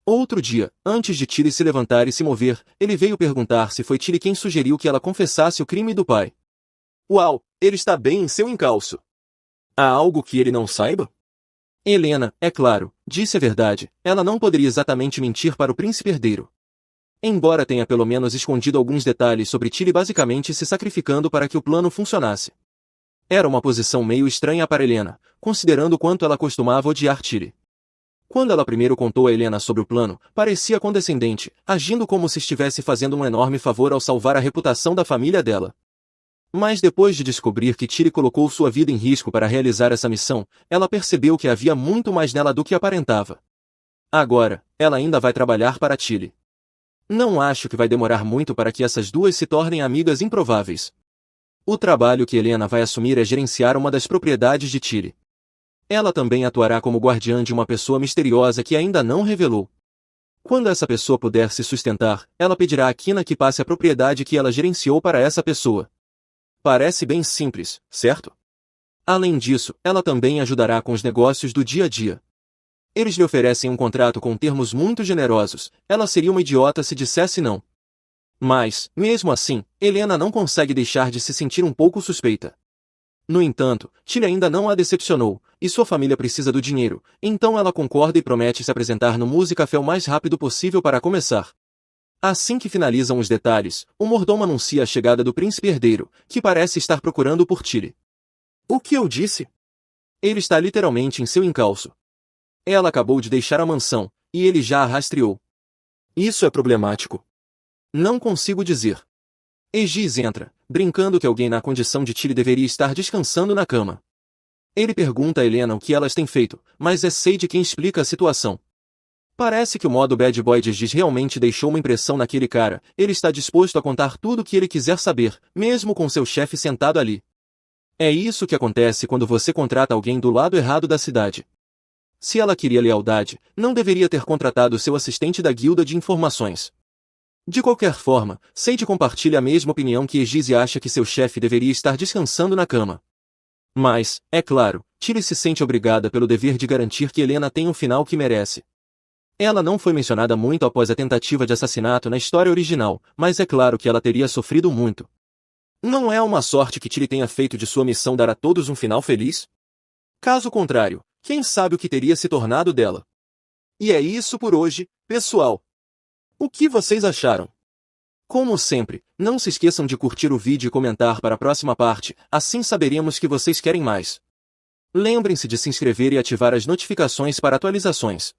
Outro dia, antes de Tilly se levantar e se mover, ele veio perguntar se foi Tilly quem sugeriu que ela confessasse o crime do pai. Uau, ele está bem em seu encalço. Há algo que ele não saiba? Helena, é claro, disse a verdade, ela não poderia exatamente mentir para o príncipe herdeiro. Embora tenha pelo menos escondido alguns detalhes sobre Tilly basicamente se sacrificando para que o plano funcionasse. Era uma posição meio estranha para Helena, considerando quanto ela costumava odiar Tilly. Quando ela primeiro contou a Helena sobre o plano, parecia condescendente, agindo como se estivesse fazendo um enorme favor ao salvar a reputação da família dela. Mas depois de descobrir que Tilly colocou sua vida em risco para realizar essa missão, ela percebeu que havia muito mais nela do que aparentava. Agora, ela ainda vai trabalhar para Tilly. Não acho que vai demorar muito para que essas duas se tornem amigas improváveis. O trabalho que Helena vai assumir é gerenciar uma das propriedades de Tilly. Ela também atuará como guardiã de uma pessoa misteriosa que ainda não revelou. Quando essa pessoa puder se sustentar, ela pedirá a Kina que passe a propriedade que ela gerenciou para essa pessoa. Parece bem simples, certo? Além disso, ela também ajudará com os negócios do dia a dia. Eles lhe oferecem um contrato com termos muito generosos, ela seria uma idiota se dissesse não. Mas, mesmo assim, Helena não consegue deixar de se sentir um pouco suspeita. No entanto, Tilly ainda não a decepcionou, e sua família precisa do dinheiro, então ela concorda e promete se apresentar no Musicafé o mais rápido possível para começar. Assim que finalizam os detalhes, o mordomo anuncia a chegada do príncipe herdeiro, que parece estar procurando por Tilly. O que eu disse? Ele está literalmente em seu encalço. Ela acabou de deixar a mansão, e ele já a rastreou. Isso é problemático. Não consigo dizer. Egiz entra, brincando que alguém na condição de Tilly deveria estar descansando na cama. Ele pergunta a Helena o que elas têm feito, mas é Sadie quem explica a situação. Parece que o modo bad boy de Egiz realmente deixou uma impressão naquele cara, ele está disposto a contar tudo o que ele quiser saber, mesmo com seu chefe sentado ali. É isso que acontece quando você contrata alguém do lado errado da cidade. Se ela queria lealdade, não deveria ter contratado seu assistente da guilda de informações. De qualquer forma, Sage compartilha a mesma opinião que Egis e acha que seu chefe deveria estar descansando na cama. Mas, é claro, Tilly se sente obrigada pelo dever de garantir que Helena tenha o final que merece. Ela não foi mencionada muito após a tentativa de assassinato na história original, mas é claro que ela teria sofrido muito. Não é uma sorte que Tilly tenha feito de sua missão dar a todos um final feliz? Caso contrário, quem sabe o que teria se tornado dela? E é isso por hoje, pessoal. O que vocês acharam? Como sempre, não se esqueçam de curtir o vídeo e comentar para a próxima parte, assim saberemos que vocês querem mais. Lembrem-se de se inscrever e ativar as notificações para atualizações.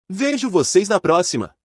Vejo vocês na próxima!